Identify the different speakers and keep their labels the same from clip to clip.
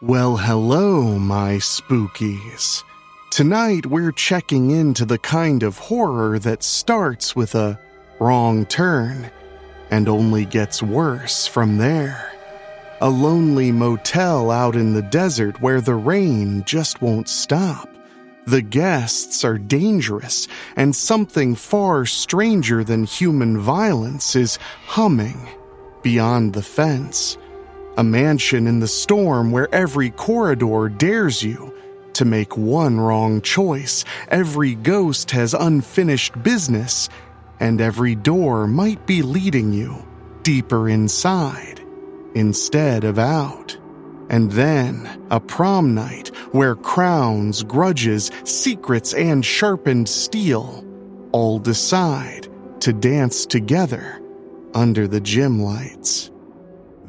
Speaker 1: Well, hello, my spookies. Tonight we're checking into the kind of horror that starts with a wrong turn and only gets worse from there. A lonely motel out in the desert where the rain just won't stop. The guests are dangerous, and something far stranger than human violence is humming beyond the fence. A mansion in the storm where every corridor dares you to make one wrong choice. Every ghost has unfinished business, and every door might be leading you deeper inside instead of out. And then a prom night where crowns, grudges, secrets, and sharpened steel all decide to dance together under the gym lights.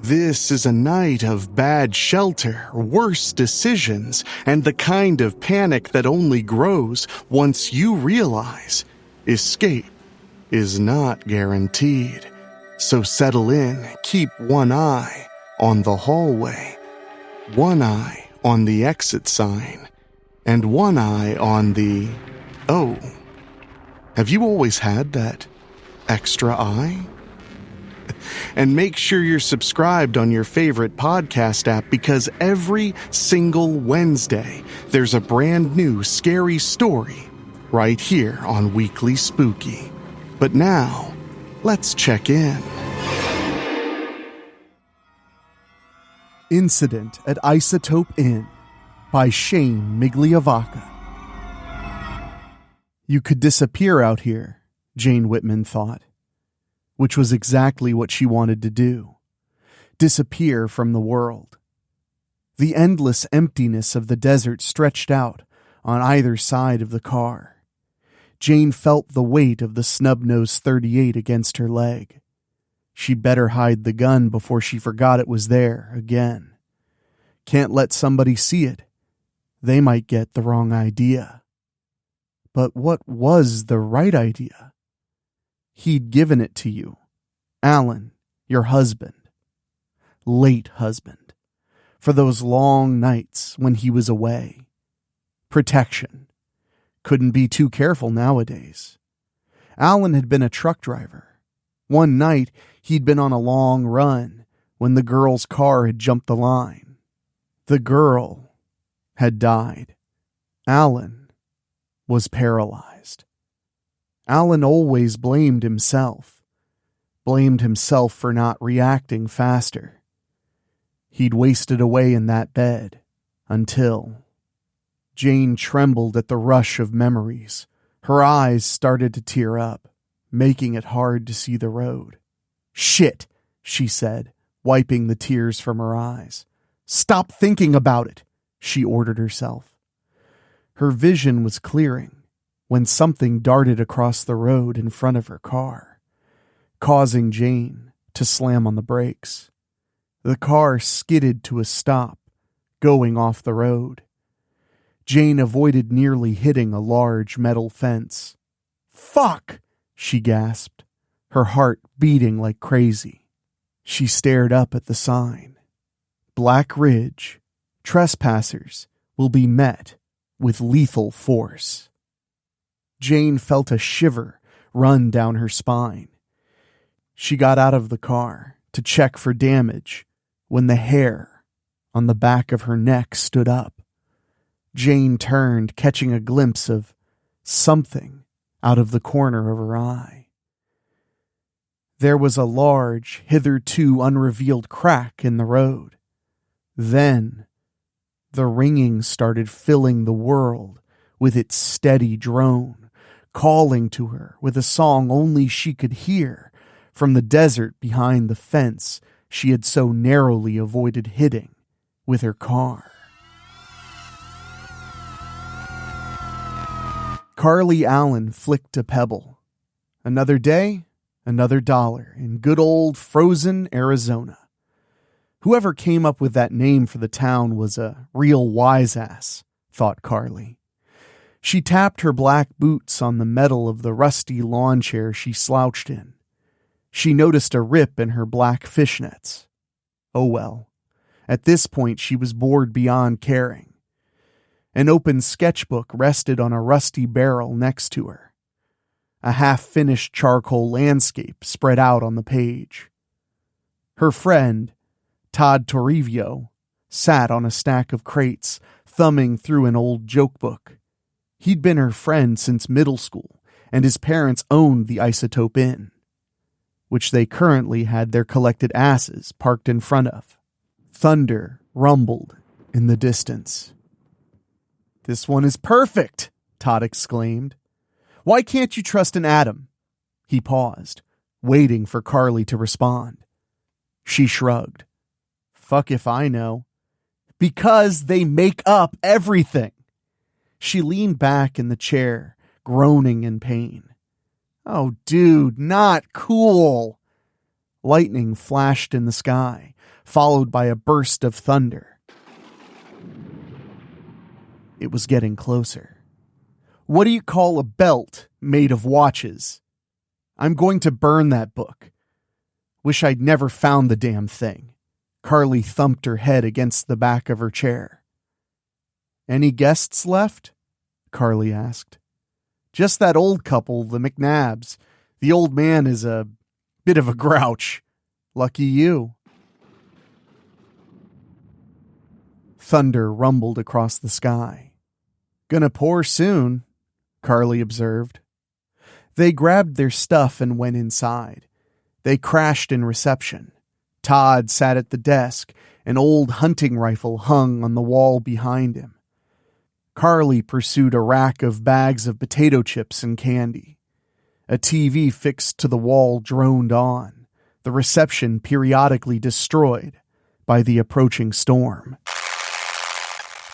Speaker 1: This is a night of bad shelter, worse decisions, and the kind of panic that only grows once you realize escape is not guaranteed. So settle in, keep one eye on the hallway, one eye on the exit sign, and one eye on the... Oh, have you always had that extra eye? And make sure you're subscribed on your favorite podcast app, because every single Wednesday there's a brand new scary story right here on Weekly Spooky. But now, let's check in.
Speaker 2: Incident at Isotop Inn by Shane Migliavacca. You could disappear out here, Jane Whitman thought, which was exactly what she wanted to do. Disappear from the world. The endless emptiness of the desert stretched out on either side of the car. Jane felt the weight of the snub-nosed .38 against her leg. She'd better hide the gun before she forgot it was there again. Can't let somebody see it. They might get the wrong idea. But what was the right idea? He'd given it to you. Alan, your husband. Late husband. For those long nights when he was away. Protection. Couldn't be too careful nowadays. Alan had been a truck driver. One night, he'd been on a long run when the girl's car had jumped the line. The girl had died. Alan was paralyzed. Alan always blamed himself. Blamed himself for not reacting faster. He'd wasted away in that bed until... Jane trembled at the rush of memories. Her eyes started to tear up, making it hard to see the road. "Shit," she said, wiping the tears from her eyes. "Stop thinking about it," she ordered herself. Her vision was clearing when something darted across the road in front of her car, causing Jane to slam on the brakes. The car skidded to a stop, going off the road. Jane avoided nearly hitting a large metal fence. "Fuck!" she gasped, her heart beating like crazy. She stared up at the sign. Black Ridge. Trespassers will be met with lethal force. Jane felt a shiver run down her spine. She got out of the car to check for damage when the hair on the back of her neck stood up. Jane turned, catching a glimpse of something out of the corner of her eye. There was a large, hitherto unrevealed crack in the road. Then, the ringing started filling the world with its steady drone, calling to her with a song only she could hear from the desert behind the fence she had so narrowly avoided hitting with her car. Carly Allen flicked a pebble. Another day, another dollar in good old frozen Arizona. Whoever came up with that name for the town was a real wise-ass, thought Carly. She tapped her black boots on the metal of the rusty lawn chair she slouched in. She noticed a rip in her black fishnets. Oh well. At this point, she was bored beyond caring. An open sketchbook rested on a rusty barrel next to her. A half-finished charcoal landscape spread out on the page. Her friend, Todd Torrivio, sat on a stack of crates, thumbing through an old joke book. He'd been her friend since middle school, and his parents owned the Isotop Inn, which they currently had their collected asses parked in front of. Thunder rumbled in the distance. "This one is perfect," Todd exclaimed. "Why can't you trust an atom?" He paused, waiting for Carly to respond. She shrugged. "Fuck if I know." "Because they make up everything." She leaned back in the chair, groaning in pain. "Oh, dude, not cool." Lightning flashed in the sky, followed by a burst of thunder. It was getting closer. "What do you call a belt made of watches?" "I'm going to burn that book." "Wish I'd never found the damn thing." Carly thumped her head against the back of her chair. "Any guests left?" Carly asked. "Just that old couple, the McNabs. The old man is a bit of a grouch. Lucky you." Thunder rumbled across the sky. "Gonna pour soon," Carly observed. They grabbed their stuff and went inside. They crashed in reception. Todd sat at the desk, an old hunting rifle hung on the wall behind him. Carly pursued a rack of bags of potato chips and candy. A TV fixed to the wall droned on, the reception periodically destroyed by the approaching storm.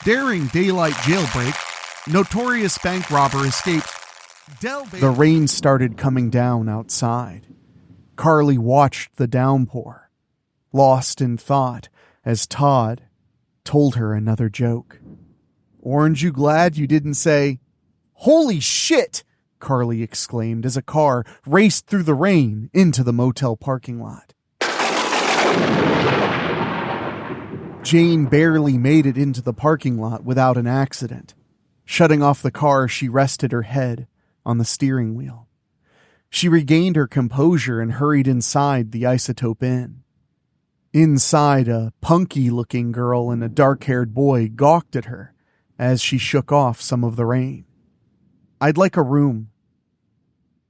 Speaker 2: Daring daylight jailbreak, notorious bank robber escaped. The rain started coming down outside. Carly watched the downpour, lost in thought as Todd told her another joke. "Orange, you glad you didn't say..." "Holy shit!" Carly exclaimed as a car raced through the rain into the motel parking lot. Jane barely made it into the parking lot without an accident. Shutting off the car, she rested her head on the steering wheel. She regained her composure and hurried inside the Isotop Inn. Inside, a punky-looking girl and a dark-haired boy gawked at her as she shook off some of the rain. "I'd like a room."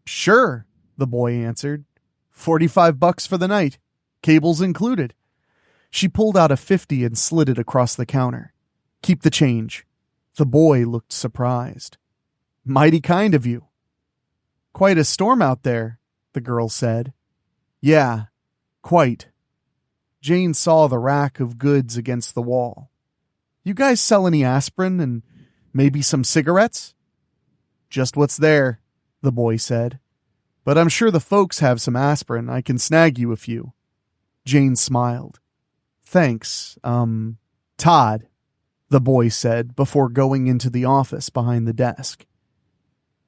Speaker 2: "Sure," the boy answered. $45 for the night. Cables included." She pulled out a 50 and slid it across the counter. "Keep the change." The boy looked surprised. "Mighty kind of you." "Quite a storm out there," the girl said. "Yeah, quite." Jane saw the rack of goods against the wall. "You guys sell any aspirin and maybe some cigarettes?" "Just what's there," the boy said. "But I'm sure the folks have some aspirin. I can snag you a few." Jane smiled. "Thanks, Todd," the boy said before going into the office behind the desk.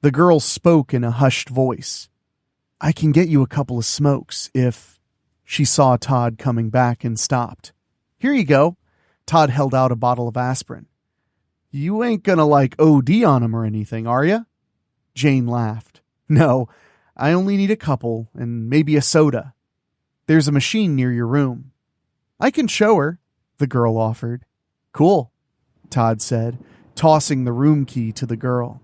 Speaker 2: The girl spoke in a hushed voice. "I can get you a couple of smokes if..." She saw Todd coming back and stopped. "Here you go." Todd held out a bottle of aspirin. "You ain't gonna OD on him or anything, are ya?" Jane laughed. "No, I only need a couple and maybe a soda. There's a machine near your room." "I can show her," the girl offered. "Cool," Todd said, tossing the room key to the girl.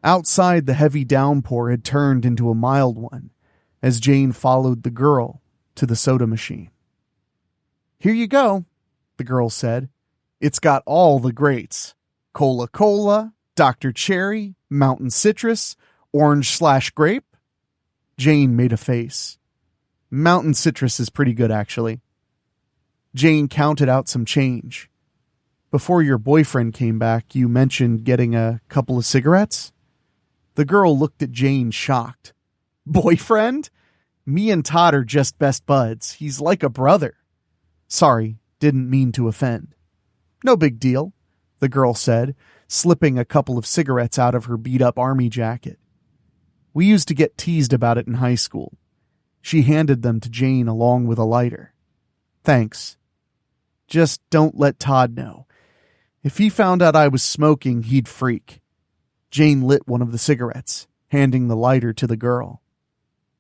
Speaker 2: Outside, the heavy downpour had turned into a mild one as Jane followed the girl to the soda machine. "Here you go," the girl said. "It's got all the greats. Cola, Dr. Cherry, Mountain Citrus, Orange/Grape." Jane made a face. "Mountain Citrus is pretty good, actually." Jane counted out some change. "Before your boyfriend came back, you mentioned getting a couple of cigarettes?" The girl looked at Jane, shocked. "Boyfriend? Me and Todd are just best buds. He's like a brother." "Sorry, didn't mean to offend." "No big deal," the girl said, slipping a couple of cigarettes out of her beat-up army jacket. "We used to get teased about it in high school." She handed them to Jane along with a lighter. "Thanks." Just don't let Todd know. If he found out I was smoking, he'd freak. Jane lit one of the cigarettes, handing the lighter to the girl.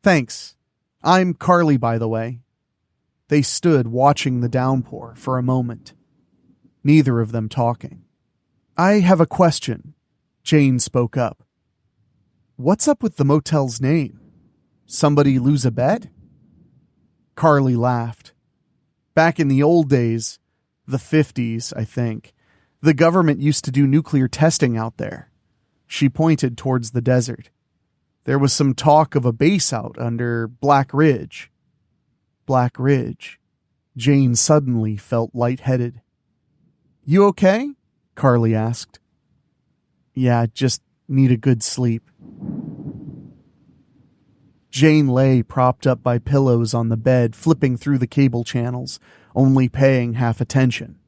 Speaker 2: Thanks. I'm Carly, by the way. They stood watching the downpour for a moment, neither of them talking. I have a question, Jane spoke up. What's up with the motel's name? Somebody lose a bet? Carly laughed. Back in the old days, the 50s, I think, the government used to do nuclear testing out there. She pointed towards the desert. There was some talk of a base out under Black Ridge. Black Ridge. Jane suddenly felt lightheaded. You okay? Carly asked. Yeah, just need a good sleep. Jane lay propped up by pillows on the bed, flipping through the cable channels, only paying half attention.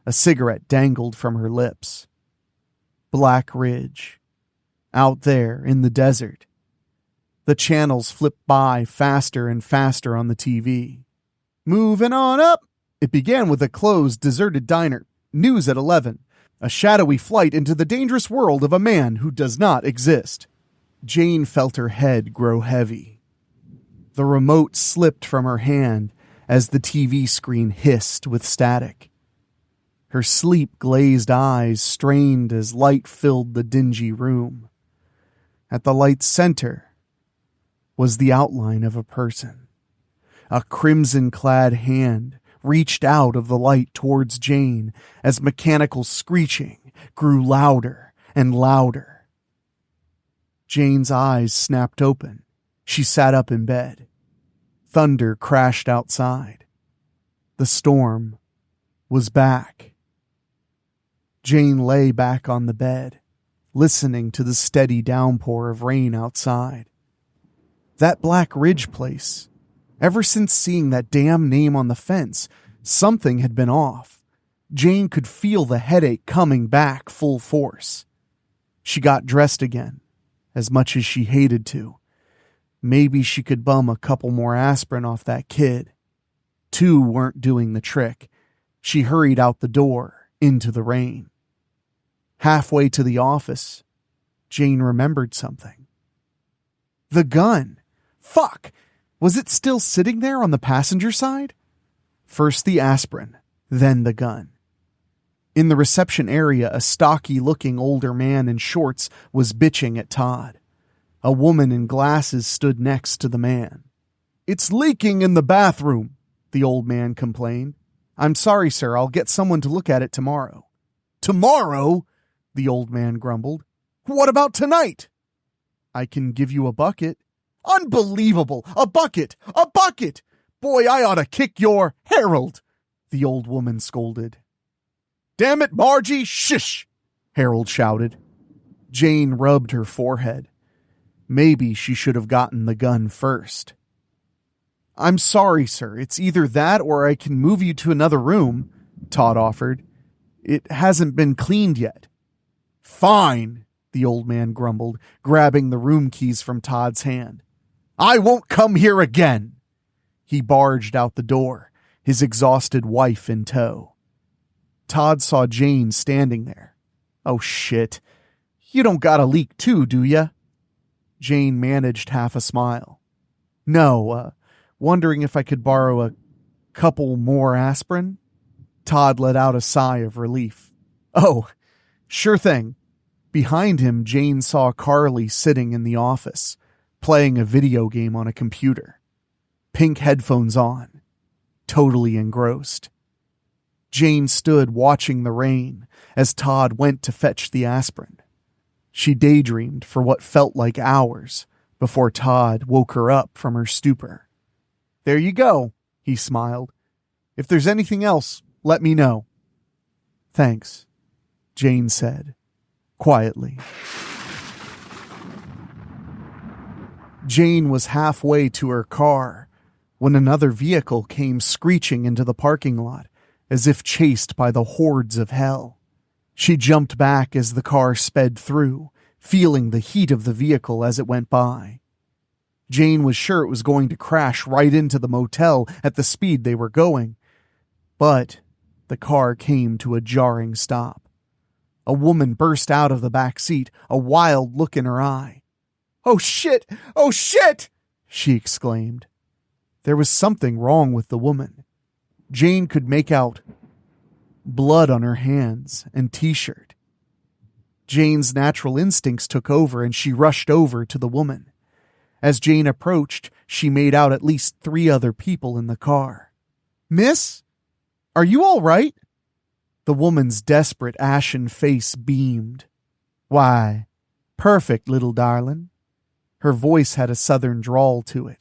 Speaker 2: A cigarette dangled from her lips. Black Ridge. Out there in the desert. The channels flipped by faster and faster on the TV. Moving on up. It began with a closed, deserted diner. News at 11. A shadowy flight into the dangerous world of a man who does not exist. Jane felt her head grow heavy. The remote slipped from her hand as the TV screen hissed with static. Her sleep-glazed eyes strained as light filled the dingy room. At the light's center was the outline of a person. A crimson-clad hand reached out of the light towards Jane as mechanical screeching grew louder and louder. Jane's eyes snapped open. She sat up in bed. Thunder crashed outside. The storm was back. Jane lay back on the bed, listening to the steady downpour of rain outside. That Black Ridge place, ever since seeing that damn name on the fence, something had been off. Jane could feel the headache coming back full force. She got dressed again, as much as she hated to. Maybe she could bum a couple more aspirin off that kid. 2 weren't doing the trick. She hurried out the door, into the rain. Halfway to the office, Jane remembered something. The gun! Fuck! Was it still sitting there on the passenger side? First the aspirin, then the gun. In the reception area, a stocky-looking older man in shorts was bitching at Todd. A woman in glasses stood next to the man. It's leaking in the bathroom, the old man complained. I'm sorry, sir. I'll get someone to look at it tomorrow. Tomorrow? The old man grumbled. What about tonight? I can give you a bucket. Unbelievable! A bucket! A bucket! Boy, I ought to kick your Harold, the old woman scolded. Damn it, Margie! Shish! Harold shouted. Jane rubbed her forehead. Maybe she should have gotten the gun first. I'm sorry, sir. It's either that or I can move you to another room, Todd offered. It hasn't been cleaned yet. Fine, the old man grumbled, grabbing the room keys from Todd's hand. I won't come here again. He barged out the door, his exhausted wife in tow. Todd saw Jane standing there. Oh, shit. You don't got a leak too, do ya? Jane managed half a smile. No, wondering if I could borrow a couple more aspirin? Todd let out a sigh of relief. Oh, sure thing. Behind him, Jane saw Carly sitting in the office, playing a video game on a computer. Pink headphones on, totally engrossed. Jane stood watching the rain as Todd went to fetch the aspirin. She daydreamed for what felt like hours before Todd woke her up from her stupor. There you go, he smiled. If there's anything else, let me know. Thanks, Jane said, quietly. Jane was halfway to her car when another vehicle came screeching into the parking lot as if chased by the hordes of hell. She jumped back as the car sped through, feeling the heat of the vehicle as it went by. Jane was sure it was going to crash right into the motel at the speed they were going, but the car came to a jarring stop. A woman burst out of the back seat, a wild look in her eye. "Oh shit! Oh shit!" she exclaimed. There was something wrong with the woman. Jane could make out blood on her hands and t-shirt. Jane's natural instincts took over and she rushed over to the woman. As Jane approached, she made out at least 3 other people in the car. "Miss? Are you all right?" The woman's desperate ashen face beamed. "Why, perfect, little darling." Her voice had a southern drawl to it.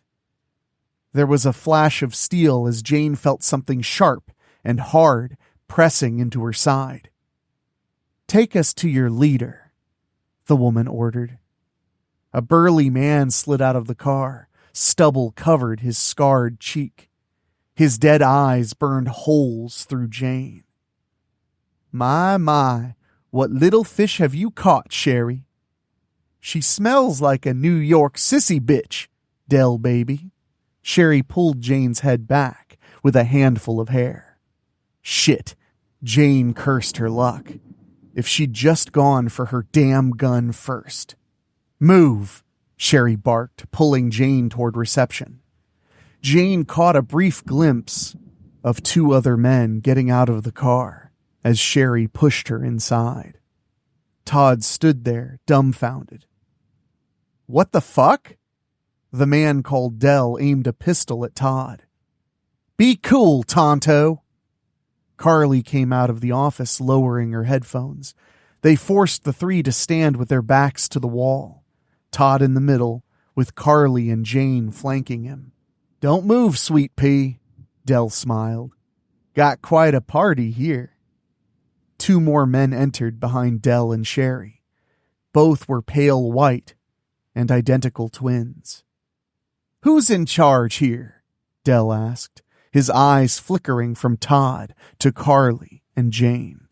Speaker 2: There was a flash of steel as Jane felt something sharp and hard pressing into her side. "Take us to your leader," the woman ordered. A burly man slid out of the car. Stubble covered his scarred cheek. His dead eyes burned holes through Jane. My, what little fish have you caught, Sherry?" "She smells like a New York sissy bitch, Dell baby." Sherry pulled Jane's head back with a handful of hair. Shit, Jane cursed her luck. If she'd just gone for her damn gun first. "Move," Sherry barked, pulling Jane toward reception. Jane caught a brief glimpse of 2 other men getting out of the car as Sherry pushed her inside. Todd stood there, dumbfounded. "What the fuck?" The man called Dell aimed a pistol at Todd. "Be cool, Tonto." Carly came out of the office, lowering her headphones. They forced the 3 to stand with their backs to the wall. Todd in the middle, with Carly and Jane flanking him. "Don't move, sweet pea," Dell smiled. "Got quite a party here." 2 more men entered behind Dell and Sherry. Both were pale white and identical twins. "Who's in charge here?" Dell asked, his eyes flickering from Todd to Carly and Jane.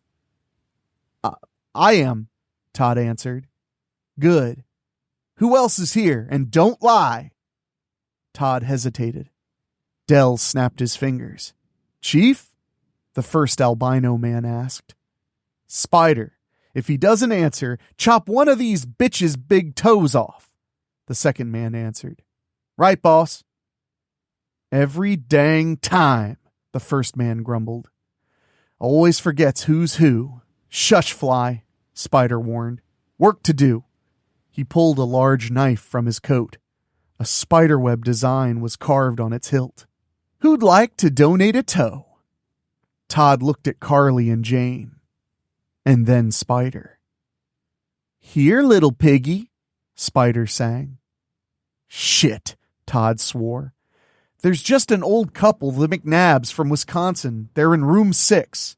Speaker 2: I am," Todd answered. "Good. Who else is here? And don't lie." Todd hesitated. Dell snapped his fingers. "Chief?" the first albino man asked. "Spider. If he doesn't answer, chop one of these bitches' big toes off," the second man answered. "Right, boss." "Every dang time," the first man grumbled. "Always forgets who's who." "Shush, Fly," Spider warned. "Work to do." He pulled a large knife from his coat. A spiderweb design was carved on its hilt. "Who'd like to donate a toe?" Todd looked at Carly and Jane. And then Spider. "Here, little piggy," Spider sang. "Shit," Todd swore. "There's just an old couple, the McNabbs from Wisconsin. They're in room 6.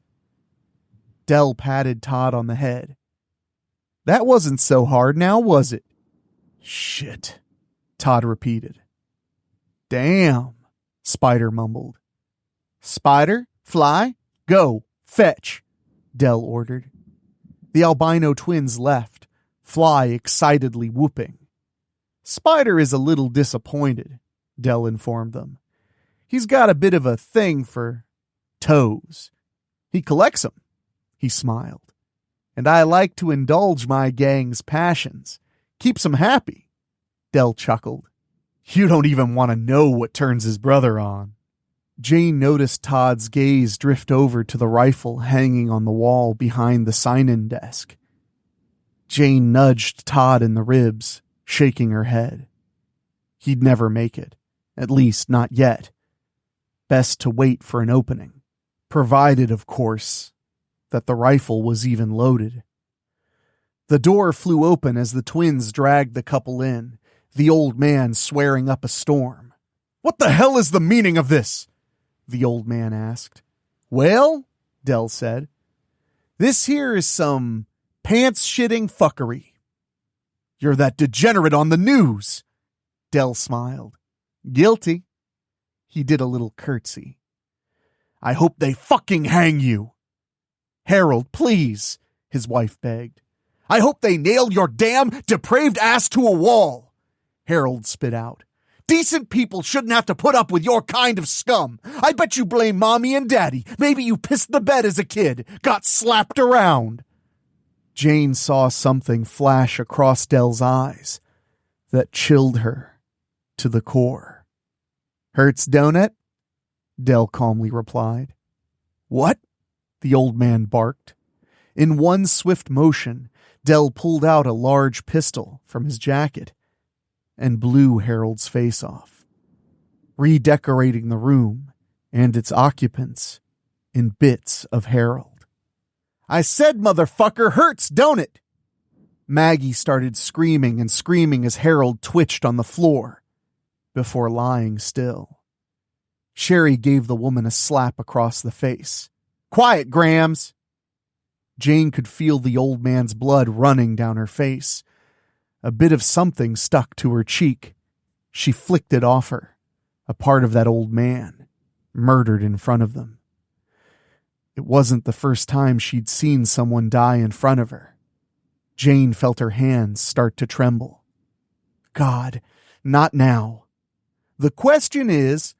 Speaker 2: Dell patted Todd on the head. "That wasn't so hard now, was it?" "Shit," Todd repeated. "Damn," Spider mumbled. "Spider, Fly, go, fetch," Dell ordered. The albino twins left, Fly excitedly whooping. "Spider is a little disappointed," Dell informed them. "He's got a bit of a thing for toes. He collects 'em." He smiled. "And I like to indulge my gang's passions. Keeps 'em happy." Dell chuckled. "You don't even want to know what turns his brother on." Jane noticed Todd's gaze drift over to the rifle hanging on the wall behind the sign-in desk. Jane nudged Todd in the ribs, shaking her head. He'd never make it, at least not yet. Best to wait for an opening, provided, of course, that the rifle was even loaded. The door flew open as the twins dragged the couple in, the old man swearing up a storm. "What the hell is the meaning of this?" the old man asked. "Well," Dell said, "this here is some pants-shitting fuckery." "You're that degenerate on the news." Dell smiled. "Guilty." He did a little curtsy. "I hope they fucking hang you." "Harold, please," his wife begged. "I hope they nail your damn depraved ass to a wall." Harold spit out. Decent people shouldn't have to put up with your kind of scum. I bet you blame Mommy and Daddy. Maybe you pissed the bed as a kid, got slapped around. Jane saw something flash across Dell's eyes that chilled her to the core. Hurts, don't it? Dell calmly replied. What? The old man barked. In one swift motion, Dell pulled out a large pistol from his jacket and blew Harold's face off, redecorating the room and its occupants in bits of Harold. I said, motherfucker, hurts, don't it? Maggie started screaming and screaming as Harold twitched on the floor before lying still. Sherry gave the woman a slap across the face. Quiet, Grams! Jane could feel the old man's blood running down her face. A bit of something stuck to her cheek. She flicked it off her, a part of that old man, murdered in front of them. It wasn't the first time she'd seen someone die in front of her. Jane felt her hands start to tremble. God, not now. The question is,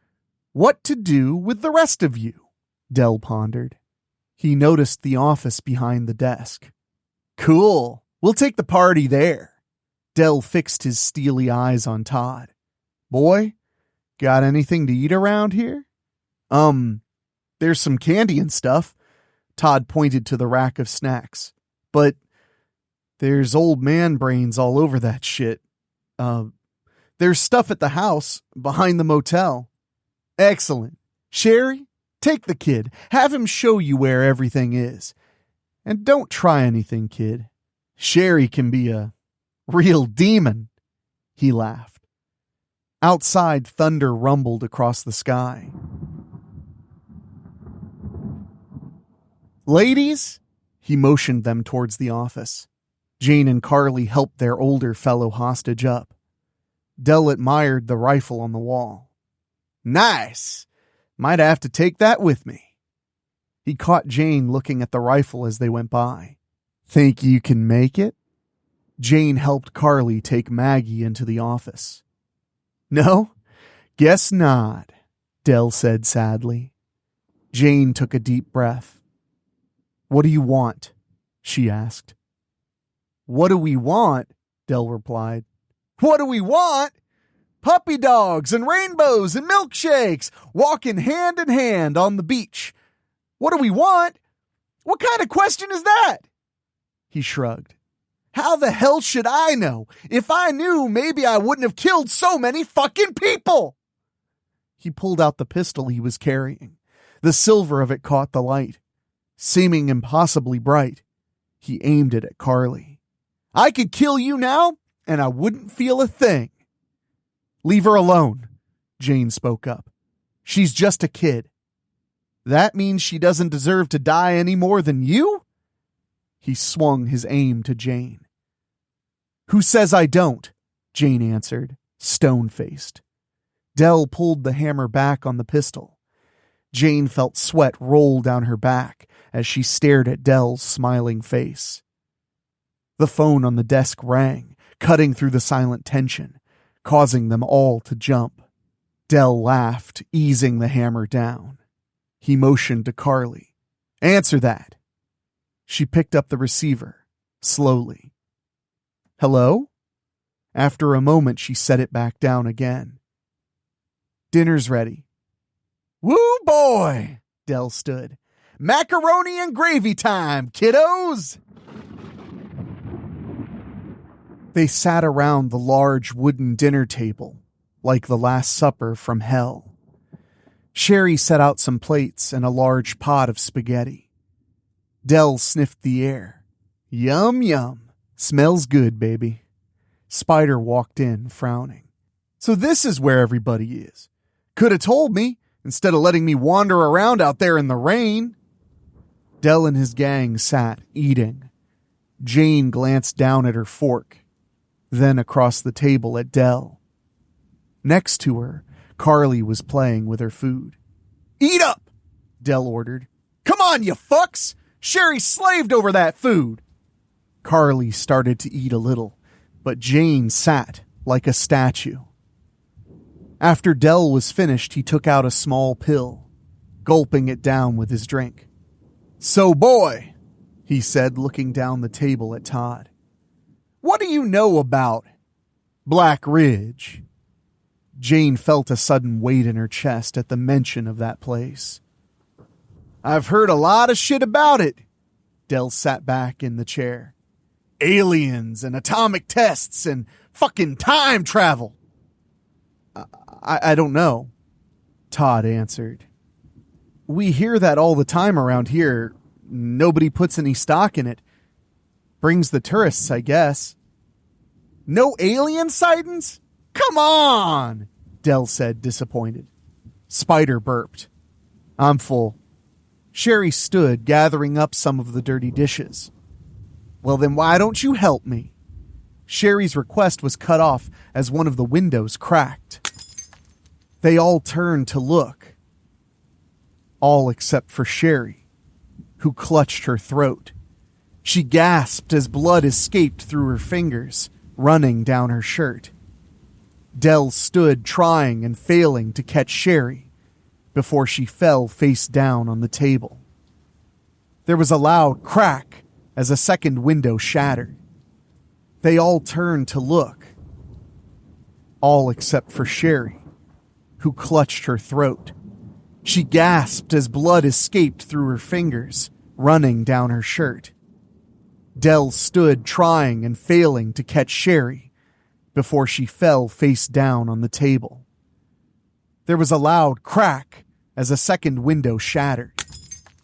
Speaker 2: what to do with the rest of you? Dell pondered. He noticed the office behind the desk. Cool. We'll take the party there. Dell fixed his steely eyes on Todd. Boy, got anything to eat around here? There's some candy and stuff. Todd pointed to the rack of snacks. But there's old man brains all over that shit. There's stuff at the house behind the motel. Excellent. Sherry, take the kid. Have him show you where everything is. And don't try anything, kid. Sherry can be a real demon. He laughed. Outside, thunder rumbled across the sky. Ladies, he motioned them towards the office. Jane and Carly helped their older fellow hostage up. Dell admired the rifle on the wall. Nice. Might have to take that with me. He caught Jane looking at the rifle as they went by. Think you can make it? Jane helped Carly take Maggie into the office. No, guess not, Dell said sadly. Jane took a deep breath. What do you want? She asked. What do we want? Dell replied. What do we want? Puppy dogs and rainbows and milkshakes walking hand in hand on the beach. What do we want? What kind of question is that? He shrugged. How the hell should I know? If I knew, maybe I wouldn't have killed so many fucking people. He pulled out the pistol he was carrying. The silver of it caught the light. Seeming impossibly bright, he aimed it at Carly. I could kill you now, and I wouldn't feel a thing. Leave her alone, Jane spoke up. She's just a kid. That means she doesn't deserve to die any more than you? He swung his aim to Jane. Who says I don't? Jane answered, stone-faced. Dell pulled the hammer back on the pistol. Jane felt sweat roll down her back as she stared at Dell's smiling face. The phone on the desk rang, cutting through the silent tension, causing them all to jump. Dell laughed, easing the hammer down. He motioned to Carly. Answer that. She picked up the receiver, slowly. Hello? After a moment, she set it back down again. Dinner's ready. Woo boy! Dell stood. Macaroni and gravy time, kiddos! They sat around the large wooden dinner table, like the Last Supper from hell. Sherry set out some plates and a large pot of spaghetti. Dell sniffed the air. Yum, yum. Smells good, baby. Spider walked in, frowning. So this is where everybody is. Could have told me, instead of letting me wander around out there in the rain. Dell and his gang sat, eating. Jane glanced down at her fork, then across the table at Dell. Next to her, Carly was playing with her food. Eat up, Dell ordered. Come on, you fucks! Sherry slaved over that food. Carly started to eat a little, but Jane sat like a statue. After Dell was finished, he took out a small pill, gulping it down with his drink. "So, boy," he said, looking down the table at Todd, "what do you know about Black Ridge?" Jane felt a sudden weight in her chest at the mention of that place. "I've heard a lot of shit about it." Dell sat back in the chair. "Aliens and atomic tests and fucking time travel." I don't know," Todd answered. "We hear that all the time around here. Nobody puts any stock in it. Brings the tourists, I guess." "No alien sightings? Come on," Dell said, disappointed. Spider burped. "I'm full." Sherry stood, gathering up some of the dirty dishes. "Well, then why don't you help me?" Sherry's request was cut off as one of the windows cracked. They all turned to look. All except for Sherry, who clutched her throat. She gasped as blood escaped through her fingers, running down her shirt. Dell stood trying and failing to catch Sherry before she fell face down on the table. There was a loud crack as a second window shattered. They all turned to look. All except for Sherry, who clutched her throat. She gasped as blood escaped through her fingers, running down her shirt. Dell stood trying and failing to catch Sherry before she fell face down on the table. There was a loud crack as a second window shattered.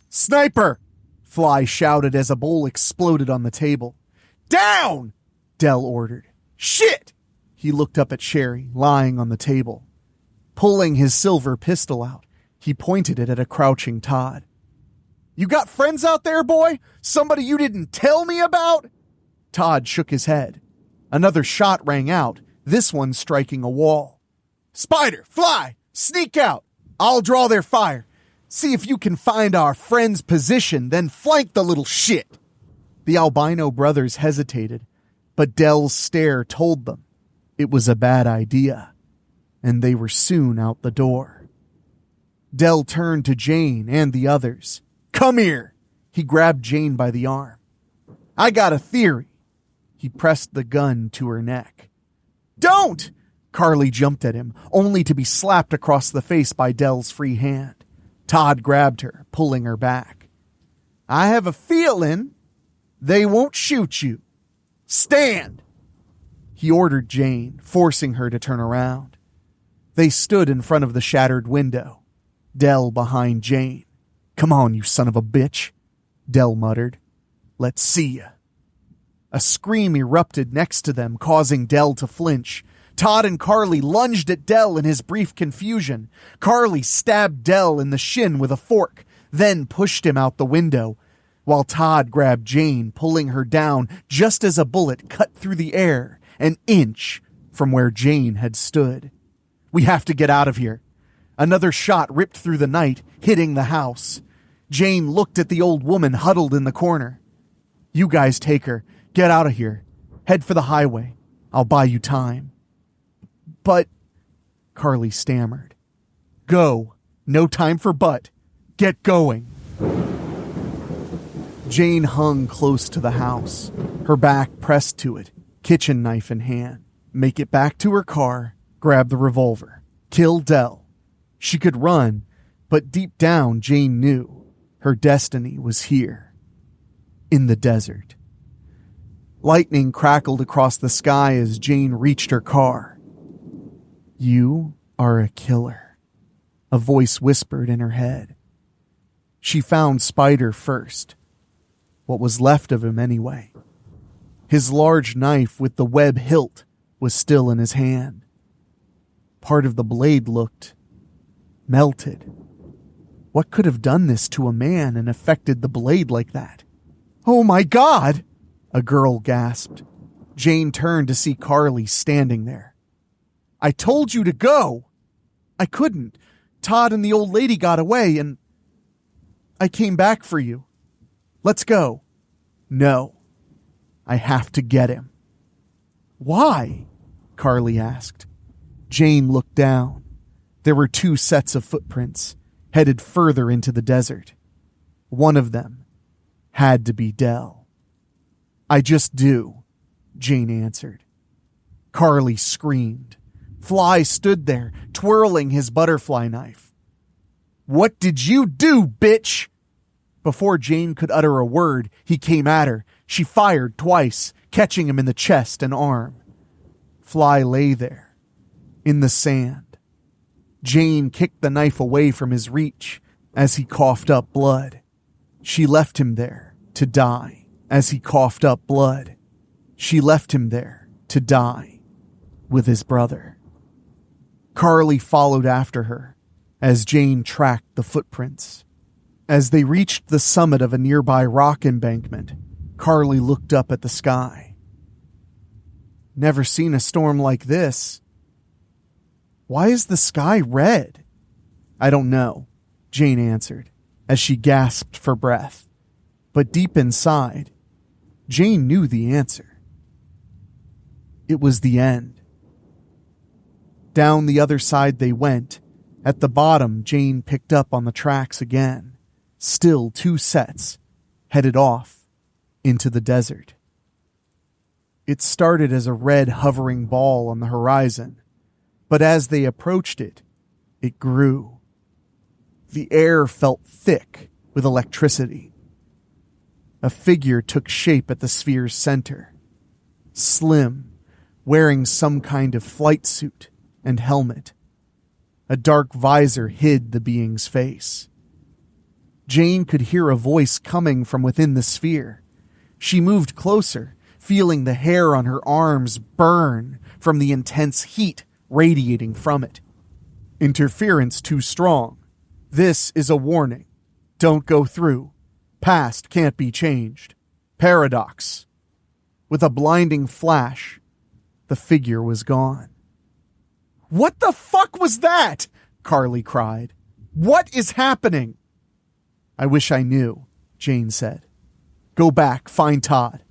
Speaker 2: "Sniper!" Fly shouted as a bowl exploded on the table. "Down!" Dell ordered. "Shit!" He looked up at Sherry, lying on the table. Pulling his silver pistol out, he pointed it at a crouching Todd. "You got friends out there, boy? Somebody you didn't tell me about?" Todd shook his head. Another shot rang out, this one striking a wall. "Spider, Fly, sneak out. I'll draw their fire. See if you can find our friend's position, then flank the little shit." The albino brothers hesitated, but Dell's stare told them it was a bad idea, and they were soon out the door. Dell turned to Jane and the others. "Come here." He grabbed Jane by the arm. "I got a theory." He pressed the gun to her neck. "Don't!" Carly jumped at him, only to be slapped across the face by Dell's free hand. Todd grabbed her, pulling her back. "I have a feeling they won't shoot you. Stand!" He ordered Jane, forcing her to turn around. They stood in front of the shattered window, Dell behind Jane. "Come on, you son of a bitch," Dell muttered. "Let's see ya." A scream erupted next to them, causing Dell to flinch. Todd and Carly lunged at Dell in his brief confusion. Carly stabbed Dell in the shin with a fork, then pushed him out the window, while Todd grabbed Jane, pulling her down just as a bullet cut through the air, an inch from where Jane had stood. "We have to get out of here." Another shot ripped through the night, hitting the house. Jane looked at the old woman huddled in the corner. "You guys take her. Get out of here. Head for the highway. I'll buy you time." "But," Carly stammered. "Go. No time for but. Get going." Jane hung close to the house, her back pressed to it, kitchen knife in hand. Make it back to her car, grab the revolver, kill Dell. She could run, but deep down Jane knew her destiny was here, in the desert. Lightning crackled across the sky as Jane reached her car. "You are a killer," a voice whispered in her head. She found Spider first. What was left of him anyway. His large knife with the web hilt was still in his hand. Part of the blade looked melted. What could have done this to a man and affected the blade like that? "Oh my God!" a girl gasped. Jane turned to see Carly standing there. "I told you to go." "I couldn't. Todd and the old lady got away and I came back for you. Let's go." "No. I have to get him." "Why?" Carly asked. Jane looked down. There were 2 sets of footprints, headed further into the desert. One of them had to be Dell. "I just do," Jane answered. Carly screamed. Fly stood there, twirling his butterfly knife. "What did you do, bitch?" Before Jane could utter a word, he came at her. She fired twice, catching him in the chest and arm. Fly lay there, in the sand. Jane kicked the knife away from his reach as he coughed up blood. She left him there to die as he coughed up blood. She left him there to die with his brother. Carly followed after her as Jane tracked the footprints. As they reached the summit of a nearby rock embankment, Carly looked up at the sky. "Never seen a storm like this. Why is the sky red?" "I don't know," Jane answered as she gasped for breath. But deep inside, Jane knew the answer. It was the end. Down the other side they went. At the bottom, Jane picked up on the tracks again. Still 2 sets, headed off into the desert. It started as a red hovering ball on the horizon, but as they approached it, it grew. The air felt thick with electricity. A figure took shape at the sphere's center. Slim, wearing some kind of flight suit and helmet. A dark visor hid the being's face. Jane could hear a voice coming from within the sphere. She moved closer, feeling the hair on her arms burn from the intense heat radiating from it. "Interference too strong. This is a warning. Don't go through. Past can't be changed. Paradox." With a blinding flash, the figure was gone. "What the fuck was that?" Carly cried. "What is happening?" "I wish I knew," Jane said. "Go back, find Todd.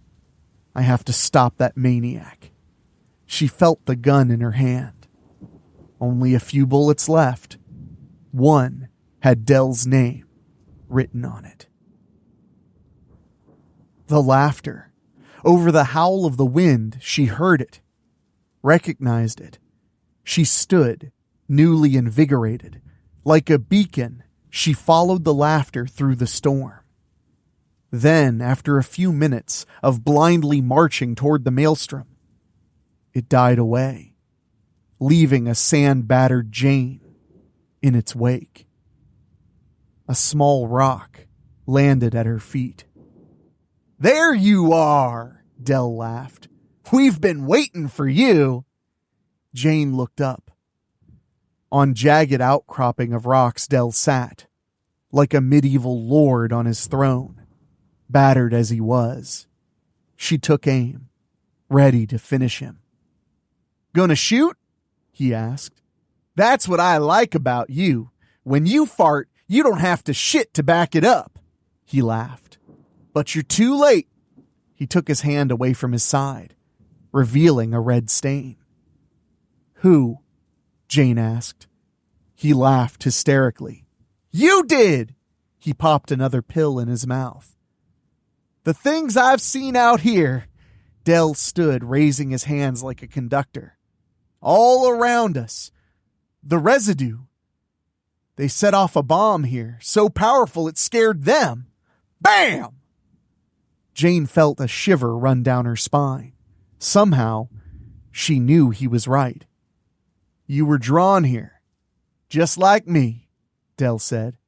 Speaker 2: I have to stop that maniac." She felt the gun in her hand. Only a few bullets left. One had Dell's name written on it. The laughter. Over the howl of the wind, she heard it, recognized it. She stood, newly invigorated. Like a beacon, she followed the laughter through the storm. Then, after a few minutes of blindly marching toward the maelstrom, it died away, leaving a sand-battered Jane in its wake. A small rock landed at her feet. "There you are," Dell laughed. "We've been waiting for you." Jane looked up. On jagged outcropping of rocks, Dell sat, like a medieval lord on his throne, battered as he was. She took aim, ready to finish him. "Gonna shoot?" he asked. "That's what I like about you. When you fart, you don't have to shit to back it up." He laughed. "But you're too late." He took his hand away from his side, revealing a red stain. "Who?" Jane asked. He laughed hysterically. "You did!" He popped another pill in his mouth. "The things I've seen out here." Dell stood, raising his hands like a conductor. "All around us. The residue. They set off a bomb here, so powerful it scared them. Bam!" Jane felt a shiver run down her spine. Somehow, she knew he was right. "You were drawn here, just like me," Dell said.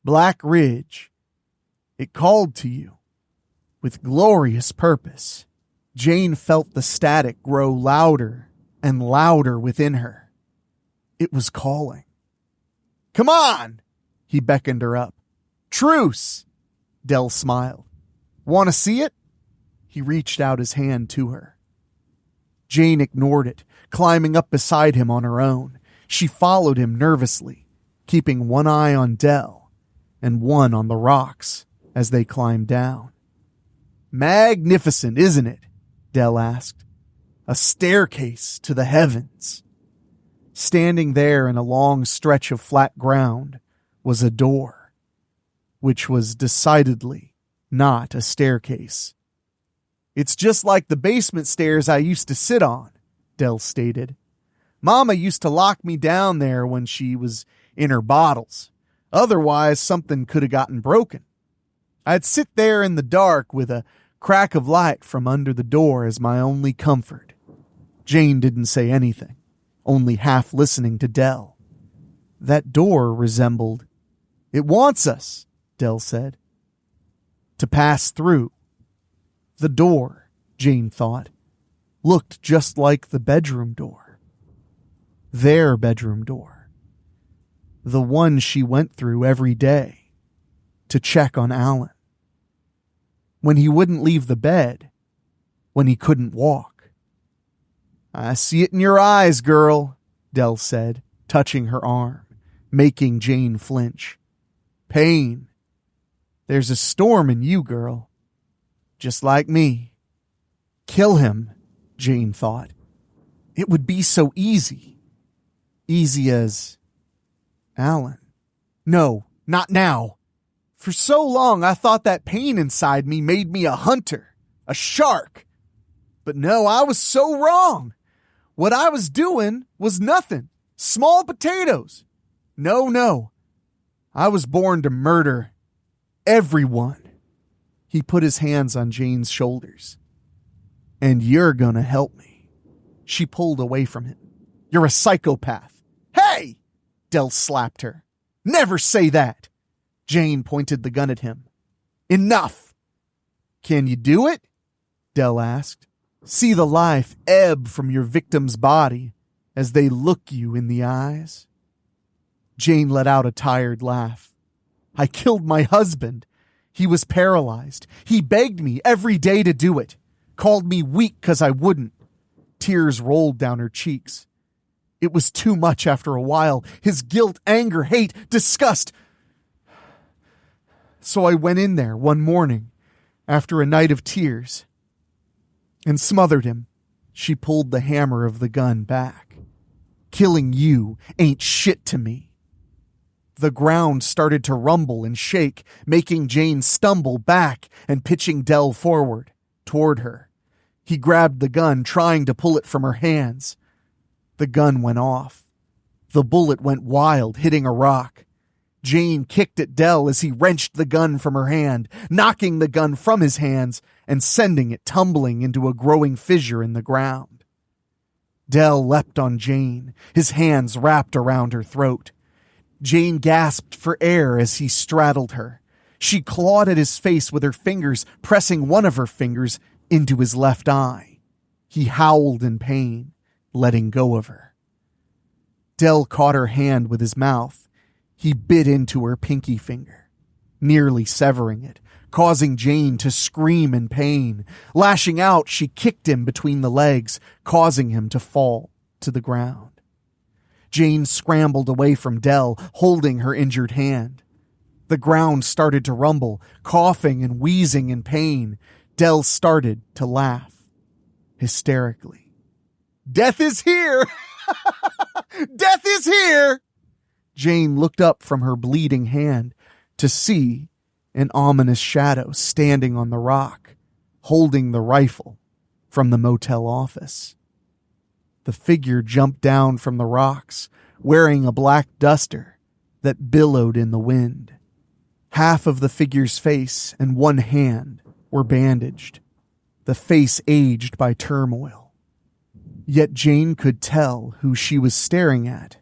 Speaker 2: "Black Ridge. It called to you, with glorious purpose." Jane felt the static grow louder and louder within her. It was calling. "Come on!" He beckoned her up. "Truce!" Dell smiled. "Want to see it?" He reached out his hand to her. Jane ignored it, climbing up beside him on her own. She followed him nervously, keeping one eye on Dell and one on the rocks as they climbed down. "Magnificent, isn't it?" Dell asked. "A staircase to the heavens." Standing there in a long stretch of flat ground was a door, which was decidedly not a staircase. "It's just like the basement stairs I used to sit on," Dell stated. "Mama used to lock me down there when she was in her bottles. Otherwise, something could have gotten broken. I'd sit there in the dark with a crack of light from under the door as my only comfort." Jane didn't say anything, only half listening to Dell. "That door resembled—" "It wants us," Dell said. "To pass through." The door, Jane thought, looked just like the bedroom door. Their bedroom door. The one she went through every day to check on Alan. When he wouldn't leave the bed, when he couldn't walk. "I see it in your eyes, girl," Dell said, touching her arm, making Jane flinch. "Pain. There's a storm in you, girl. Just like me." Kill him, Jane thought. It would be so easy. Easy as Alan. No, not now. For so long I thought that pain inside me made me a hunter, a shark. But no, I was so wrong. What I was doing was nothing. Small potatoes. No. I was born to murder everyone. He put his hands on Jane's shoulders. "And you're gonna help me." She pulled away from him. "You're a psychopath." "Hey!" Dell slapped her. "Never say that." Jane pointed the gun at him. "Enough." "Can you do it?" Dell asked. "See the life ebb from your victim's body as they look you in the eyes?" Jane let out a tired laugh. "I killed my husband. He was paralyzed. He begged me every day to do it. Called me weak because I wouldn't." Tears rolled down her cheeks. It was too much after a while. His guilt, anger, hate, disgust. So I went in there one morning after a night of tears and smothered him. She pulled the hammer of the gun back. "Killing you ain't shit to me." The ground started to rumble and shake, making Jane stumble back and pitching Dell forward, toward her. He grabbed the gun, trying to pull it from her hands. The gun went off. The bullet went wild, hitting a rock. Jane kicked at Dell as he wrenched the gun from her hand, knocking the gun from his hands and sending it tumbling into a growing fissure in the ground. Dell leapt on Jane, his hands wrapped around her throat. Jane gasped for air as he straddled her. She clawed at his face with her fingers, pressing one of her fingers into his left eye. He howled in pain, letting go of her. Dell caught her hand with his mouth. He bit into her pinky finger, nearly severing it, causing Jane to scream in pain. Lashing out, she kicked him between the legs, causing him to fall to the ground. Jane scrambled away from Dell, holding her injured hand. The ground started to rumble, coughing and wheezing in pain. Dell started to laugh, hysterically. "Death is here! Death is here!" Jane looked up from her bleeding hand to see an ominous shadow standing on the rock, holding the rifle from the motel office. The figure jumped down from the rocks, wearing a black duster that billowed in the wind. Half of the figure's face and one hand were bandaged, the face aged by turmoil. Yet Jane could tell who she was staring at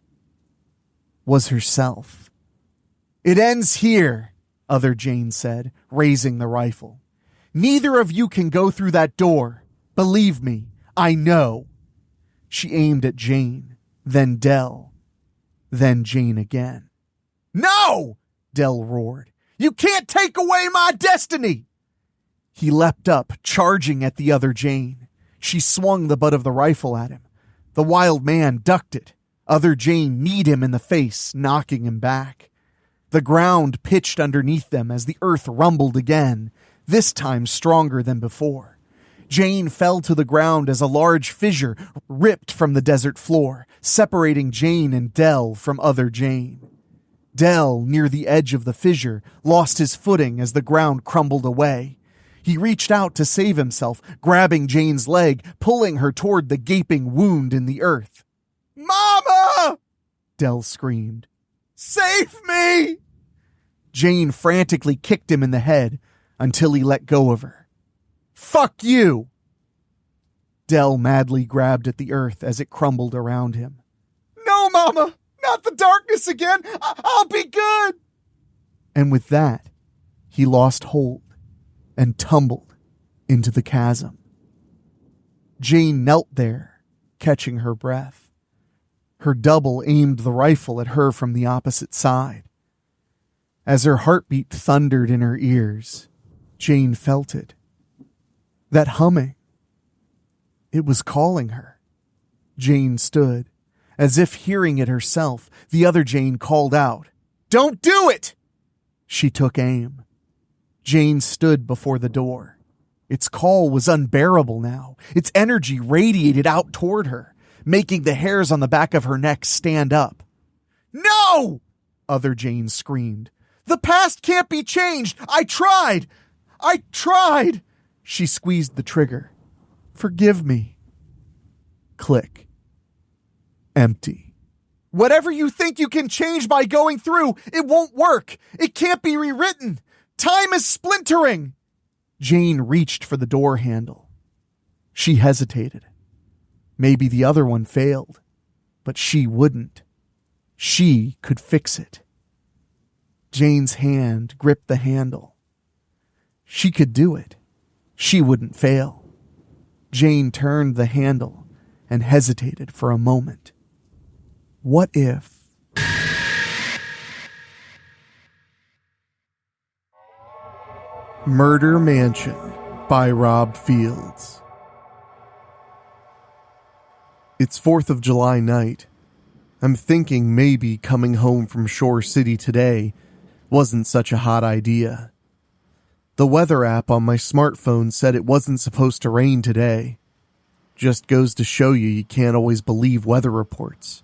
Speaker 2: was herself. "It ends here," other Jane said, raising the rifle. "Neither of you can go through that door. Believe me, I know." She aimed at Jane, then Dell, then Jane again. "No!" Dell roared. "You can't take away my destiny!" He leapt up, charging at the other Jane. She swung the butt of the rifle at him. The wild man ducked it. Other Jane kneed him in the face, knocking him back. The ground pitched underneath them as the earth rumbled again, this time stronger than before. Jane fell to the ground as a large fissure ripped from the desert floor, separating Jane and Dell from other Jane. Dell, near the edge of the fissure, lost his footing as the ground crumbled away. He reached out to save himself, grabbing Jane's leg, pulling her toward the gaping wound in the earth. "Mama!" Dell screamed. "Save me!" Jane frantically kicked him in the head until he let go of her. "Fuck you!" Dell madly grabbed at the earth as it crumbled around him. "No, Mama! Not the darkness again! I'll be good!" And with that, he lost hold and tumbled into the chasm. Jane knelt there, catching her breath. Her double aimed the rifle at her from the opposite side. As her heartbeat thundered in her ears, Jane felt it. That humming. It was calling her. Jane stood, as if hearing it herself. The other Jane called out, "Don't do it!" She took aim. Jane stood before the door. Its call was unbearable now. Its energy radiated out toward her, making the hairs on the back of her neck stand up. "No!" other Jane screamed. "The past can't be changed! I tried! She squeezed the trigger. "Forgive me." Click. Empty. "Whatever you think you can change by going through, it won't work. It can't be rewritten. Time is splintering." Jane reached for the door handle. She hesitated. Maybe the other one failed, but she wouldn't. She could fix it. Jane's hand gripped the handle. She could do it. She wouldn't fail. Jane turned the handle and hesitated for a moment. What if... Murder Mansion by Rob Fields. It's 4th of July night. I'm thinking maybe coming home from Shore City today wasn't such a hot idea. The weather app on my smartphone said it wasn't supposed to rain today. Just goes to show you can't always believe weather reports.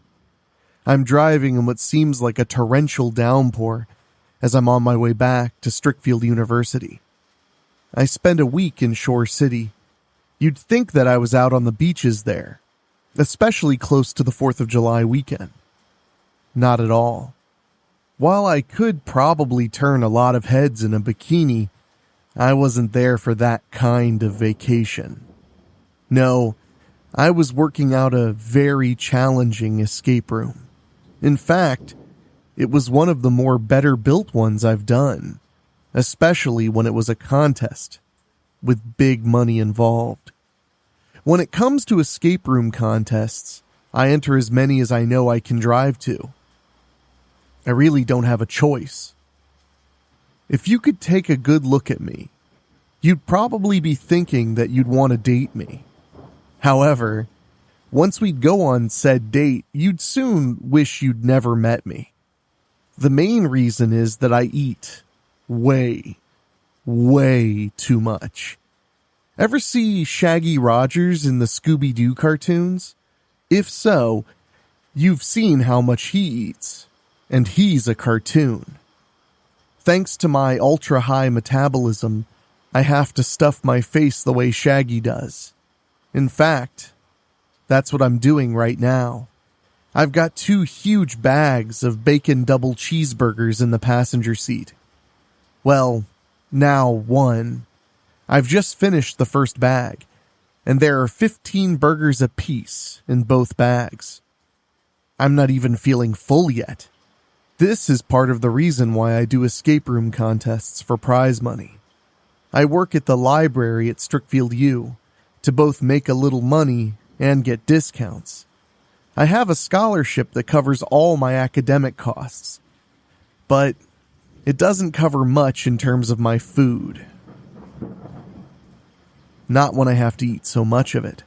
Speaker 2: I'm driving in what seems like a torrential downpour as I'm on my way back to Strickfield University. I spend a week in Shore City. You'd think that I was out on the beaches there, especially close to the 4th of July weekend. Not at all. While I could probably turn a lot of heads in a bikini, I wasn't there for that kind of vacation. No, I was working out a very challenging escape room. In fact, it was one of the more better-built ones I've done, especially when it was a contest, with big money involved. When it comes to escape room contests, I enter as many as I know I can drive to. I really don't have a choice. If you could take a good look at me, you'd probably be thinking that you'd want to date me. However, once we'd go on said date, you'd soon wish you'd never met me. The main reason is that I eat way, way too much. Ever see Shaggy Rogers in the Scooby-Doo cartoons? If so, you've seen how much he eats, and he's a cartoon. Thanks to my ultra-high metabolism, I have to stuff my face the way Shaggy does. In fact, that's what I'm doing right now. I've got 2 huge bags of bacon double cheeseburgers in the passenger seat. Well, now 1. I've just finished the first bag, and there are 15 burgers apiece in both bags. I'm not even feeling full yet. This is part of the reason why I do escape room contests for prize money. I work at the library at Strickfield U to both make a little money and get discounts. I have a scholarship that covers all my academic costs, but it doesn't cover much in terms of my food. Not when I have to eat so much of it.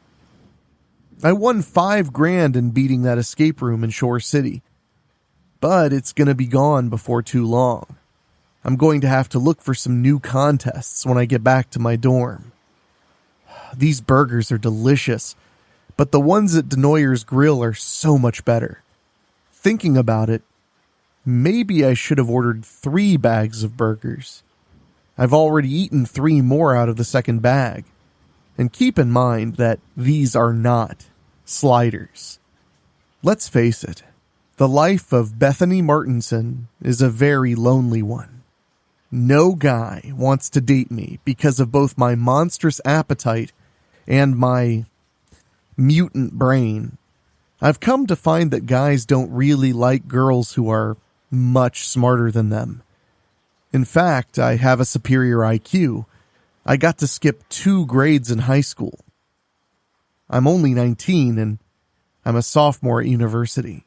Speaker 2: I won $5,000 in beating that escape room in Shore City, but it's going to be gone before too long. I'm going to have to look for some new contests when I get back to my dorm. These burgers are delicious, but the ones at Denoyer's Grill are so much better. Thinking about it, maybe I should have ordered 3 bags of burgers. I've already eaten 3 more out of the second bag. And keep in mind that these are not sliders. Let's face it, the life of Bethany Martinson is a very lonely one. No guy wants to date me because of both my monstrous appetite and my mutant brain. I've come to find that guys don't really like girls who are much smarter than them. In fact, I have a superior IQ. I got to skip 2 grades in high school. I'm only 19 and I'm a sophomore at university.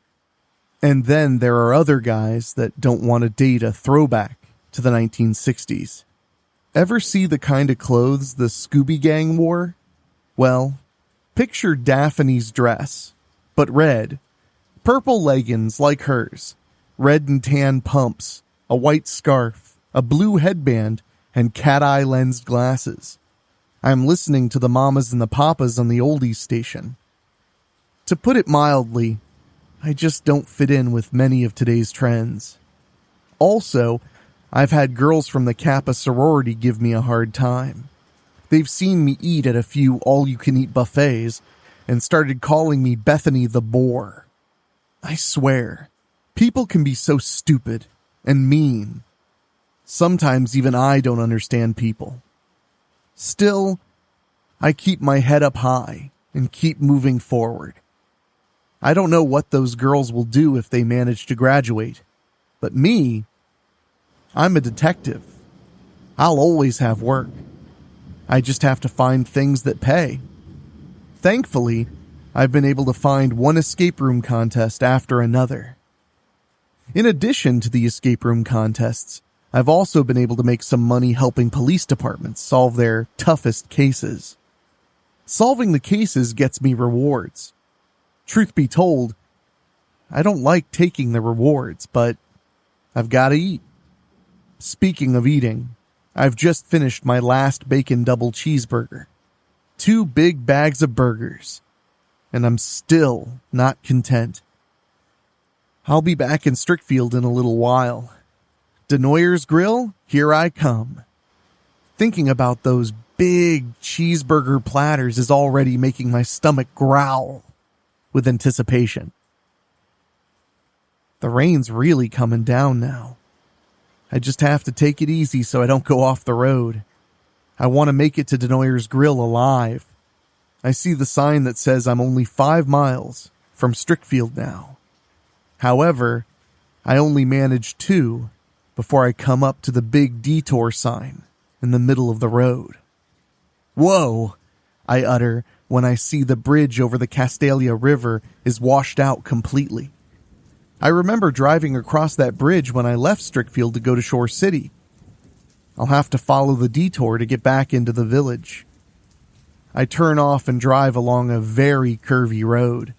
Speaker 2: And then there are other guys that don't want to date a throwback to the 1960s. Ever see the kind of clothes the Scooby Gang wore? Well, picture Daphne's dress, but red. Purple leggings like hers, red and tan pumps, a white scarf, a blue headband, and cat-eye lensed glasses. I'm listening to the mamas and the papas on the oldies station. To put it mildly, I just don't fit in with many of today's trends. Also, I've had girls from the Kappa sorority give me a hard time. They've seen me eat at a few all-you-can-eat buffets and started calling me Bethany the Boar. I swear, people can be so stupid and mean. Sometimes even I don't understand people. Still, I keep my head up high and keep moving forward. I don't know what those girls will do if they manage to graduate, but me, I'm a detective. I'll always have work. I just have to find things that pay. Thankfully, I've been able to find one escape room contest after another. In addition to the escape room contests, I've also been able to make some money helping police departments solve their toughest cases. Solving the cases gets me rewards. Truth be told, I don't like taking the rewards, but I've got to eat. Speaking of eating, I've just finished my last bacon double cheeseburger. 2 big bags of burgers. And I'm still not content. I'll be back in Strickfield in a little while. Denoyer's Grill, here I come. Thinking about those big cheeseburger platters is already making my stomach growl with anticipation. The rain's really coming down now. I just have to take it easy so I don't go off the road. I want to make it to Denoyer's Grill alive. I see the sign that says I'm only 5 miles from Strickfield now. However, I only managed 2 before I come up to the big detour sign in the middle of the road. Whoa, I utter when I see the bridge over the Castalia River is washed out completely. I remember driving across that bridge when I left Strickfield to go to Shore City. I'll have to follow the detour to get back into the village. I turn off and drive along a very curvy road.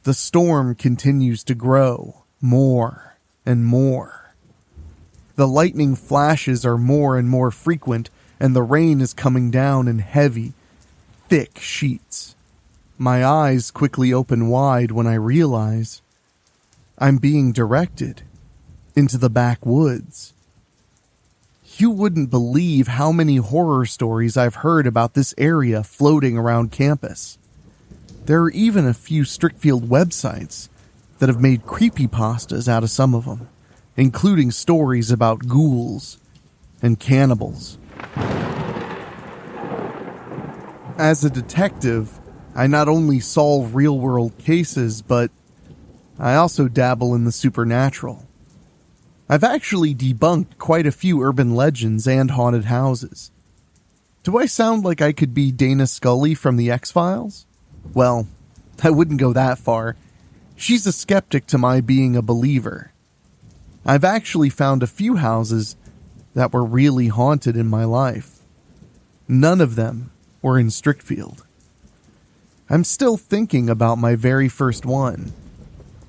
Speaker 2: The storm continues to grow more and more. The lightning flashes are more and more frequent, and the rain is coming down in heavy, thick sheets. My eyes quickly open wide when I realize I'm being directed into the backwoods. You wouldn't believe how many horror stories I've heard about this area floating around campus. There are even a few Strickfield websites that have made creepypastas out of some of them, including stories about ghouls and cannibals. As a detective, I not only solve real-world cases, but I also dabble in the supernatural. I've actually debunked quite a few urban legends and haunted houses. Do I sound like I could be Dana Scully from the X-Files? Well, I wouldn't go that far. She's a skeptic to my being a believer. I've actually found a few houses that were really haunted in my life. None of them were in Strickfield. I'm still thinking about my very first one,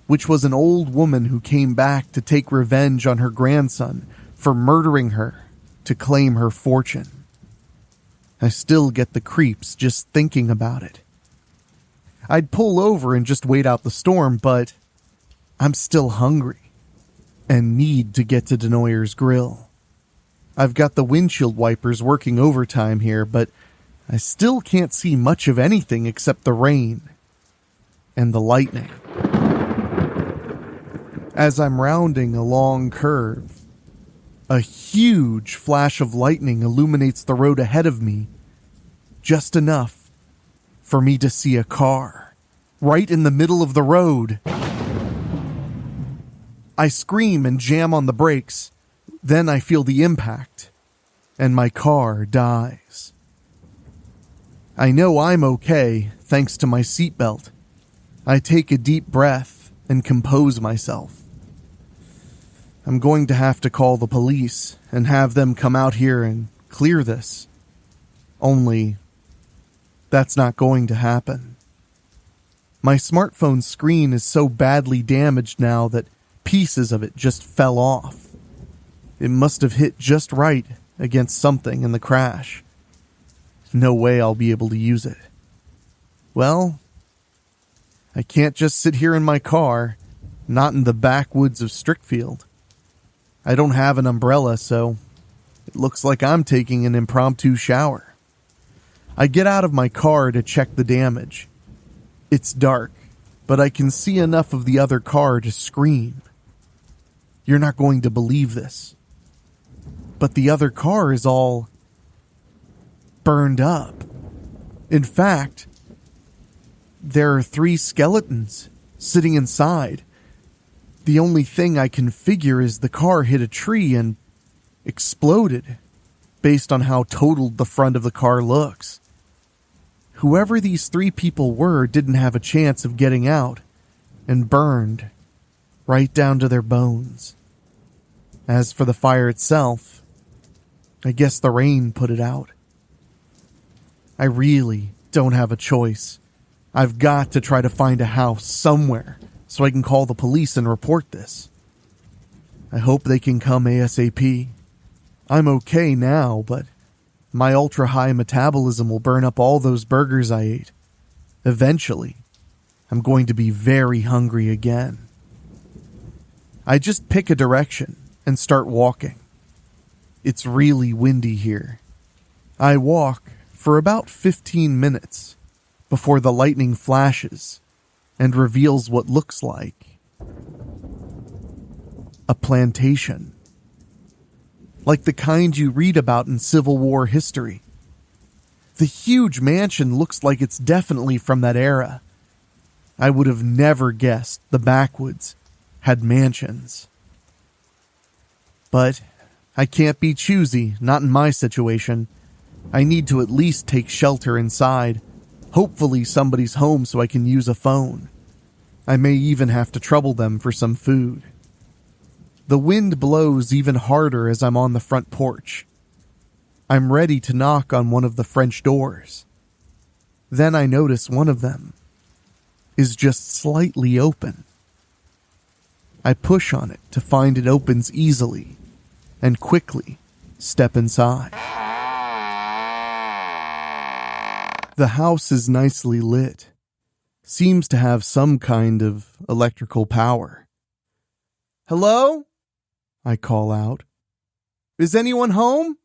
Speaker 2: which was an old woman who came back to take revenge on her grandson for murdering her to claim her fortune. I still get the creeps just thinking about it. I'd pull over and just wait out the storm, but I'm still hungry and need to get to Denoyer's Grill. I've got the windshield wipers working overtime here, but I still can't see much of anything except the rain and the lightning. As I'm rounding a long curve, a huge flash of lightning illuminates the road ahead of me, just enough for me to see a car right in the middle of the road. I scream and jam on the brakes. Then I feel the impact, and my car dies. I know I'm okay thanks to my seatbelt. I take a deep breath and compose myself. I'm going to have to call the police and have them come out here and clear this. Only, that's not going to happen. My smartphone screen is so badly damaged now that pieces of it just fell off. It must have hit just right against something in the crash. No way I'll be able to use it. Well, I can't just sit here in my car, not in the backwoods of Strickfield. I don't have an umbrella, so it looks like I'm taking an impromptu shower. I get out of my car to check the damage. It's dark, but I can see enough of the other car to scream. You're not going to believe this, but the other car is all burned up. In fact, there are 3 skeletons sitting inside. The only thing I can figure is the car hit a tree and exploded, based on how totaled the front of the car looks. Whoever these 3 people were didn't have a chance of getting out, and burned right down to their bones. As for the fire itself, I guess the rain put it out. I really don't have a choice. I've got to try to find a house somewhere so I can call the police and report this. I hope they can come ASAP. I'm okay now, but my ultra-high metabolism will burn up all those burgers I ate. Eventually, I'm going to be very hungry again. I just pick a direction and start walking. It's really windy here. I walk for about 15 minutes before the lightning flashes and reveals what looks like a plantation. Like the kind you read about in Civil War history. The huge mansion looks like it's definitely from that era. I would have never guessed the backwoods had mansions. But I can't be choosy, not in my situation. I need to at least take shelter inside. Hopefully somebody's home so I can use a phone. I may even have to trouble them for some food. The wind blows even harder as I'm on the front porch. I'm ready to knock on one of the French doors. Then I notice one of them is just slightly open. I push on it to find it opens easily and quickly step inside. The house is nicely lit. Seems to have some kind of electrical power. "Hello?" I call out. "Is anyone home?"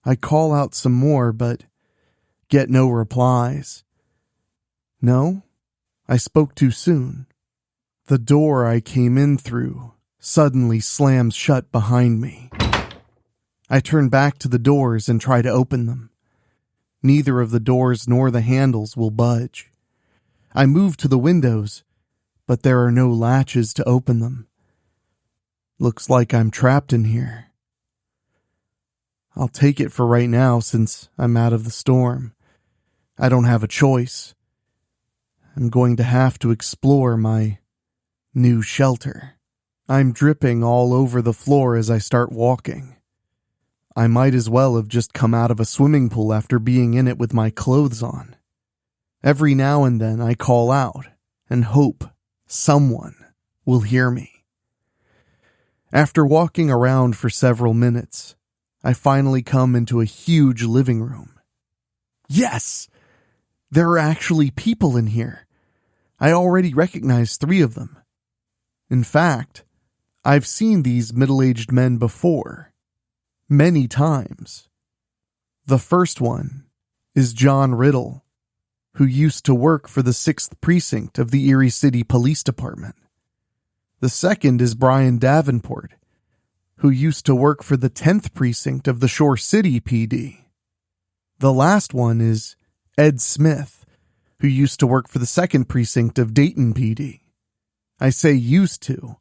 Speaker 2: I call out some more, but get no replies. No, I spoke too soon. The door I came in through suddenly slams shut behind me. I turn back to the doors and try to open them. Neither of the doors nor the handles will budge. I move to the windows, but there are no latches to open them. Looks like I'm trapped in here. I'll take it for right now since I'm out of the storm. I don't have a choice. I'm going to have to explore my new shelter. I'm dripping all over the floor as I start walking. I might as well have just come out of a swimming pool after being in it with my clothes on. Every now and then I call out and hope someone will hear me. After walking around for several minutes, I finally come into a huge living room. Yes! There are actually people in here. I already recognize 3 of them. In fact, I've seen these middle-aged men before. Many times. The first one is John Riddle, who used to work for the 6th Precinct of the Erie City Police Department. The second is Brian Davenport, who used to work for the 10th Precinct of the Shore City PD. The last one is Ed Smith, who used to work for the 2nd Precinct of Dayton PD. I say used to,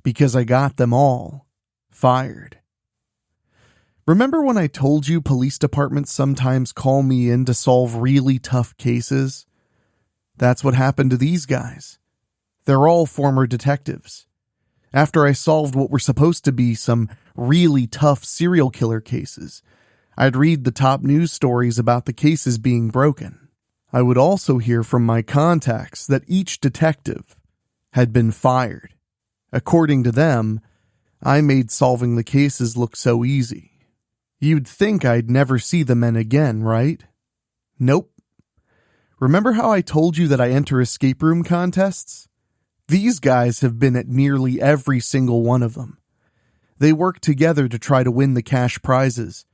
Speaker 2: because I got them all fired. Remember when I told you police departments sometimes call me in to solve really tough cases? That's what happened to these guys. They're all former detectives. After I solved what were supposed to be some really tough serial killer cases, I'd read the top news stories about the cases being broken. I would also hear from my contacts that each detective had been fired. According to them, I made solving the cases look so easy. You'd think I'd never see the men again, right? Nope. Remember how I told you that I enter escape room contests? These guys have been at nearly every single one of them. They work together to try to win the cash prizes.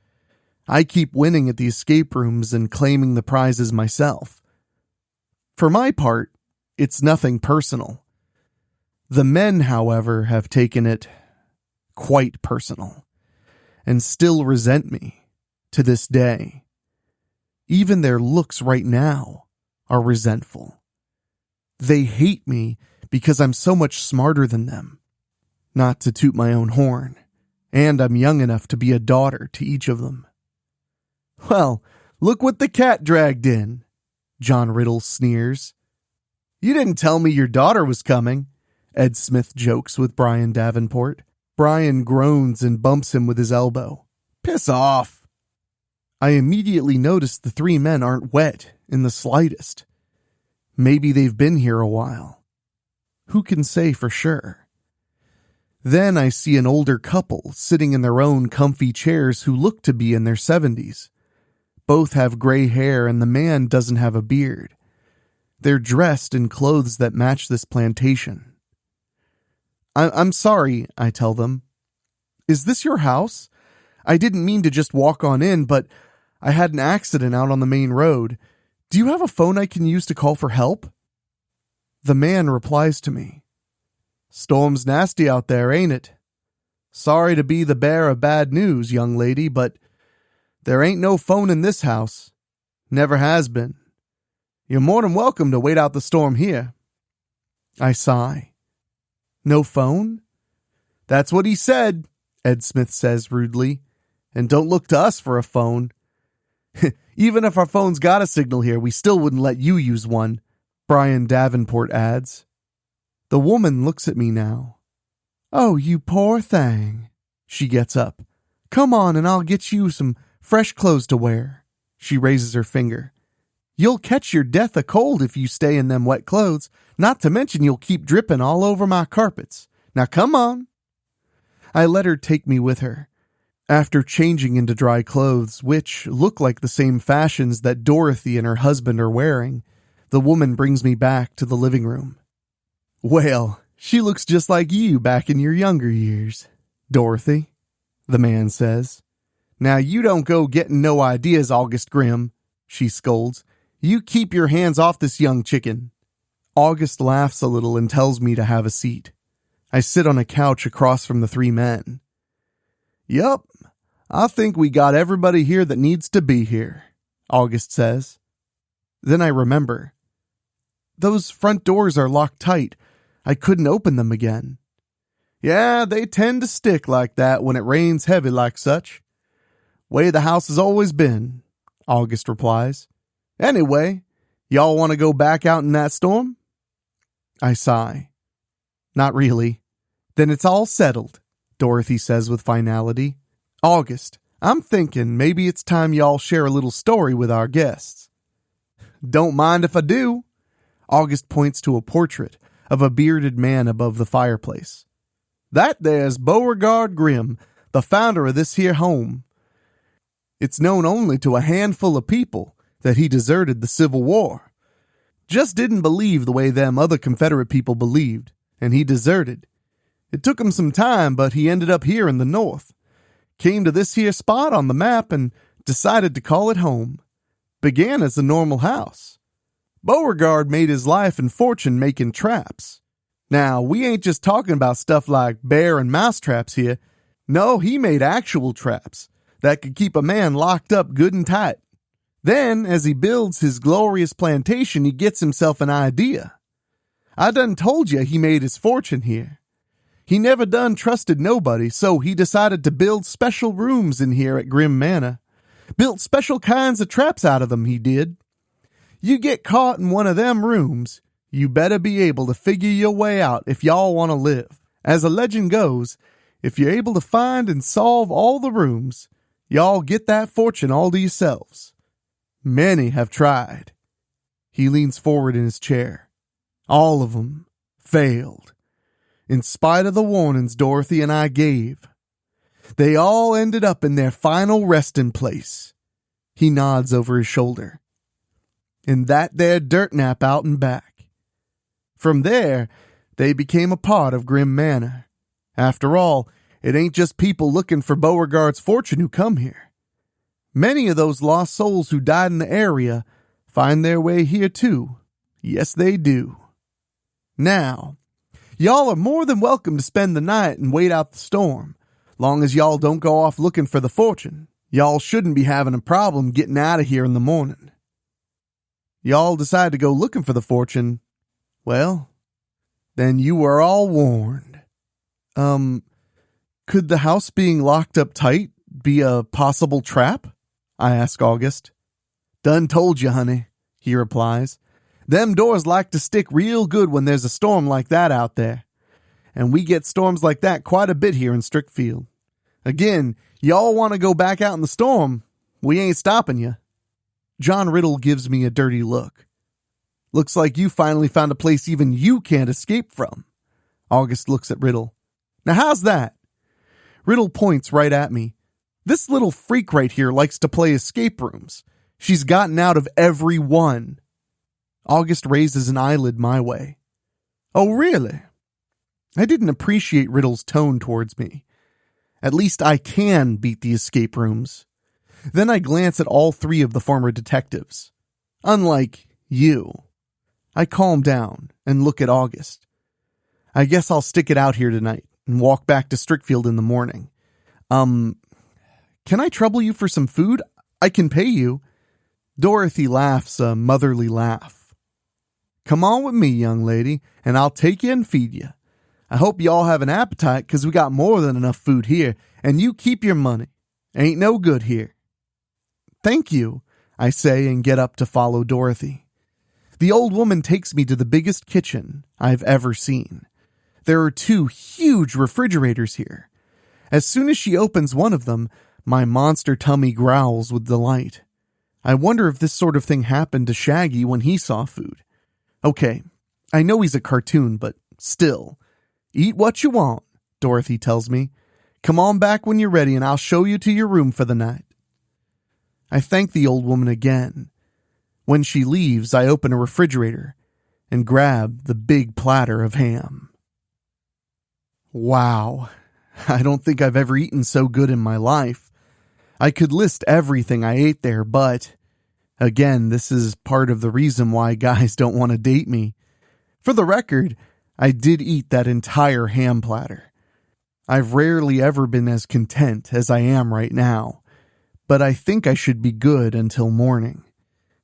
Speaker 2: I keep winning at the escape rooms and claiming the prizes myself. For my part, it's nothing personal. The men, however, have taken it quite personal and still resent me to this day. Even their looks right now are resentful. They hate me because I'm so much smarter than them. Not to toot my own horn, and I'm young enough to be a daughter to each of them. Well, look what the cat dragged in, John Riddle sneers. You didn't tell me your daughter was coming, Ed Smith jokes with Brian Davenport. Brian groans and bumps him with his elbow. Piss off. I immediately notice the 3 men aren't wet in the slightest. Maybe they've been here a while. Who can say for sure? Then I see an older couple sitting in their own comfy chairs who look to be in their 70s. Both have gray hair and the man doesn't have a beard. They're dressed in clothes that match this plantation. I'm sorry, I tell them. Is this your house? I didn't mean to just walk on in, but I had an accident out on the main road. Do you have a phone I can use to call for help? The man replies to me. Storm's nasty out there, ain't it? Sorry to be the bearer of bad news, young lady, but there ain't no phone in this house. Never has been. You're more than welcome to wait out the storm here. I sigh. No phone? That's what he said, Ed Smith says rudely. And don't look to us for a phone. Even if our phone's got a signal here, we still wouldn't let you use one, Brian Davenport adds. The woman looks at me now. Oh, you poor thing. She gets up. Come on and I'll get you some fresh clothes to wear. She raises her finger. You'll catch your death of cold if you stay in them wet clothes, not to mention you'll keep dripping all over my carpets. Now come on. I let her take me with her. After changing into dry clothes, which look like the same fashions that Dorothy and her husband are wearing, the woman brings me back to the living room. Well, she looks just like you back in your younger years, Dorothy, the man says. Now you don't go getting no ideas, August Grimm, she scolds. You keep your hands off this young chicken. August laughs a little and tells me to have a seat. I sit on a couch across from the 3 men. Yup, I think we got everybody here that needs to be here, August says. Then I remember. Those front doors are locked tight. I couldn't open them again. Yeah, they tend to stick like that when it rains heavy like such. Way the house has always been, August replies. Anyway, y'all want to go back out in that storm? I sigh. Not really. Then it's all settled, Dorothy says with finality. August, I'm thinking maybe it's time y'all share a little story with our guests. Don't mind if I do. August points to a portrait of a bearded man above the fireplace. That there's Beauregard Grimm, the founder of this here home. It's known only to a handful of people that he deserted the Civil War. Just didn't believe the way them other Confederate people believed, and he deserted. It took him some time, but he ended up here in the North. Came to this here spot on the map and decided to call it home. Began as a normal house. Beauregard made his life and fortune making traps. Now, we ain't just talking about stuff like bear and mouse traps here. No, he made actual traps that could keep a man locked up good and tight. Then, as he builds his glorious plantation, he gets himself an idea. I done told you he made his fortune here. He never done trusted nobody, so he decided to build special rooms in here at Grimm Manor. Built special kinds of traps out of them, he did. You get caught in one of them rooms, you better be able to figure your way out if y'all want to live. As a legend goes, if you're able to find and solve all the rooms, y'all get that fortune all to yourselves. Many have tried. He leans forward in his chair. All of them failed. In spite of the warnings Dorothy and I gave. They all ended up in their final resting place. He nods over his shoulder. In that there dirt nap out and back. From there, they became a part of Grimm Manor. After all, it ain't just people looking for Beauregard's fortune who come here. Many of those lost souls who died in the area find their way here too. Yes, they do. Now, y'all are more than welcome to spend the night and wait out the storm. Long as y'all don't go off looking for the fortune, y'all shouldn't be having a problem getting out of here in the morning. Y'all decide to go looking for the fortune, well, then you were all warned. Could the house being locked up tight be a possible trap? I ask August. Done told you, honey, he replies. Them doors like to stick real good when there's a storm like that out there. And we get storms like that quite a bit here in Strickfield. Again, y'all want to go back out in the storm, we ain't stopping you. John Riddle gives me a dirty look. Looks like you finally found a place even you can't escape from. August looks at Riddle. Now how's that? Riddle points right at me. This little freak right here likes to play escape rooms. She's gotten out of every one. August raises an eyelid my way. Oh, really? I didn't appreciate Riddle's tone towards me. At least I can beat the escape rooms. Then I glance at all three of the former detectives. Unlike you. I calm down and look at August. I guess I'll stick it out here tonight and walk back to Strickfield in the morning. Can I trouble you for some food? I can pay you. Dorothy laughs a motherly laugh. Come on with me, young lady, and I'll take you and feed you. I hope you all have an appetite, 'cause we got more than enough food here, and you keep your money. Ain't no good here. Thank you, I say and get up to follow Dorothy. The old woman takes me to the biggest kitchen I've ever seen. There are 2 huge refrigerators here. As soon as she opens one of them, my monster tummy growls with delight. I wonder if this sort of thing happened to Shaggy when he saw food. Okay, I know he's a cartoon, but still. Eat what you want, Dorothy tells me. Come on back when you're ready and I'll show you to your room for the night. I thank the old woman again. When she leaves, I open a refrigerator and grab the big platter of ham. Wow, I don't think I've ever eaten so good in my life. I could list everything I ate there, but again, this is part of the reason why guys don't want to date me. For the record, I did eat that entire ham platter. I've rarely ever been as content as I am right now, but I think I should be good until morning.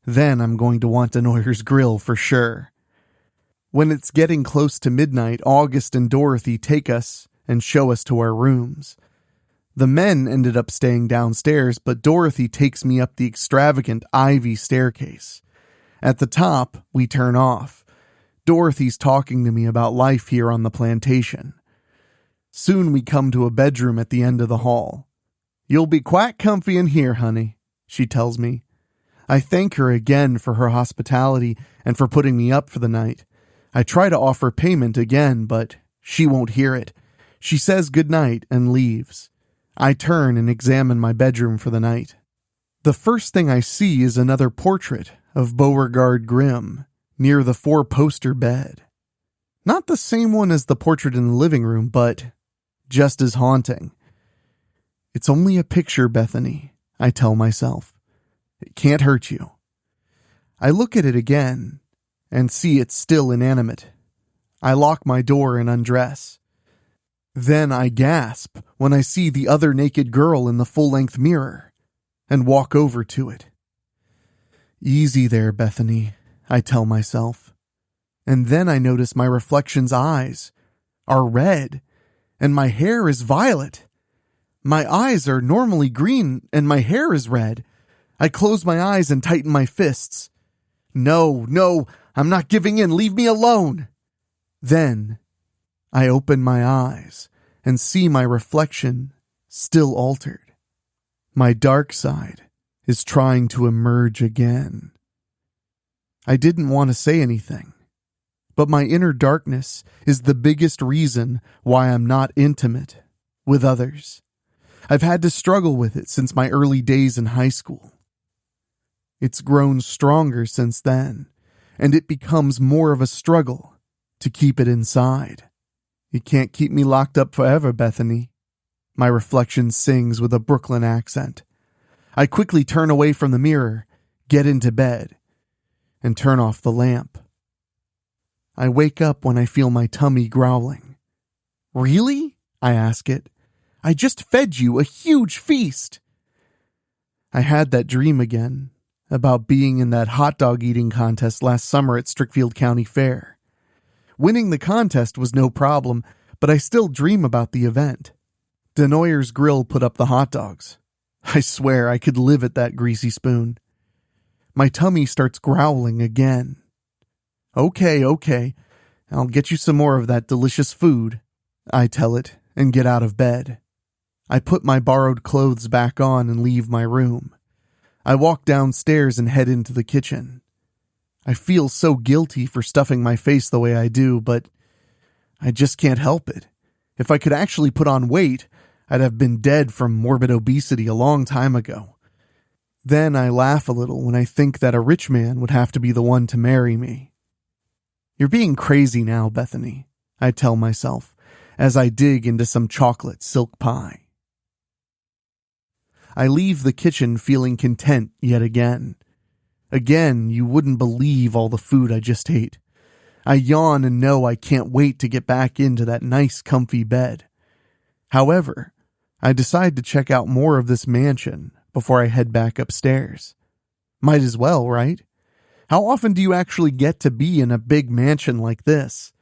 Speaker 2: Then I'm going to want an Oyer's Grill for sure. When it's getting close to midnight, August and Dorothy take us and show us to our rooms. The men ended up staying downstairs, but Dorothy takes me up the extravagant ivy staircase. At the top, we turn off. Dorothy's talking to me about life here on the plantation. Soon we come to a bedroom at the end of the hall. You'll be quite comfy in here, honey, she tells me. I thank her again for her hospitality and for putting me up for the night. I try to offer payment again, but she won't hear it. She says goodnight and leaves. I turn and examine my bedroom for the night. The first thing I see is another portrait of Beauregard Grimm near the four-poster bed. Not the same one as the portrait in the living room, but just as haunting. It's only a picture, Bethany, I tell myself. It can't hurt you. I look at it again and see it's still inanimate. I lock my door and undress. Then I gasp when I see the other naked girl in the full-length mirror and walk over to it. Easy there, Bethany, I tell myself. And then I notice my reflection's eyes are red and my hair is violet. My eyes are normally green and my hair is red. I close my eyes and tighten my fists. No, I'm not giving in. Leave me alone. Then I open my eyes and see my reflection still altered. My dark side is trying to emerge again. I didn't want to say anything, but my inner darkness is the biggest reason why I'm not intimate with others. I've had to struggle with it since my early days in high school. It's grown stronger since then, and it becomes more of a struggle to keep it inside. You can't keep me locked up forever, Bethany, my reflection sings with a Brooklyn accent. I quickly turn away from the mirror, get into bed, and turn off the lamp. I wake up when I feel my tummy growling. Really? I ask it. I just fed you a huge feast. I had that dream again about being in that hot dog eating contest last summer at Strickfield County Fair. Winning the contest was no problem, but I still dream about the event. Denoyer's Grill put up the hot dogs. I swear I could live at that greasy spoon. My tummy starts growling again. Okay, I'll get you some more of that delicious food, I tell it, and get out of bed. I put my borrowed clothes back on and leave my room. I walk downstairs and head into the kitchen. I feel so guilty for stuffing my face the way I do, but I just can't help it. If I could actually put on weight, I'd have been dead from morbid obesity a long time ago. Then I laugh a little when I think that a rich man would have to be the one to marry me. You're being crazy now, Bethany, I tell myself, as I dig into some chocolate silk pie. I leave the kitchen feeling content yet again. Again, you wouldn't believe all the food I just ate. I yawn and know I can't wait to get back into that nice comfy bed. However, I decide to check out more of this mansion before I head back upstairs. Might as well, right? How often do you actually get to be in a big mansion like this?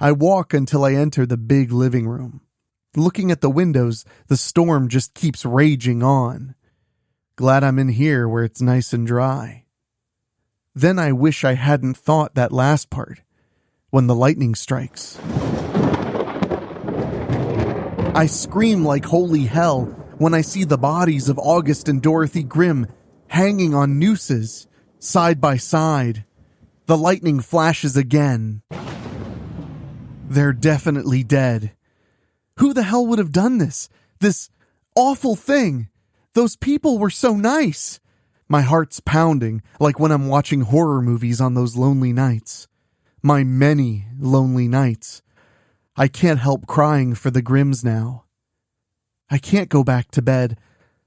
Speaker 2: I walk until I enter the big living room. Looking at the windows, the storm just keeps raging on. Glad I'm in here where it's nice and dry. Then I wish I hadn't thought that last part, when the lightning strikes. I scream like holy hell when I see the bodies of August and Dorothy Grimm hanging on nooses, side by side. The lightning flashes again. They're definitely dead. Who the hell would have done this? This awful thing. Those people were so nice. My heart's pounding like when I'm watching horror movies on those lonely nights. My many lonely nights. I can't help crying for the Grimms now. I can't go back to bed.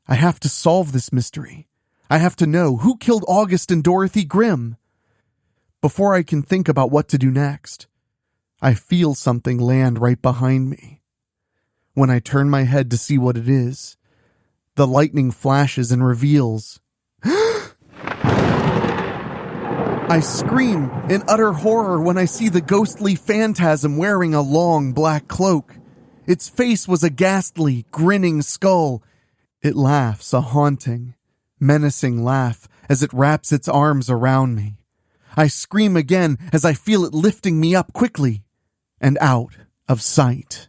Speaker 2: I have to solve this mystery. I have to know who killed August and Dorothy Grimm. Before I can think about what to do next, I feel something land right behind me. When I turn my head to see what it is, the lightning flashes and reveals. I scream in utter horror when I see the ghostly phantasm wearing a long black cloak. Its face was a ghastly, grinning skull. It laughs a haunting, menacing laugh as it wraps its arms around me. I scream again as I feel it lifting me up quickly and out of sight.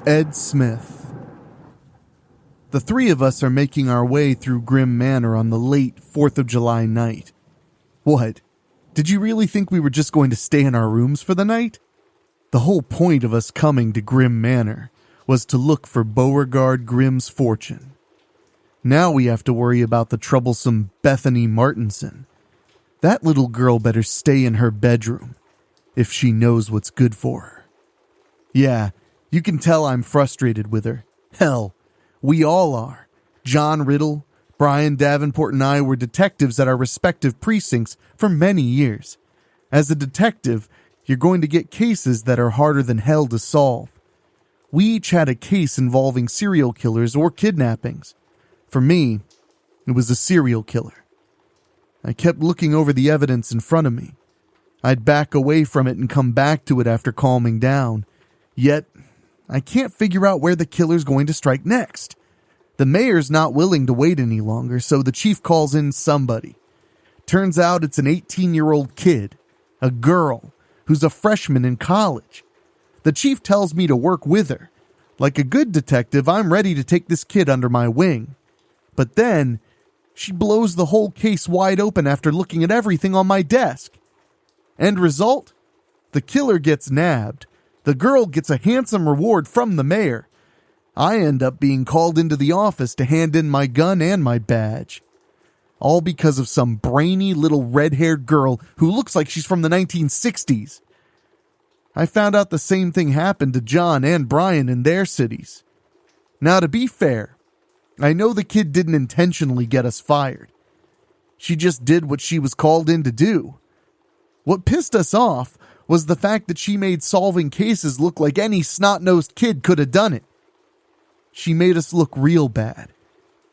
Speaker 2: Ed Smith. The three of us are making our way through Grimm Manor on the late 4th of July night. What? Did you really think we were just going to stay in our rooms for the night? The whole point of us coming to Grimm Manor was to look for Beauregard Grimm's fortune. Now we have to worry about the troublesome Bethany Martinson. That little girl better stay in her bedroom, if she knows what's good for her. Yeah, you can tell I'm frustrated with her. Hell, we all are. John Riddle, Brian Davenport, and I were detectives at our respective precincts for many years. As a detective, you're going to get cases that are harder than hell to solve. We each had a case involving serial killers or kidnappings. For me, it was a serial killer. I kept looking over the evidence in front of me. I'd back away from it and come back to it after calming down. Yet, I can't figure out where the killer's going to strike next. The mayor's not willing to wait any longer, so the chief calls in somebody. Turns out it's an 18-year-old kid, a girl, who's a freshman in college. The chief tells me to work with her. Like a good detective, I'm ready to take this kid under my wing. But then, she blows the whole case wide open after looking at everything on my desk. End result? The killer gets nabbed. The girl gets a handsome reward from the mayor. I end up being called into the office to hand in my gun and my badge. All because of some brainy little red-haired girl who looks like she's from the 1960s. I found out the same thing happened to John and Brian in their cities. Now, to be fair, I know the kid didn't intentionally get us fired. She just did what she was called in to do. What pissed us off was the fact that she made solving cases look like any snot-nosed kid could have done it. She made us look real bad,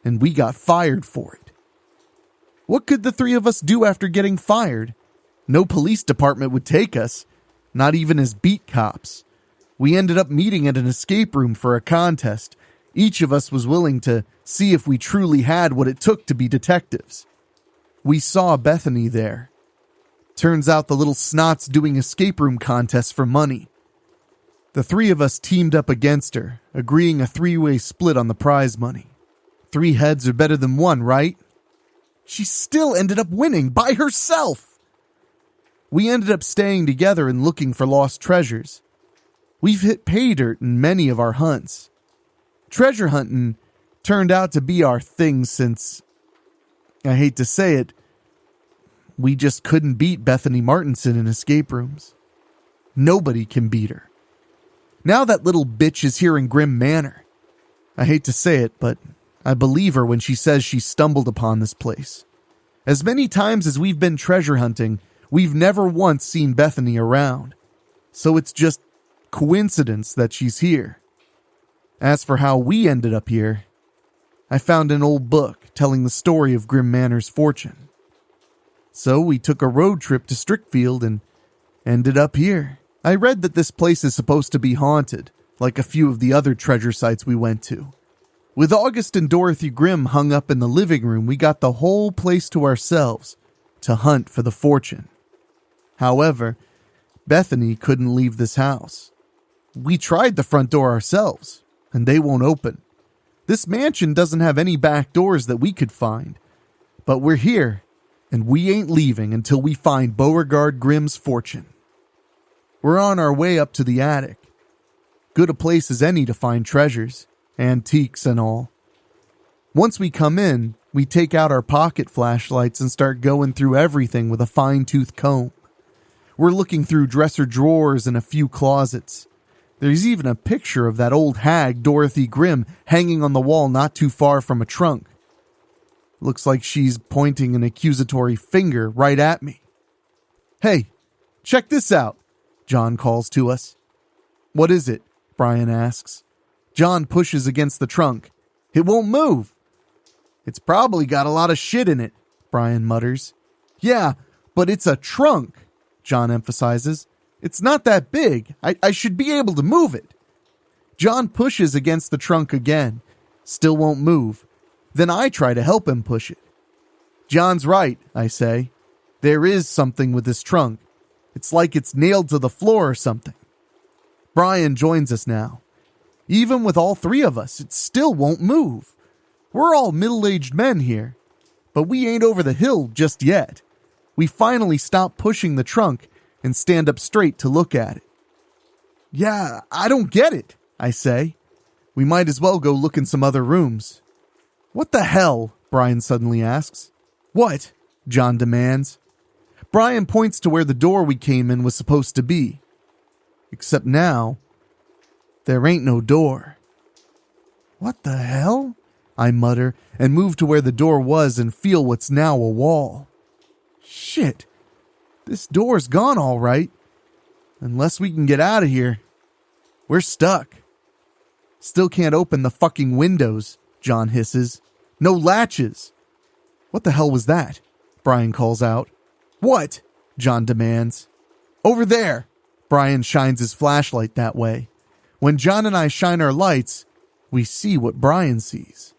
Speaker 2: and we got fired for it. What could the three of us do after getting fired? No police department would take us, not even as beat cops. We ended up meeting at an escape room for a contest. Each of us was willing to see if we truly had what it took to be detectives. We saw Bethany there. Turns out the little snot's doing escape room contests for money. The three of us teamed up against her, agreeing a 3-way split on the prize money. 3 heads are better than 1, right? She still ended up winning by herself. We ended up staying together and looking for lost treasures. We've hit pay dirt in many of our hunts. Treasure hunting turned out to be our thing since, I hate to say it, we just couldn't beat Bethany Martinson in escape rooms. Nobody can beat her. Now that little bitch is here in Grimm Manor. I hate to say it, but I believe her when she says she stumbled upon this place. As many times as we've been treasure hunting, we've never once seen Bethany around. So it's just coincidence that she's here. As for how we ended up here, I found an old book telling the story of Grimm Manor's fortune. So we took a road trip to Strickfield and ended up here. I read that this place is supposed to be haunted, like a few of the other treasure sites we went to. With August and Dorothy Grimm hung up in the living room, we got the whole place to ourselves to hunt for the fortune. However, Bethany couldn't leave this house. We tried the front door ourselves, and they won't open. This mansion doesn't have any back doors that we could find. But we're here, and we ain't leaving until we find Beauregard Grimm's fortune. We're on our way up to the attic. Good a place as any to find treasures, antiques and all. Once we come in, we take out our pocket flashlights and start going through everything with a fine-tooth comb. We're looking through dresser drawers and a few closets. There's even a picture of that old hag, Dorothy Grimm, hanging on the wall not too far from a trunk. Looks like she's pointing an accusatory finger right at me. "Hey, check this out," John calls to us. "What is it?" Brian asks. John pushes against the trunk. "It won't move." "It's probably got a lot of shit in it," Brian mutters. "Yeah, but it's a trunk," John emphasizes. "It's not that big. I should be able to move it." John pushes against the trunk again. Still won't move. Then I try to help him push it. "John's right," I say. "There is something with this trunk. It's like it's nailed to the floor or something." Brian joins us now. Even with all 3 of us, it still won't move. We're all middle-aged men here, but we ain't over the hill just yet. We finally stop pushing the trunk and stand up straight to look at it. Yeah, I don't get it, I say. We might as well go look in some other rooms. What the hell? Brian suddenly asks. What? John demands. Brian points to where the door we came in was supposed to be. Except now, there ain't no door. What the hell? I mutter and move to where the door was and feel what's now a wall. Shit, this door's gone all right. Unless we can get out of here. We're stuck. Still can't open the fucking windows, John hisses. No latches. What the hell was that? Brian calls out. What? John demands. Over there. Brian shines his flashlight that way. When John and I shine our lights, we see what Brian sees.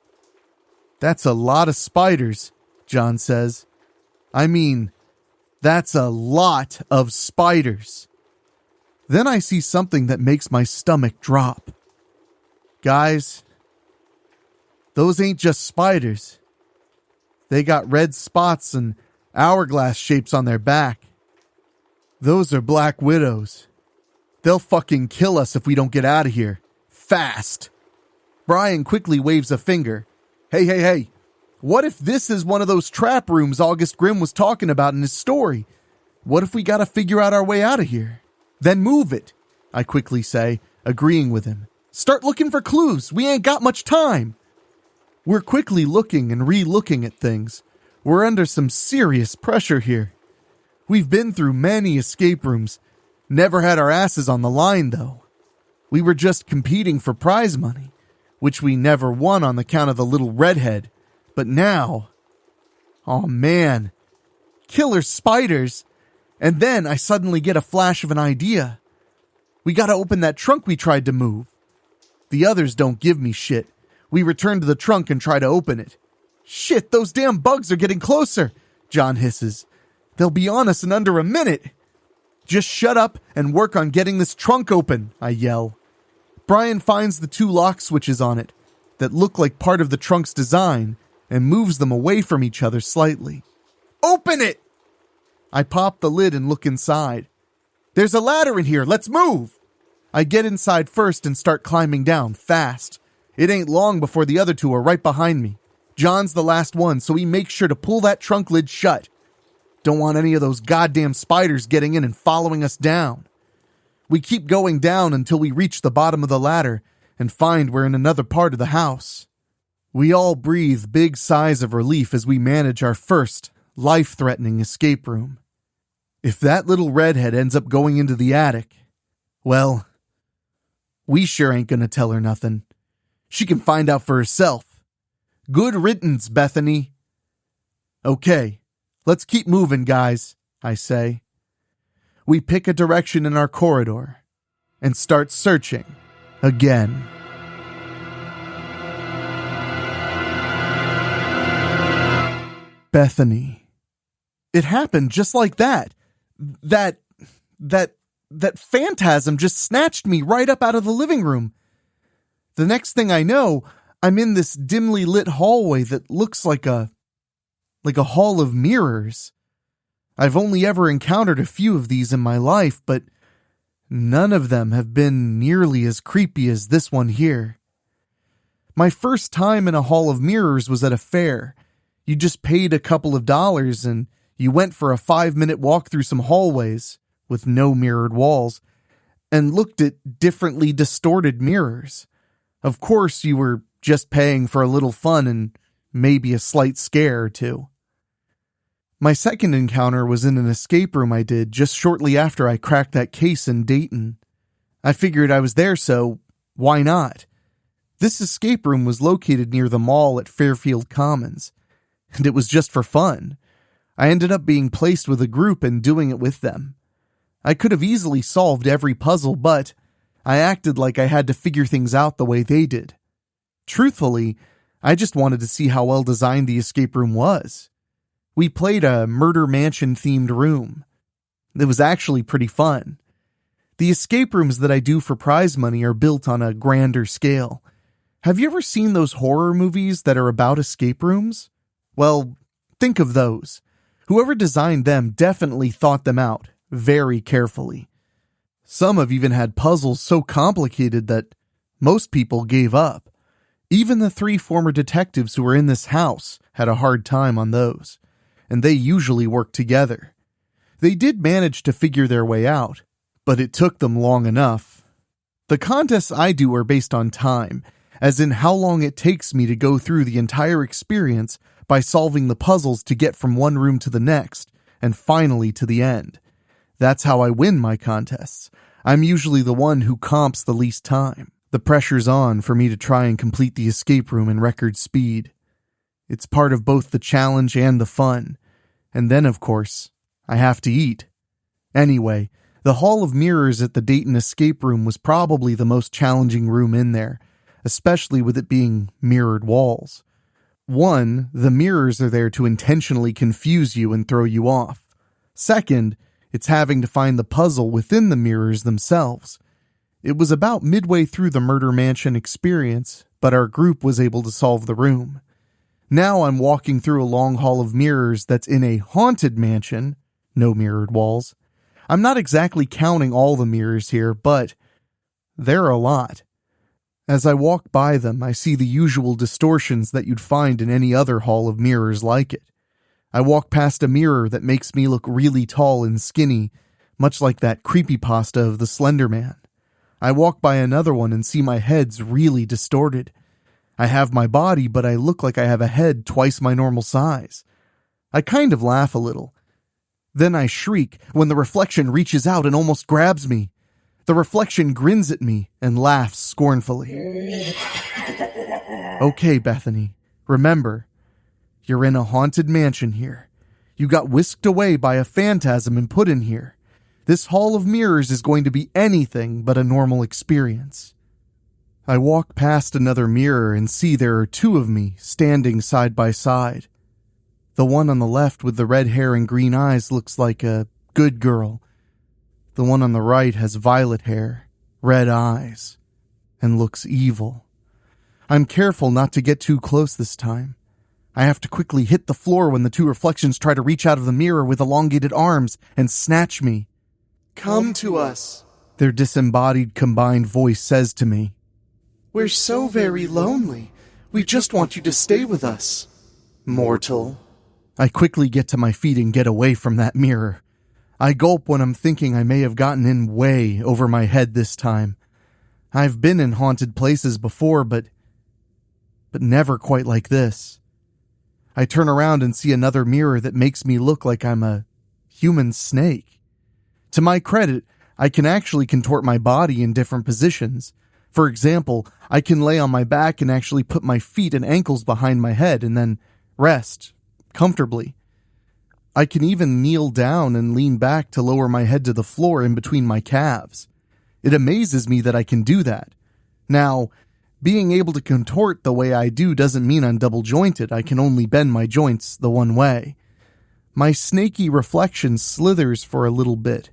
Speaker 2: That's a lot of spiders, John says. I mean, that's a lot of spiders. Then I see something that makes my stomach drop. Guys, those ain't just spiders. They got red spots and hourglass shapes on their back. Those are black widows. They'll fucking kill us if we don't get out of here. Fast. Brian quickly waves a finger. Hey. What if this is one of those trap rooms August Grimm was talking about in his story? What if we gotta figure out our way out of here? Then move it, I quickly say, agreeing with him. Start looking for clues. We ain't got much time. We're quickly looking and re-looking at things. We're under some serious pressure here. We've been through many escape rooms. Never had our asses on the line, though. We were just competing for prize money, which we never won on the count of the little redhead. But now... oh man. Killer spiders. And then I suddenly get a flash of an idea. We gotta open that trunk we tried to move. The others don't give me shit. We return to the trunk and try to open it. Shit, those damn bugs are getting closer, John hisses. They'll be on us in under a minute. Just shut up and work on getting this trunk open, I yell. Brian finds the 2 lock switches on it that look like part of the trunk's design and moves them away from each other slightly. Open it! I pop the lid and look inside. There's a ladder in here, let's move! I get inside first and start climbing down fast. It ain't long before the other 2 are right behind me. John's the last one, so he makes sure to pull that trunk lid shut. Don't want any of those goddamn spiders getting in and following us down. We keep going down until we reach the bottom of the ladder and find we're in another part of the house. We all breathe big sighs of relief as we manage our first life-threatening escape room. If that little redhead ends up going into the attic, well, we sure ain't gonna tell her nothing. She can find out for herself. Good riddance, Bethany. Okay, let's keep moving, guys, I say. We pick a direction in our corridor and start searching again. Bethany. It happened just like that. That phantasm just snatched me right up out of the living room. The next thing I know, I'm in this dimly lit hallway that looks like a hall of mirrors. I've only ever encountered a few of these in my life, but none of them have been nearly as creepy as this one here. My first time in a hall of mirrors was at a fair. You just paid a couple of dollars and you went for a 5-minute walk through some hallways with no mirrored walls and looked at differently distorted mirrors. Of course, you were just paying for a little fun and maybe a slight scare or two. My second encounter was in an escape room I did just shortly after I cracked that case in Dayton. I figured I was there, so why not? This escape room was located near the mall at Fairfield Commons, and it was just for fun. I ended up being placed with a group and doing it with them. I could have easily solved every puzzle, but I acted like I had to figure things out the way they did. Truthfully, I just wanted to see how well designed the escape room was. We played a murder mansion-themed room. It was actually pretty fun. The escape rooms that I do for prize money are built on a grander scale. Have you ever seen those horror movies that are about escape rooms? Well, think of those. Whoever designed them definitely thought them out very carefully. Some have even had puzzles so complicated that most people gave up. Even the 3 former detectives who were in this house had a hard time on those, and they usually worked together. They did manage to figure their way out, but it took them long enough. The contests I do are based on time, as in how long it takes me to go through the entire experience by solving the puzzles to get from one room to the next, and finally to the end. That's how I win my contests. I'm usually the one who comps the least time. The pressure's on for me to try and complete the escape room in record speed. It's part of both the challenge and the fun. And then, of course, I have to eat. Anyway, the Hall of Mirrors at the Dayton escape room was probably the most challenging room in there, especially with it being mirrored walls. 1, the mirrors are there to intentionally confuse you and throw you off. 2nd, it's having to find the puzzle within the mirrors themselves. It was about midway through the Murder Mansion experience, but our group was able to solve the room. Now I'm walking through a long hall of mirrors that's in a haunted mansion, no mirrored walls. I'm not exactly counting all the mirrors here, but there are a lot. As I walk by them, I see the usual distortions that you'd find in any other hall of mirrors like it. I walk past a mirror that makes me look really tall and skinny, much like that creepypasta of the Slender Man. I walk by another one and see my head's really distorted. I have my body, but I look like I have a head twice my normal size. I kind of laugh a little. Then I shriek when the reflection reaches out and almost grabs me. The reflection grins at me and laughs scornfully. Okay, Bethany, remember, you're in a haunted mansion here. You got whisked away by a phantasm and put in here. This hall of mirrors is going to be anything but a normal experience. I walk past another mirror and see there are 2 of me standing side by side. The one on the left with the red hair and green eyes looks like a good girl. The one on the right has violet hair, red eyes, and looks evil. I'm careful not to get too close this time. I have to quickly hit the floor when the 2 reflections try to reach out of the mirror with elongated arms and snatch me.
Speaker 1: Come to us,
Speaker 2: their disembodied combined voice says to me.
Speaker 1: We're so very lonely. We just want you to stay with us, mortal.
Speaker 2: I quickly get to my feet and get away from that mirror. I gulp when I'm thinking I may have gotten in way over my head this time. I've been in haunted places before, but never quite like this. I turn around and see another mirror that makes me look like I'm a human snake. To my credit, I can actually contort my body in different positions. For example, I can lay on my back and actually put my feet and ankles behind my head and then rest comfortably. I can even kneel down and lean back to lower my head to the floor in between my calves. It amazes me that I can do that. Now, being able to contort the way I do doesn't mean I'm double jointed. I can only bend my joints the one way. My snaky reflection slithers for a little bit,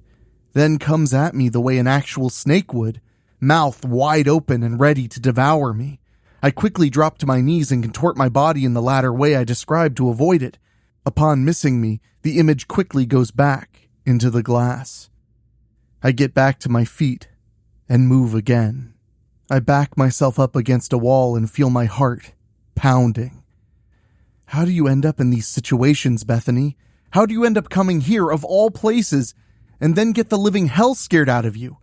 Speaker 2: then comes at me the way an actual snake would, mouth wide open and ready to devour me. I quickly drop to my knees and contort my body in the latter way I described to avoid it. Upon missing me, the image quickly goes back into the glass. I get back to my feet and move again. I back myself up against a wall and feel my heart pounding. How do you end up in these situations, Bethany? How do you end up coming here, of all places, and then get the living hell scared out of you?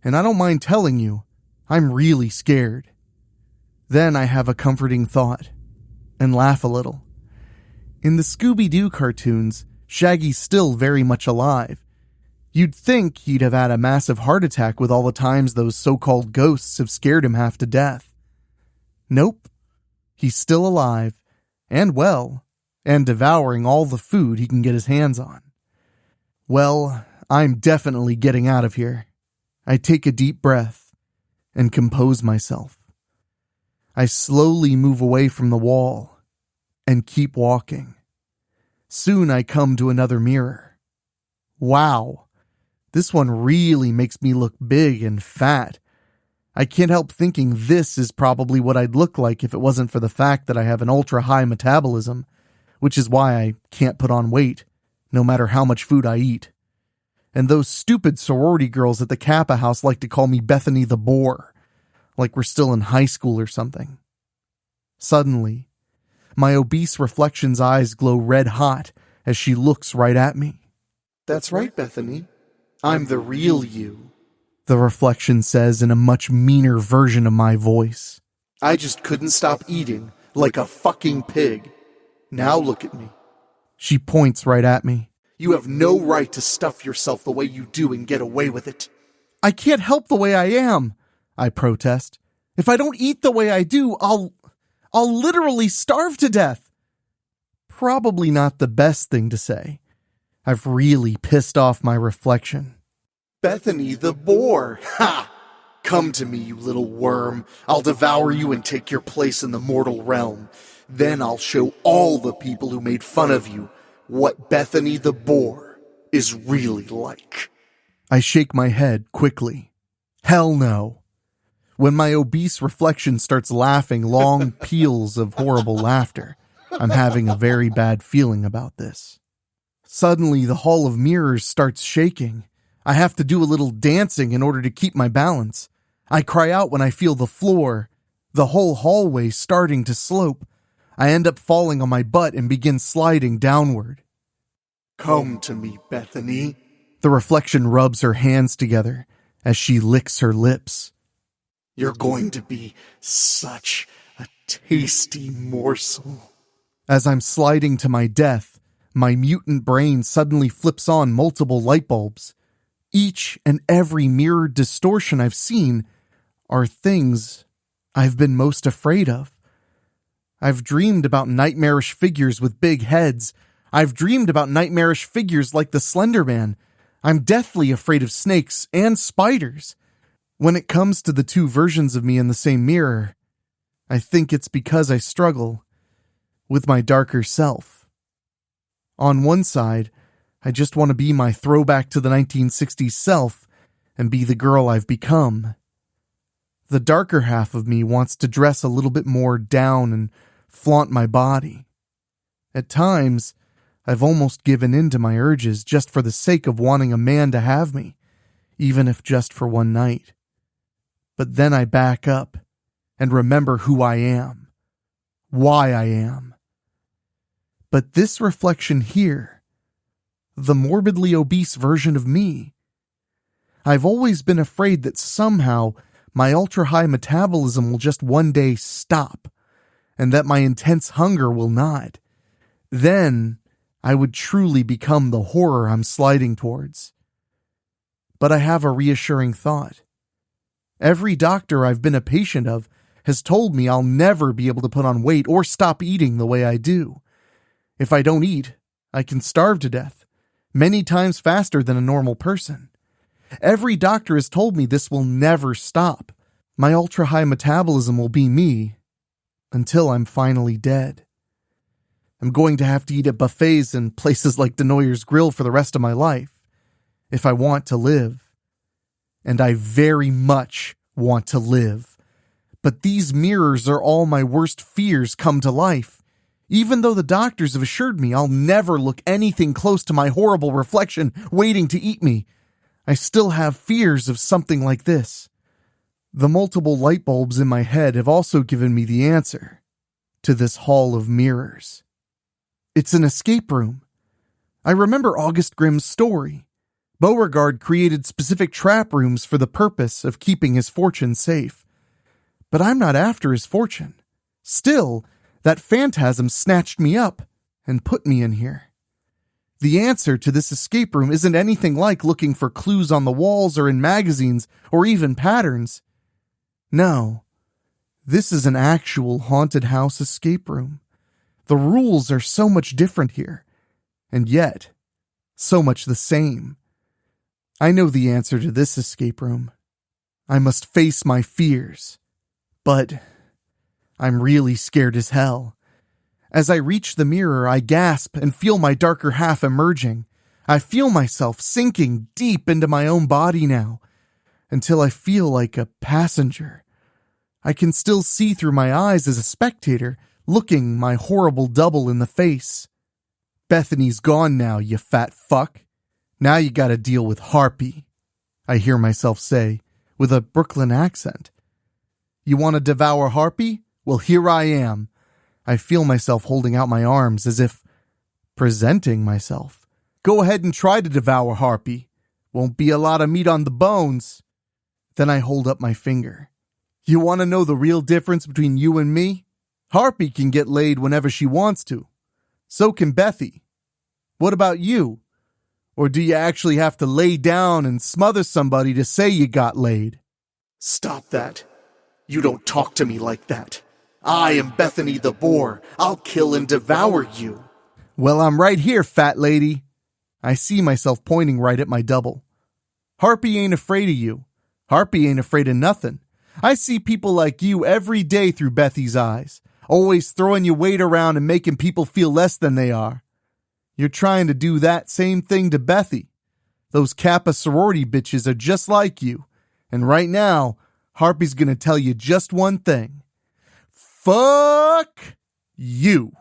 Speaker 2: And I don't mind telling you, I'm really scared. Then I have a comforting thought and laugh a little. In the Scooby-Doo cartoons, Shaggy's still very much alive. You'd think he'd have had a massive heart attack with all the times those so-called ghosts have scared him half to death. Nope. He's still alive, and well, and devouring all the food he can get his hands on. Well, I'm definitely getting out of here. I take a deep breath and compose myself. I slowly move away from the wall and keep walking. Soon I come to another mirror. Wow, this one really makes me look big and fat. I can't help thinking this is probably what I'd look like if it wasn't for the fact that I have an ultra-high metabolism, which is why I can't put on weight no matter how much food I eat. And those stupid sorority girls at the Kappa house like to call me Bethany the Boar, like we're still in high school or something. Suddenly, my obese reflection's eyes glow red hot as she looks right at me.
Speaker 1: "That's right, Bethany. I'm the real you,"
Speaker 2: the reflection says in a much meaner version of my voice.
Speaker 1: "I just couldn't stop eating like a fucking pig. Now look at me."
Speaker 2: She points right at me.
Speaker 1: "You have no right to stuff yourself the way you do and get away with it."
Speaker 2: "I can't help the way I am," I protest. "If I don't eat the way I do, I'll literally starve to death." Probably not the best thing to say. I've really pissed off my reflection.
Speaker 1: "Bethany the Boar, ha! Come to me, you little worm. I'll devour you and take your place in the mortal realm. Then I'll show all the people who made fun of you what Bethany the Boar is really like."
Speaker 2: I shake my head quickly. Hell no. When my obese reflection starts laughing long peals of horrible laughter, I'm having a very bad feeling about this. Suddenly, the hall of mirrors starts shaking. I have to do a little dancing in order to keep my balance. I cry out when I feel the floor, the whole hallway starting to slope. I end up falling on my butt and begin sliding downward.
Speaker 1: "Come to me, Bethany."
Speaker 2: The reflection rubs her hands together as she licks her lips.
Speaker 1: "You're going to be such a tasty morsel."
Speaker 2: As I'm sliding to my death, my mutant brain suddenly flips on multiple light bulbs. Each and every mirrored distortion I've seen are things I've been most afraid of. I've dreamed about nightmarish figures with big heads. I've dreamed about nightmarish figures like the Slender Man. I'm deathly afraid of snakes and spiders. When it comes to the two versions of me in the same mirror, I think it's because I struggle with my darker self. On one side, I just want to be my throwback to the 1960s self and be the girl I've become. The darker half of me wants to dress a little bit more down and flaunt my body. At times, I've almost given in to my urges just for the sake of wanting a man to have me, even if just for one night. But then I back up and remember who I am, why I am. But this reflection here, the morbidly obese version of me, I've always been afraid that somehow my ultra-high metabolism will just one day stop, and that my intense hunger will not. Then I would truly become the horror I'm sliding towards. But I have a reassuring thought. Every doctor I've been a patient of has told me I'll never be able to put on weight or stop eating the way I do. If I don't eat, I can starve to death, many times faster than a normal person. Every doctor has told me this will never stop. My ultra-high metabolism will be me until I'm finally dead. I'm going to have to eat at buffets and places like Denoyer's Grill for the rest of my life, if I want to live. And I very much want to live. But these mirrors are all my worst fears come to life. Even though the doctors have assured me I'll never look anything close to my horrible reflection waiting to eat me, I still have fears of something like this. The multiple light bulbs in my head have also given me the answer to this hall of mirrors. It's an escape room. I remember August Grimm's story. Beauregard created specific trap rooms for the purpose of keeping his fortune safe. But I'm not after his fortune. Still, that phantasm snatched me up and put me in here. The answer to this escape room isn't anything like looking for clues on the walls or in magazines or even patterns. No, this is an actual haunted house escape room. The rules are so much different here, and yet so much the same. I know the answer to this escape room. I must face my fears, but I'm really scared as hell. As I reach the mirror, I gasp and feel my darker half emerging. I feel myself sinking deep into my own body now, until I feel like a passenger. I can still see through my eyes as a spectator, looking my horrible double in the face. Bethany's gone now, you fat fuck. Now you gotta deal with Harpy, I hear myself say, with a Brooklyn accent. You want to devour Harpy? Well, here I am. I feel myself holding out my arms as if presenting myself. Go ahead and try to devour Harpy. Won't be a lot of meat on the bones. Then I hold up my finger. You want to know the real difference between you and me? Harpy can get laid whenever she wants to. So can Bethy. What about you? Or do you actually have to lay down and smother somebody to say you got laid?
Speaker 1: Stop that. You don't talk to me like that. I am Bethany the Boar. I'll kill and devour you.
Speaker 2: Well, I'm right here, fat lady. I see myself pointing right at my double. Harpy ain't afraid of you. Harpy ain't afraid of nothing. I see people like you every day through Bethy's eyes, always throwing your weight around and making people feel less than they are. You're trying to do that same thing to Bethy. Those Kappa sorority bitches are just like you. And right now, Harpy's gonna tell you just one thing. Fuck you.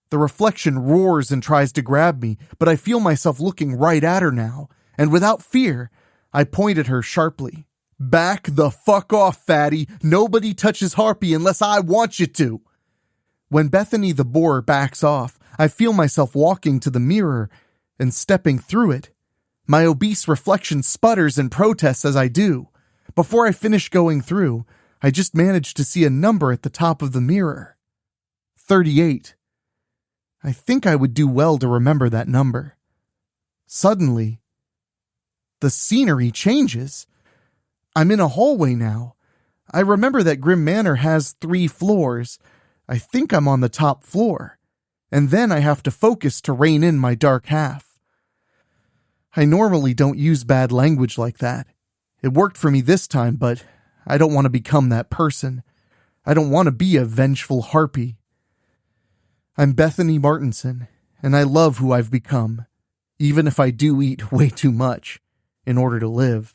Speaker 2: The reflection roars and tries to grab me, but I feel myself looking right at her now, and without fear, I point at her sharply. Back the fuck off, fatty. Nobody touches Harpy unless I want you to. When Bethany the Boar backs off, I feel myself walking to the mirror and stepping through it. My obese reflection sputters and protests as I do. Before I finish going through, I just managed to see a number at the top of the mirror. 38. I think I would do well to remember that number. Suddenly, the scenery changes. I'm in a hallway now. I remember that Grimm Manor has 3 floors. I think I'm on the top floor. And then I have to focus to rein in my dark half. I normally don't use bad language like that. It worked for me this time, but I don't want to become that person. I don't want to be a vengeful harpy. I'm Bethany Martinson, and I love who I've become, even if I do eat way too much in order to live.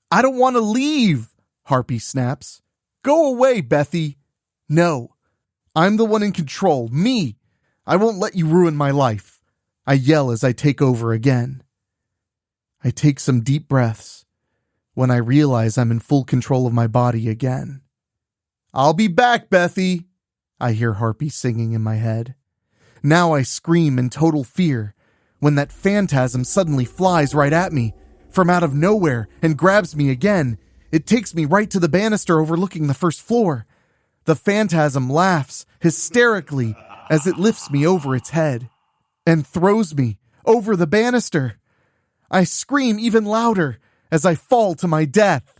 Speaker 2: I don't want to leave, Harpy snaps. Go away, Bethy. No, I'm the one in control, me. I won't let you ruin my life. I yell as I take over again. I take some deep breaths when I realize I'm in full control of my body again. I'll be back, Bethy, I hear Harpy singing in my head. Now I scream in total fear when that phantasm suddenly flies right at me from out of nowhere and grabs me again. It takes me right to the banister overlooking the first floor. The phantasm laughs hysterically as it lifts me over its head and throws me over the banister. I scream even louder as I fall to my death.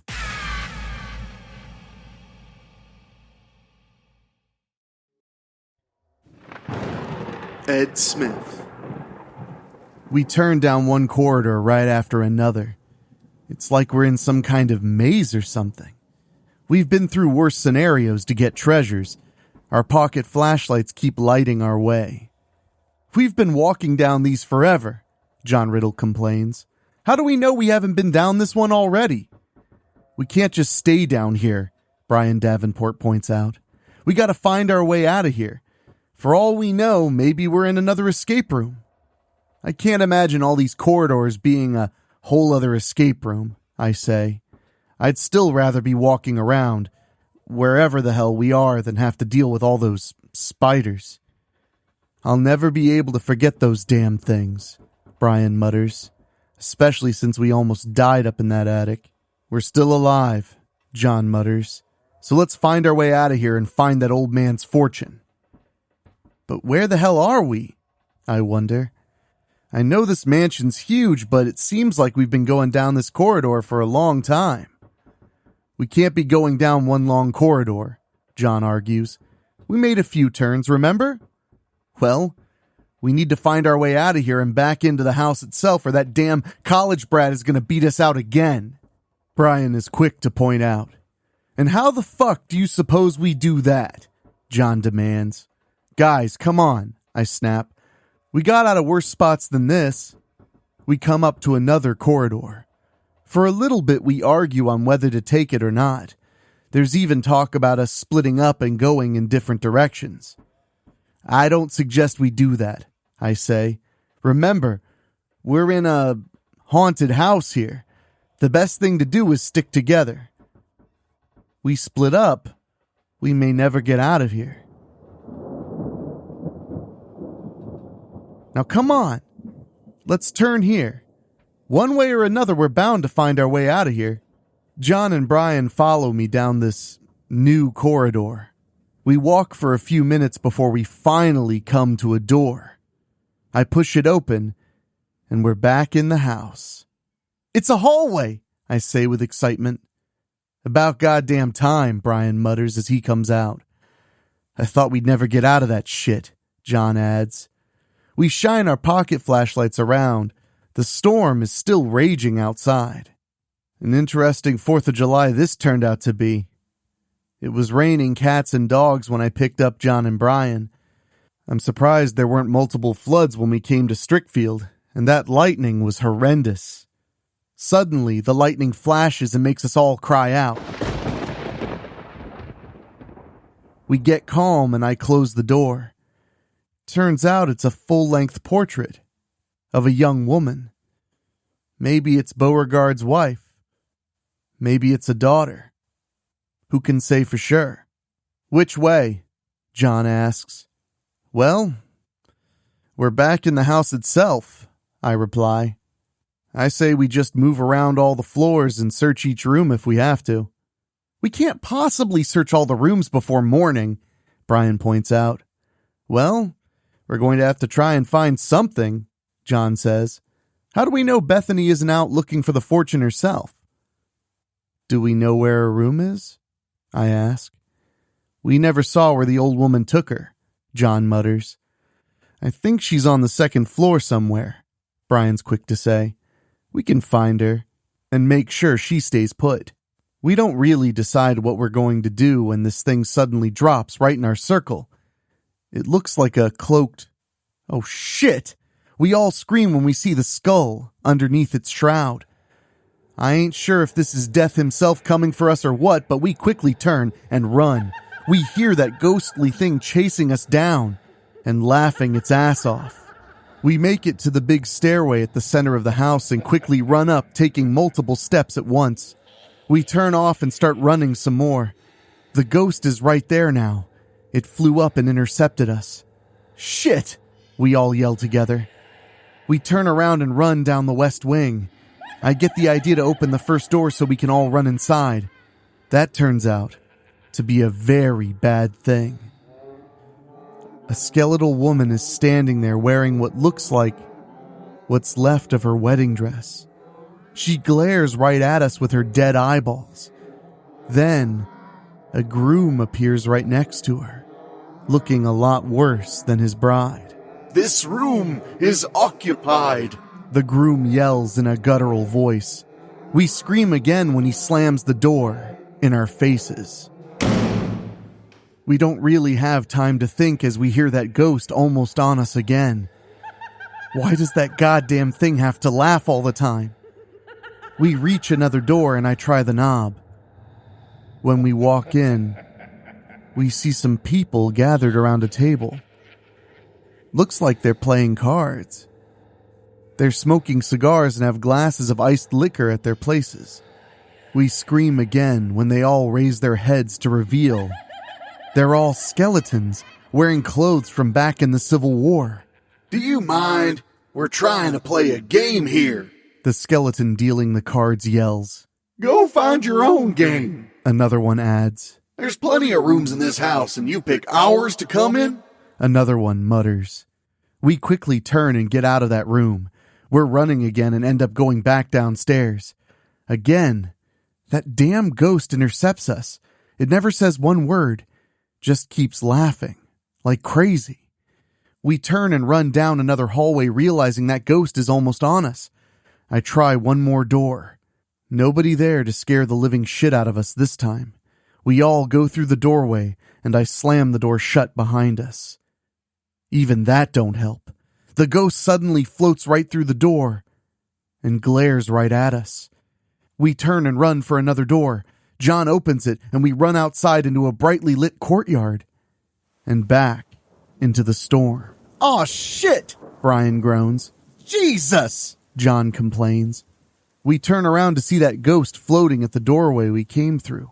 Speaker 1: Ed Smith.
Speaker 2: We turn down one corridor right after another. It's like we're in some kind of maze or something. We've been through worse scenarios to get treasures. Our pocket flashlights keep lighting our way. We've been walking down these forever, John Riddle complains. How do we know we haven't been down this one already? We can't just stay down here, Brian Davenport points out. We gotta find our way out of here. For all we know, maybe we're in another escape room. I can't imagine all these corridors being a whole other escape room, I say. I'd still rather be walking around, wherever the hell we are, than have to deal with all those spiders. I'll never be able to forget those damn things, Brian mutters, especially since we almost died up in that attic. We're still alive, John mutters. So let's find our way out of here and find that old man's fortune. But where the hell are we? I wonder. I know this mansion's huge, but it seems like we've been going down this corridor for a long time. We can't be going down one long corridor, John argues. We made a few turns, remember? Well, we need to find our way out of here and back into the house itself, or that damn college brat is going to beat us out again. Brian is quick to point out. And how the fuck do you suppose we do that? John demands. Guys, come on, I snap. We got out of worse spots than this. We come up to another corridor. For a little bit, we argue on whether to take it or not. There's even talk about us splitting up and going in different directions. I don't suggest we do that, I say. Remember, we're in a haunted house here. The best thing to do is stick together. We split up, we may never get out of here. Now come on, let's turn here. One way or another, we're bound to find our way out of here. John and Brian follow me down this new corridor. We walk for a few minutes before we finally come to a door. I push it open, and we're back in the house. It's a hallway, I say with excitement. About goddamn time, Brian mutters as he comes out. I thought we'd never get out of that shit, John adds. We shine our pocket flashlights around. The storm is still raging outside. An interesting 4th of July this turned out to be. It was raining cats and dogs when I picked up John and Brian. I'm surprised there weren't multiple floods when we came to Strickfield, and that lightning was horrendous. Suddenly, the lightning flashes and makes us all cry out. We get calm and I close the door. Turns out it's a full-length portrait of a young woman. Maybe it's Beauregard's wife. Maybe it's a daughter. Who can say for sure? Which way? John asks. Well, we're back in the house itself, I reply. I say we just move around all the floors and search each room if we have to. We can't possibly search all the rooms before morning, Brian points out. Well, we're going to have to try and find something, John says. How do we know Bethany isn't out looking for the fortune herself? Do we know where her room is? I ask. We never saw where the old woman took her, John mutters. I think she's on the 2nd floor somewhere, Brian's quick to say. We can find her and make sure she stays put. We don't really decide what we're going to do when this thing suddenly drops right in our circle. It looks like a cloaked... Oh shit! We all scream when we see the skull underneath its shroud. I ain't sure if this is Death himself coming for us or what, but we quickly turn and run. We hear that ghostly thing chasing us down and laughing its ass off. We make it to the big stairway at the center of the house and quickly run up, taking multiple steps at once. We turn off and start running some more. The ghost is right there now. It flew up and intercepted us. Shit! We all yell together. We turn around and run down the west wing. I get the idea to open the first door so we can all run inside. That turns out to be a very bad thing. A skeletal woman is standing there wearing what looks like what's left of her wedding dress. She glares right at us with her dead eyeballs. Then, a groom appears right next to her, looking a lot worse than his bride.
Speaker 1: This room is occupied,
Speaker 2: the groom yells in a guttural voice. We scream again when he slams the door in our faces. We don't really have time to think as we hear that ghost almost on us again. Why does that goddamn thing have to laugh all the time? We reach another door and I try the knob. When we walk in, we see some people gathered around a table. Looks like they're playing cards. They're smoking cigars and have glasses of iced liquor at their places. We scream again when they all raise their heads to reveal they're all skeletons wearing clothes from back in the Civil War.
Speaker 1: Do you mind? We're trying to play a game here,
Speaker 2: the skeleton dealing the cards yells.
Speaker 1: Go find your own game,
Speaker 2: another one adds.
Speaker 1: There's plenty of rooms in this house and you pick ours to come in,
Speaker 2: another one mutters. We quickly turn and get out of that room. We're running again and end up going back downstairs. Again, that damn ghost intercepts us. It never says one word, just keeps laughing like crazy. We turn and run down another hallway, realizing that ghost is almost on us. I try one more door. Nobody there to scare the living shit out of us this time. We all go through the doorway, and I slam the door shut behind us. Even that don't help. The ghost suddenly floats right through the door and glares right at us. We turn and run for another door. John opens it, and we run outside into a brightly lit courtyard and back into the storm. "Aw, shit!" Brian groans. Jesus! John complains. We turn around to see that ghost floating at the doorway we came through.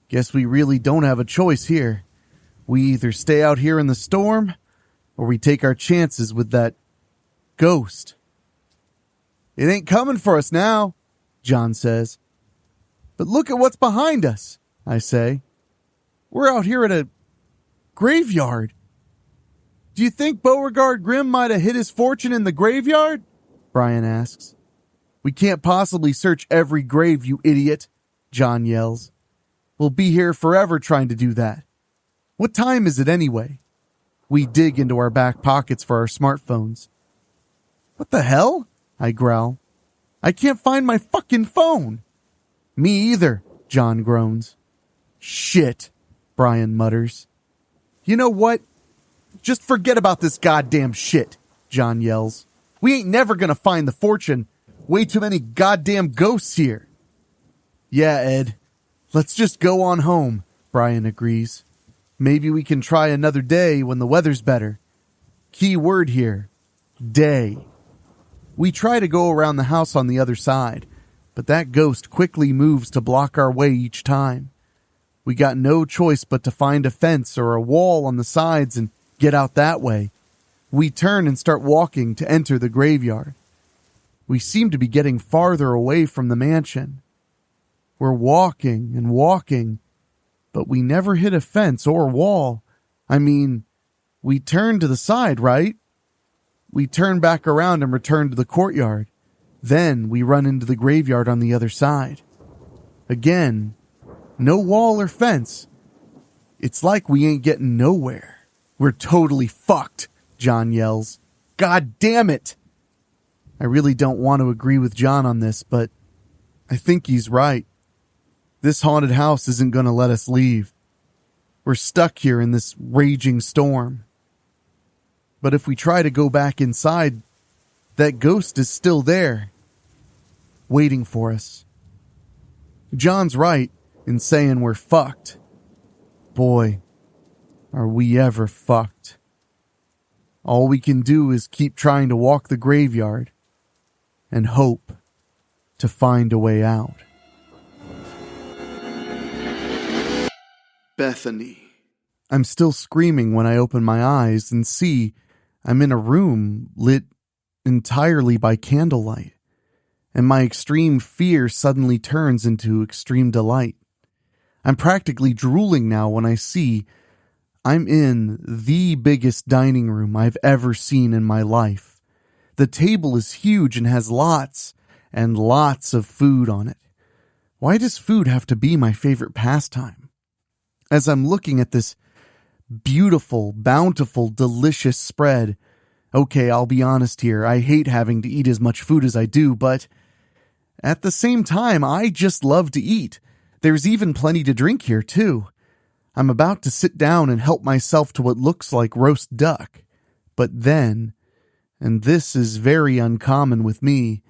Speaker 2: Guess we really don't have a choice here. We either stay out here in the storm, or we take our chances with that ghost. It ain't coming for us now, John says. But look at what's behind us, I say. We're out here at a graveyard. Do you think Beauregard Grimm might have hid his fortune in the graveyard? Brian asks. We can't possibly search every grave, you idiot, John yells. We'll be here forever trying to do that. What time is it anyway? We dig into our back pockets for our smartphones. What the hell? I growl. I can't find my fucking phone. Me either, John groans. Shit, Brian mutters. You know what? Just forget about this goddamn shit, John yells. We ain't never gonna find the fortune. Way too many goddamn ghosts here. Yeah, Ed. Let's just go on home, Brian agrees. Maybe we can try another day when the weather's better. Key word here, day. We try to go around the house on the other side, but that ghost quickly moves to block our way each time. We got no choice but to find a fence or a wall on the sides and get out that way. We turn and start walking to enter the graveyard. We seem to be getting farther away from the mansion. We're walking and walking, but we never hit a fence or wall. I mean, we turn to the side, right? We turn back around and return to the courtyard. Then we run into the graveyard on the other side. Again, no wall or fence. It's like we ain't getting nowhere. We're totally fucked, John yells. God damn it! I really don't want to agree with John on this, but I think he's right. This haunted house isn't going to let us leave. We're stuck here in this raging storm. But if we try to go back inside, that ghost is still there, waiting for us. John's right in saying we're fucked. Boy, are we ever fucked. All we can do is keep trying to walk the graveyard and hope to find a way out.
Speaker 1: Bethany.
Speaker 2: I'm still screaming when I open my eyes and see I'm in a room lit entirely by candlelight, and my extreme fear suddenly turns into extreme delight. I'm practically drooling now when I see I'm in the biggest dining room I've ever seen in my life. The table is huge and has lots and lots of food on it. Why does food have to be my favorite pastime? As I'm looking at this beautiful, bountiful, delicious spread, okay, I'll be honest here, I hate having to eat as much food as I do, but at the same time, I just love to eat. There's even plenty to drink here, too. I'm about to sit down and help myself to what looks like roast duck. But then, and this is very uncommon with me,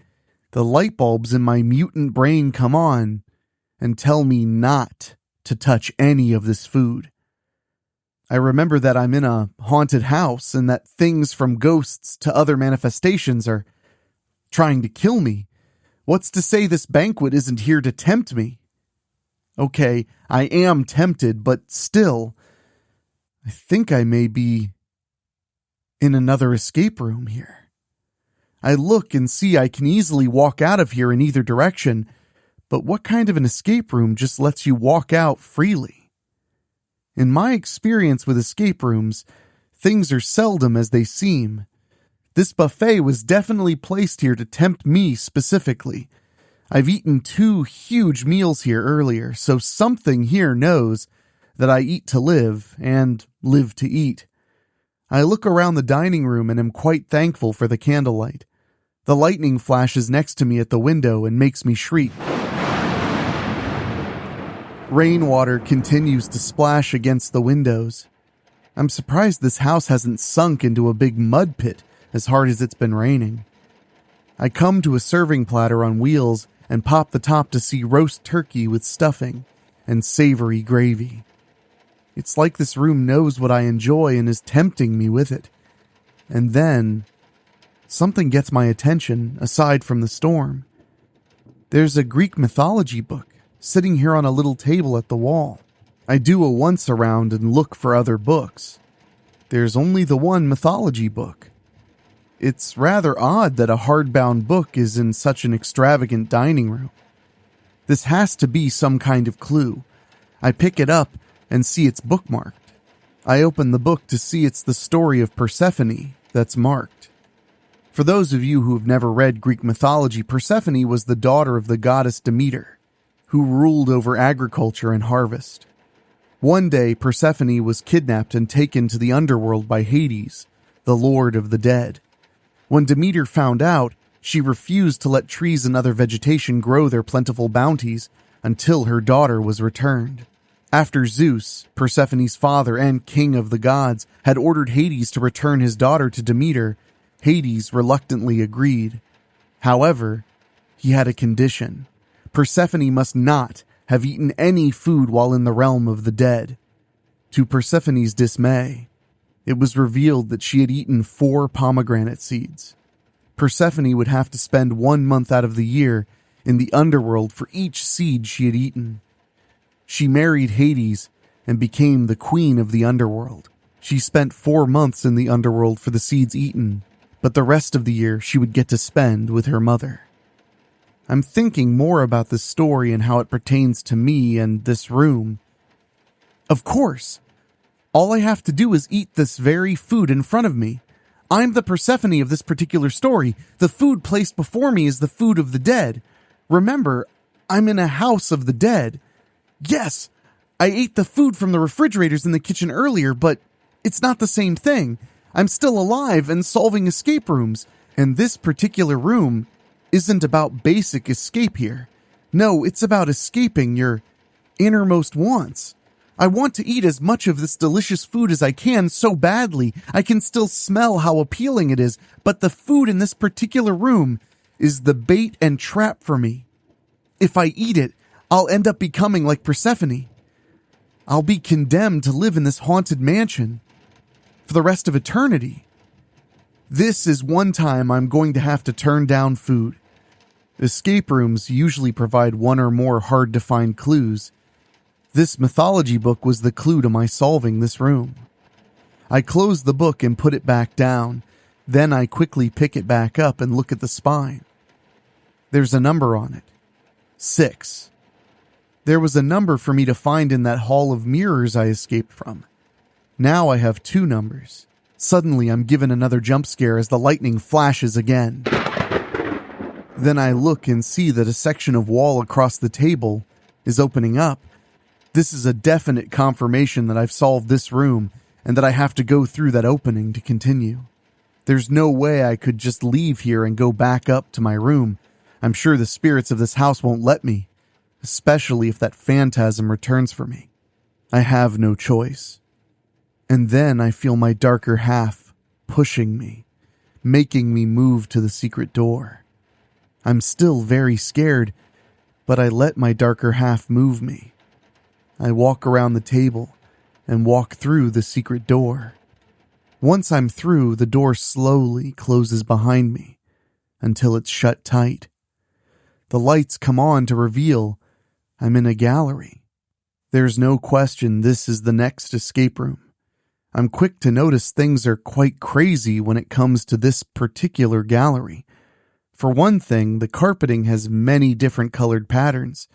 Speaker 2: the light bulbs in my mutant brain come on and tell me not to touch any of this food. I remember that I'm in a haunted house and that things from ghosts to other manifestations are trying to kill me. What's to say this banquet isn't here to tempt me? Okay, I am tempted, but still, I think I may be in another escape room here. I look and see I can easily walk out of here in either direction, but what kind of an escape room just lets you walk out freely? In my experience with escape rooms, things are seldom as they seem. This buffet was definitely placed here to tempt me specifically. I've eaten 2 huge meals here earlier, so something here knows that I eat to live and live to eat. I look around the dining room and am quite thankful for the candlelight. The lightning flashes next to me at the window and makes me shriek. Rainwater continues to splash against the windows. I'm surprised this house hasn't sunk into a big mud pit as hard as it's been raining. I come to a serving platter on wheels and pop the top to see roast turkey with stuffing and savory gravy. It's like this room knows what I enjoy and is tempting me with it. And then, something gets my attention aside from the storm. There's a Greek mythology book sitting here on a little table at the wall. I do a once around and look for other books. There's only the one mythology book. It's rather odd that a hardbound book is in such an extravagant dining room. This has to be some kind of clue. I pick it up and see it's bookmarked. I open the book to see it's the story of Persephone that's marked. For those of you who have never read Greek mythology, Persephone was the daughter of the goddess Demeter, who ruled over agriculture and harvest. One day, Persephone was kidnapped and taken to the underworld by Hades, the lord of the dead. When Demeter found out, she refused to let trees and other vegetation grow their plentiful bounties until her daughter was returned. After Zeus, Persephone's father and king of the gods, had ordered Hades to return his daughter to Demeter, Hades reluctantly agreed. However, he had a condition. Persephone must not have eaten any food while in the realm of the dead. To Persephone's dismay, it was revealed that she had eaten 4 pomegranate seeds. Persephone would have to spend 1 month out of the year in the underworld for each seed she had eaten. She married Hades and became the queen of the underworld. She spent 4 months in the underworld for the seeds eaten, but the rest of the year she would get to spend with her mother. I'm thinking more about this story and how it pertains to me and this room. Of course, all I have to do is eat this very food in front of me. I'm the Persephone of this particular story. The food placed before me is the food of the dead. Remember, I'm in a house of the dead. Yes, I ate the food from the refrigerators in the kitchen earlier, but it's not the same thing. I'm still alive and solving escape rooms, and this particular room isn't about basic escape here. No, it's about escaping your innermost wants. I want to eat as much of this delicious food as I can so badly. I can still smell how appealing it is, but the food in this particular room is the bait and trap for me. If I eat it, I'll end up becoming like Persephone. I'll be condemned to live in this haunted mansion for the rest of eternity. This is one time I'm going to have to turn down food. Escape rooms usually provide 1 or more hard-to-find clues. This mythology book was the clue to my solving this room. I close the book and put it back down. Then I quickly pick it back up and look at the spine. There's a number on it. 6. There was a number for me to find in that hall of mirrors I escaped from. Now I have 2 numbers. Suddenly I'm given another jump scare as the lightning flashes again. Then I look and see that a section of wall across the table is opening up. This is a definite confirmation that I've solved this room and that I have to go through that opening to continue. There's no way I could just leave here and go back up to my room. I'm sure the spirits of this house won't let me, especially if that phantasm returns for me. I have no choice. And then I feel my darker half pushing me, making me move to the secret door. I'm still very scared, but I let my darker half move me. I walk around the table and walk through the secret door. Once I'm through, the door slowly closes behind me until it's shut tight. The lights come on to reveal I'm in a gallery. There's no question this is the next escape room. I'm quick to notice things are quite crazy when it comes to this particular gallery. For one thing, the carpeting has many different colored patterns.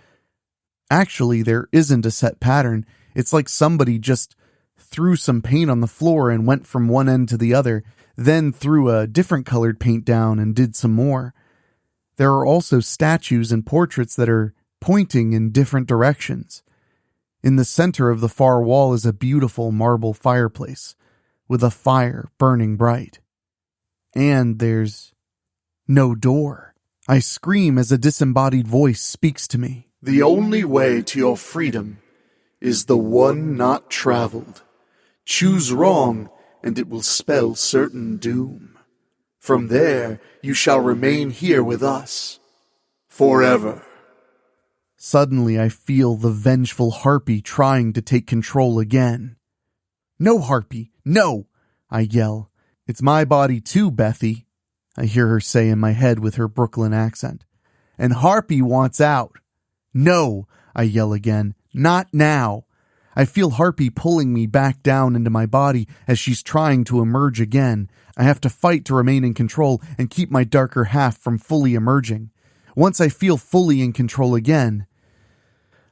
Speaker 2: Actually, there isn't a set pattern. It's like somebody just threw some paint on the floor and went from one end to the other, then threw a different colored paint down and did some more. There are also statues and portraits that are pointing in different directions. In the center of the far wall is a beautiful marble fireplace with a fire burning bright. And there's no door. I scream as a disembodied voice speaks to me.
Speaker 1: The only way to your freedom is the one not traveled. Choose wrong, and it will spell certain doom. From there, you shall remain here with us forever.
Speaker 2: Suddenly, I feel the vengeful harpy trying to take control again. No, harpy, no, I yell. It's my body too, Bethy. I hear her say in my head with her Brooklyn accent. And Harpy wants out. No, I yell again. Not now. I feel Harpy pulling me back down into my body as she's trying to emerge again. I have to fight to remain in control and keep my darker half from fully emerging. Once I feel fully in control again,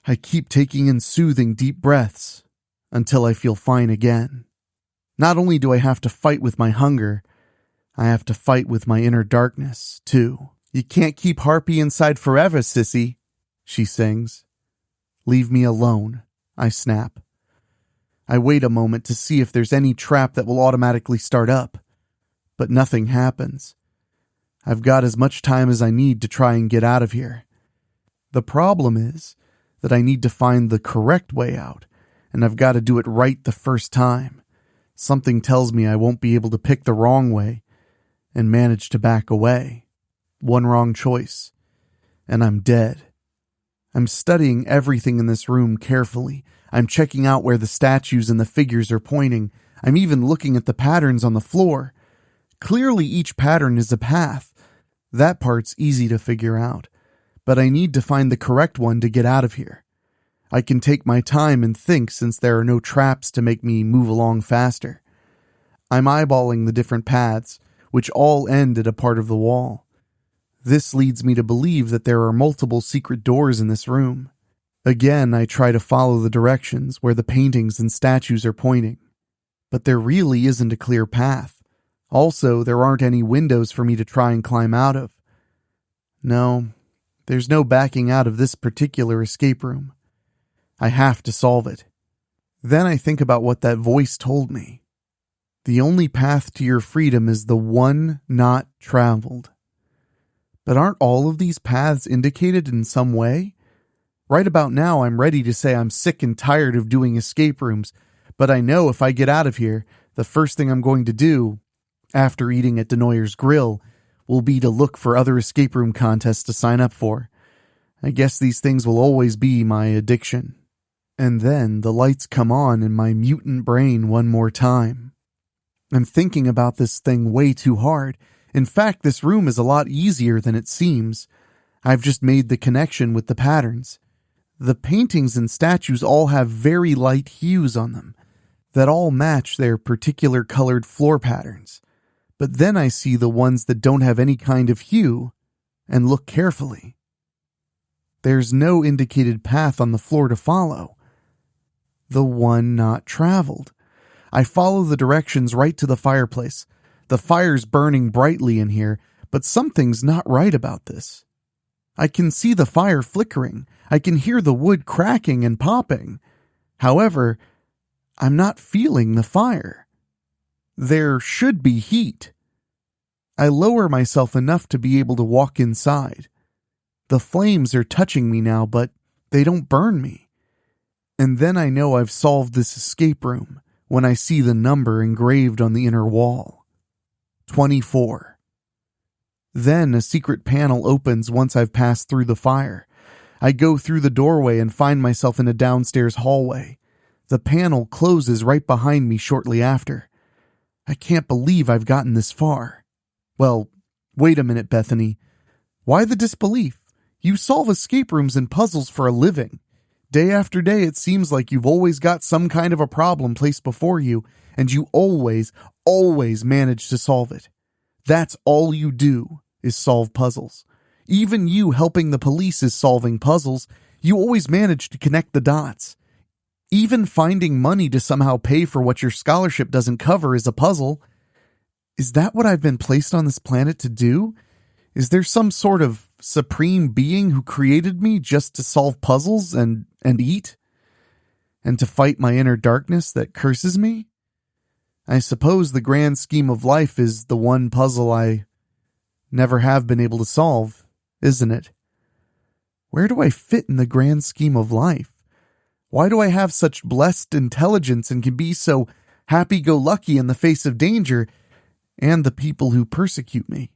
Speaker 2: I keep taking in soothing deep breaths until I feel fine again. Not only do I have to fight with my hunger, I have to fight with my inner darkness, too. You can't keep Harpy inside forever, sissy, she sings. Leave me alone, I snap. I wait a moment to see if there's any trap that will automatically start up, but nothing happens. I've got as much time as I need to try and get out of here. The problem is that I need to find the correct way out, and I've got to do it right the first time. Something tells me I won't be able to pick the wrong way and manage to back away. One wrong choice, and I'm dead. I'm studying everything in this room carefully. I'm checking out where the statues and the figures are pointing. I'm even looking at the patterns on the floor. Clearly each pattern is a path. That part's easy to figure out. But I need to find the correct one to get out of here. I can take my time and think since there are no traps to make me move along faster. I'm eyeballing the different paths, which all end at a part of the wall. This leads me to believe that there are multiple secret doors in this room. Again, I try to follow the directions where the paintings and statues are pointing. But there really isn't a clear path. Also, there aren't any windows for me to try and climb out of. No, there's no backing out of this particular escape room. I have to solve it. Then I think about what that voice told me. The only path to your freedom is the one not traveled. But aren't all of these paths indicated in some way? Right about now, I'm ready to say I'm sick and tired of doing escape rooms, but I know if I get out of here, the first thing I'm going to do, after eating at Denoyer's Grill, will be to look for other escape room contests to sign up for. I guess these things will always be my addiction. And then the lights come on in my mutant brain one more time. I'm thinking about this thing way too hard. In fact, this room is a lot easier than it seems. I've just made the connection with the patterns. The paintings and statues all have very light hues on them that all match their particular colored floor patterns. But then I see the ones that don't have any kind of hue and look carefully. There's no indicated path on the floor to follow. The one not traveled. I follow the directions right to the fireplace. The fire's burning brightly in here, but something's not right about this. I can see the fire flickering. I can hear the wood cracking and popping. However, I'm not feeling the fire. There should be heat. I lower myself enough to be able to walk inside. The flames are touching me now, but they don't burn me. And then I know I've solved this escape room when I see the number engraved on the inner wall. 24. Then a secret panel opens once I've passed through the fire. I go through the doorway and find myself in a downstairs hallway. The panel closes right behind me shortly after. I can't believe I've gotten this far. Well, wait a minute, Bethany. Why the disbelief? You solve escape rooms and puzzles for a living. Day after day, it seems like you've always got some kind of a problem placed before you, and you always manage to solve it. That's all you do, is solve puzzles. Even you helping the police is solving puzzles. You always manage to connect the dots. Even finding money to somehow pay for what your scholarship doesn't cover is a puzzle. Is that what I've been placed on this planet to do? Is there some sort of supreme being who created me just to solve puzzles and eat? And to fight my inner darkness that curses me? I suppose the grand scheme of life is the one puzzle I never have been able to solve, isn't it? Where do I fit in the grand scheme of life? Why do I have such blessed intelligence and can be so happy-go-lucky in the face of danger and the people who persecute me?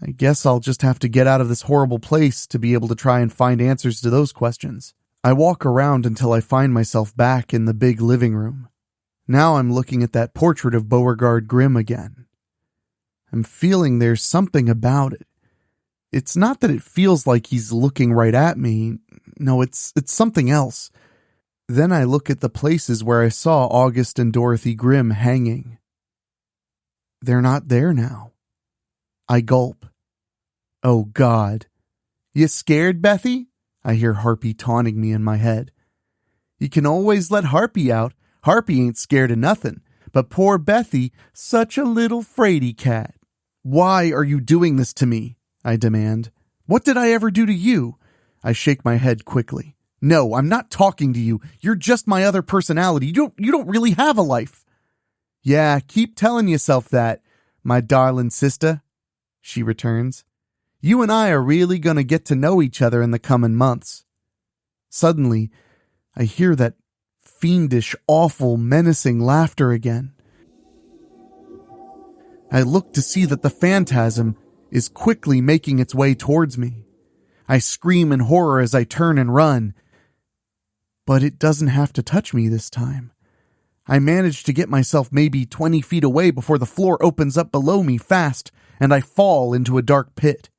Speaker 2: I guess I'll just have to get out of this horrible place to be able to try and find answers to those questions. I walk around until I find myself back in the big living room. Now I'm looking at that portrait of Beauregard Grimm again. I'm feeling there's something about it. It's not that it feels like he's looking right at me. No, it's something else. Then I look at the places where I saw August and Dorothy Grimm hanging. They're not there now. I gulp. Oh, God. You scared, Bethy? I hear Harpy taunting me in my head. You can always let Harpy out. Harpy ain't scared of nothing. But poor Bethy, such a little fraidy cat. Why are you doing this to me? I demand. What did I ever do to you? I shake my head quickly. No, I'm not talking to you. You're just my other personality. You don't really have a life. Yeah, keep telling yourself that, my darling sister, she returns. You and I are really gonna get to know each other in the coming months. Suddenly, I hear that fiendish, awful, menacing laughter again. I look to see that the phantasm is quickly making its way towards me. I scream in horror as I turn and run. But it doesn't have to touch me this time. I manage to get myself maybe 20 feet away before the floor opens up below me fast and I fall into a dark pit.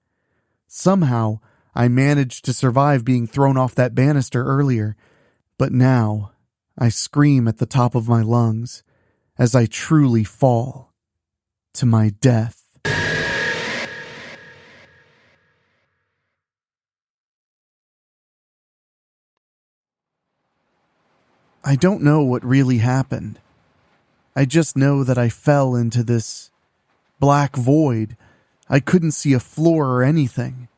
Speaker 2: Somehow, I managed to survive being thrown off that banister earlier, but now I scream at the top of my lungs as I truly fall to my death. I don't know what really happened. I just know that I fell into this black void. I couldn't see a floor or anything.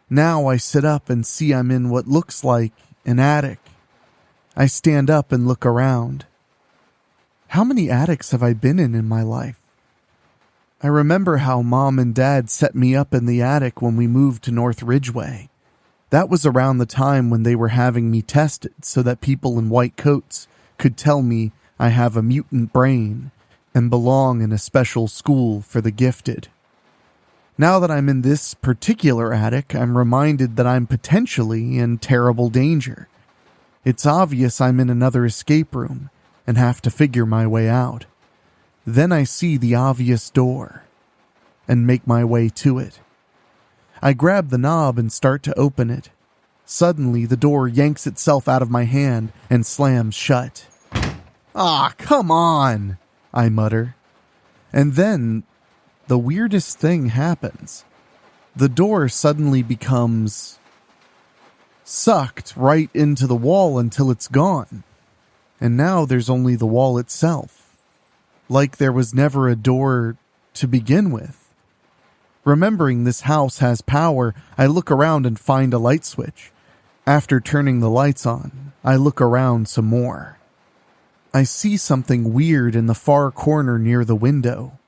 Speaker 2: Now I sit up and see I'm in what looks like an attic. I stand up and look around. How many attics have I been in my life? I remember how Mom and Dad set me up in the attic when we moved to North Ridgeway. That was around the time when they were having me tested so that people in white coats could tell me I have a mutant brain and belong in a special school for the gifted. Now that I'm in this particular attic, I'm reminded that I'm potentially in terrible danger. It's obvious I'm in another escape room and have to figure my way out. Then I see the obvious door and make my way to it. I grab the knob and start to open it. Suddenly, the door yanks itself out of my hand and slams shut. Ah, come on, I mutter. And then, the weirdest thing happens. The door suddenly becomes sucked right into the wall until it's gone. And now there's only the wall itself. Like there was never a door to begin with. Remembering this house has power, I look around and find a light switch. After turning the lights on, I look around some more. I see something weird in the far corner near the window,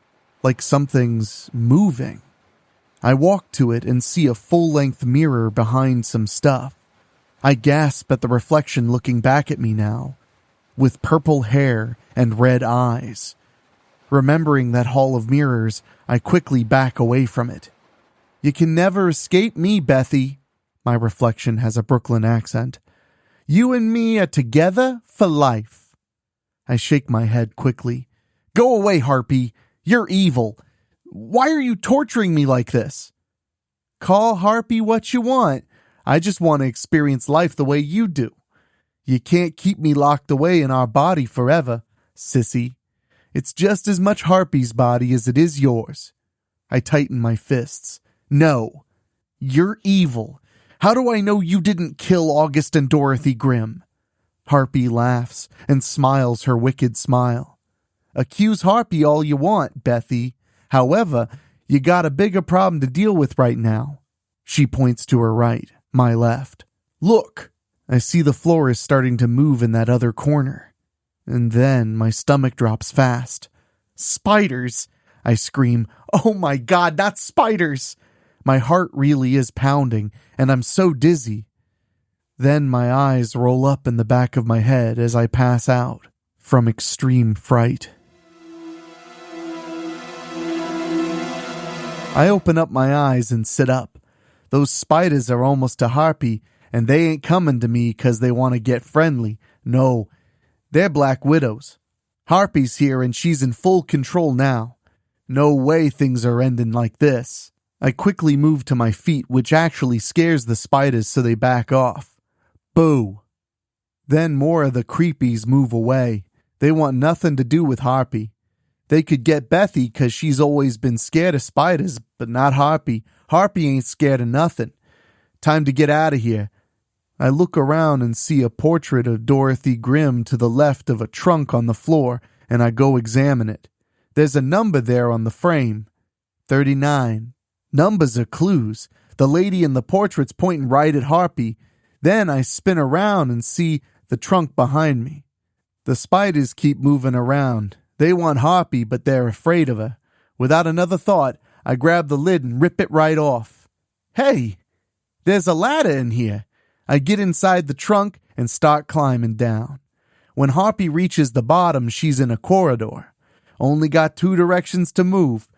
Speaker 2: like something's moving. I walk to it and see a full-length mirror behind some stuff. I gasp at the reflection looking back at me now, with purple hair and red eyes. Remembering that hall of mirrors, I quickly back away from it. You can never escape me, Bethy. My reflection has a Brooklyn accent. You and me are together for life. I shake my head quickly. Go away, Harpy. You're evil. Why are you torturing me like this? Call Harpy what you want. I just want to experience life the way you do. You can't keep me locked away in our body forever, sissy. It's just as much Harpy's body as it is yours. I tighten my fists. No. You're evil. How do I know you didn't kill August and Dorothy Grimm? Harpy laughs and smiles her wicked smile. Accuse Harpy all you want, Bethy. However, you got a bigger problem to deal with right now. She points to her right, my left. Look! I see the floor is starting to move in that other corner. And then my stomach drops fast. Spiders! I scream. Oh my God, not spiders! My heart really is pounding, and I'm so dizzy. Then my eyes roll up in the back of my head as I pass out from extreme fright. I open up my eyes and sit up. Those spiders are almost to Harpy, and they ain't coming to me 'cause they want to get friendly. No, they're Black Widows. Harpy's here and she's in full control now. No way things are ending like this. I quickly move to my feet, which actually scares the spiders so they back off. Boo! Then more of the creepies move away. They want nothing to do with Harpy. They could get Bethy 'cause she's always been scared of spiders, but not Harpy. Harpy ain't scared of nothing. Time to get out of here. I look around and see a portrait of Dorothy Grimm to the left of a trunk on the floor, and I go examine it. There's a number there on the frame. 39. Numbers are clues. The lady in the portrait's pointing right at Harpy. Then I spin around and see the trunk behind me. The spiders keep moving around. They want Harpy, but they're afraid of her. Without another thought, I grab the lid and rip it right off. Hey, there's a ladder in here. I get inside the trunk and start climbing down. When Harpy reaches the bottom, she's in a corridor. Only got 2 directions to move.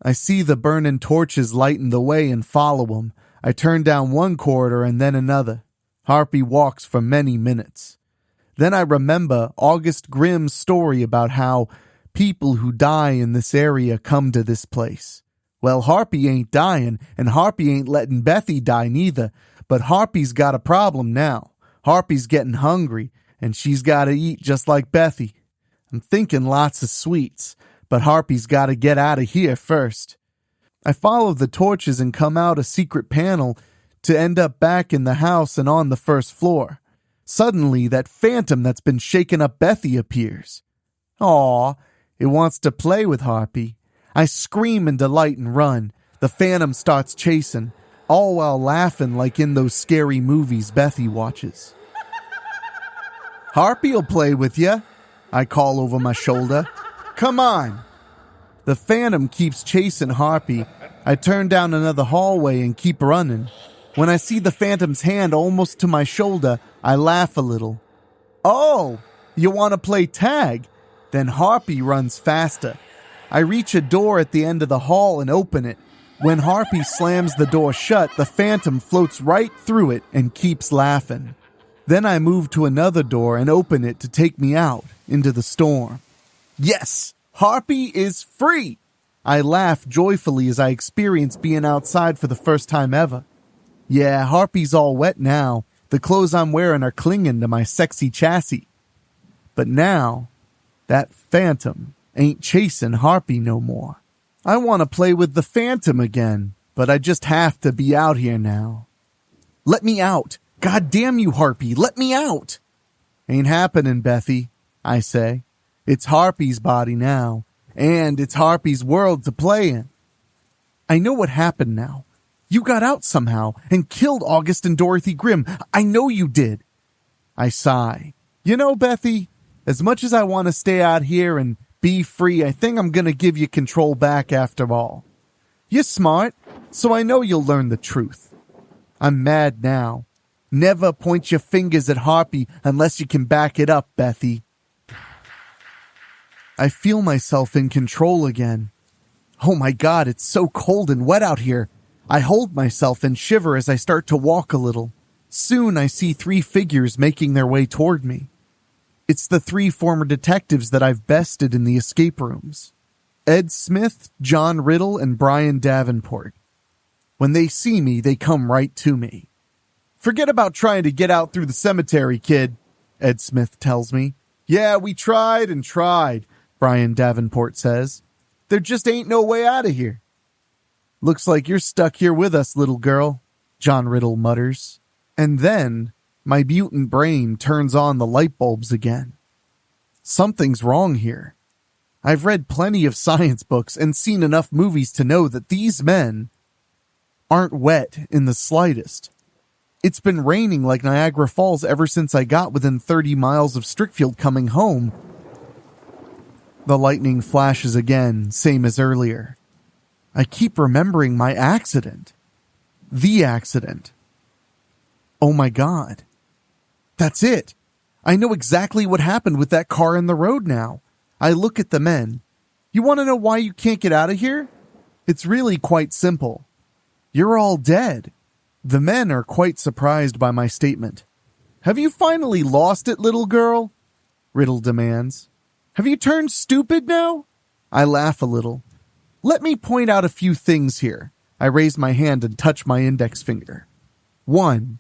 Speaker 2: I see the burning torches lighten the way and follow them. I turn down one corridor and then another. Harpy walks for many minutes. Then I remember August Grimm's story about how people who die in this area come to this place. Well, Harpy ain't dying, and Harpy ain't letting Bethy die neither, but Harpy's got a problem now. Harpy's getting hungry, and she's got to eat just like Bethy. I'm thinking lots of sweets, but Harpy's got to get out of here first. I follow the torches and come out a secret panel to end up back in the house and on the first floor. Suddenly, that phantom that's been shaking up Bethy appears. Aw, it wants to play with Harpy. I scream in delight and run. The phantom starts chasing, all while laughing like in those scary movies Bethy watches. Harpy'll play with ya, I call over my shoulder. Come on. The phantom keeps chasing Harpy. I turn down another hallway and keep running. When I see the phantom's hand almost to my shoulder, I laugh a little. Oh, you want to play tag? Then Harpy runs faster. I reach a door at the end of the hall and open it. When Harpy slams the door shut, the phantom floats right through it and keeps laughing. Then I move to another door and open it to take me out into the storm. Yes, Harpy is free! I laugh joyfully as I experience being outside for the first time ever. Yeah, Harpy's all wet now. The clothes I'm wearing are clinging to my sexy chassis. But now, that phantom ain't chasing Harpy no more. I want to play with the phantom again, but I just have to be out here now. Let me out! God damn you, Harpy, let me out! Ain't happening, Bethy, I say. It's Harpy's body now, and it's Harpy's world to play in. I know what happened now. You got out somehow and killed August and Dorothy Grimm. I know you did. I sigh. You know, Bethy, as much as I want to stay out here and be free, I think I'm going to give you control back after all. You're smart, so I know you'll learn the truth. I'm mad now. Never point your fingers at Harpy unless you can back it up, Bethy. I feel myself in control again. Oh my God, it's so cold and wet out here. I hold myself and shiver as I start to walk a little. Soon I see 3 figures making their way toward me. It's the 3 former detectives that I've bested in the escape rooms. Ed Smith, John Riddle, and Brian Davenport. When they see me, they come right to me. Forget about trying to get out through the cemetery, kid, Ed Smith tells me. Yeah, we tried and tried, Brian Davenport says. There just ain't no way out of here. Looks like you're stuck here with us, little girl, John Riddle mutters. And then my mutant brain turns on the light bulbs again. Something's wrong here. I've read plenty of science books and seen enough movies to know that these men aren't wet in the slightest. It's been raining like Niagara Falls ever since I got within 30 miles of Strickfield coming home. The lightning flashes again, same as earlier. I keep remembering my accident. The accident. Oh my God. That's it. I know exactly what happened with that car in the road now. I look at the men. You want to know why you can't get out of here? It's really quite simple. You're all dead. The men are quite surprised by my statement. Have you finally lost it, little girl? Riddle demands. Have you turned stupid now? I laugh a little. Let me point out a few things here. I raise my hand and touch my index finger. 1.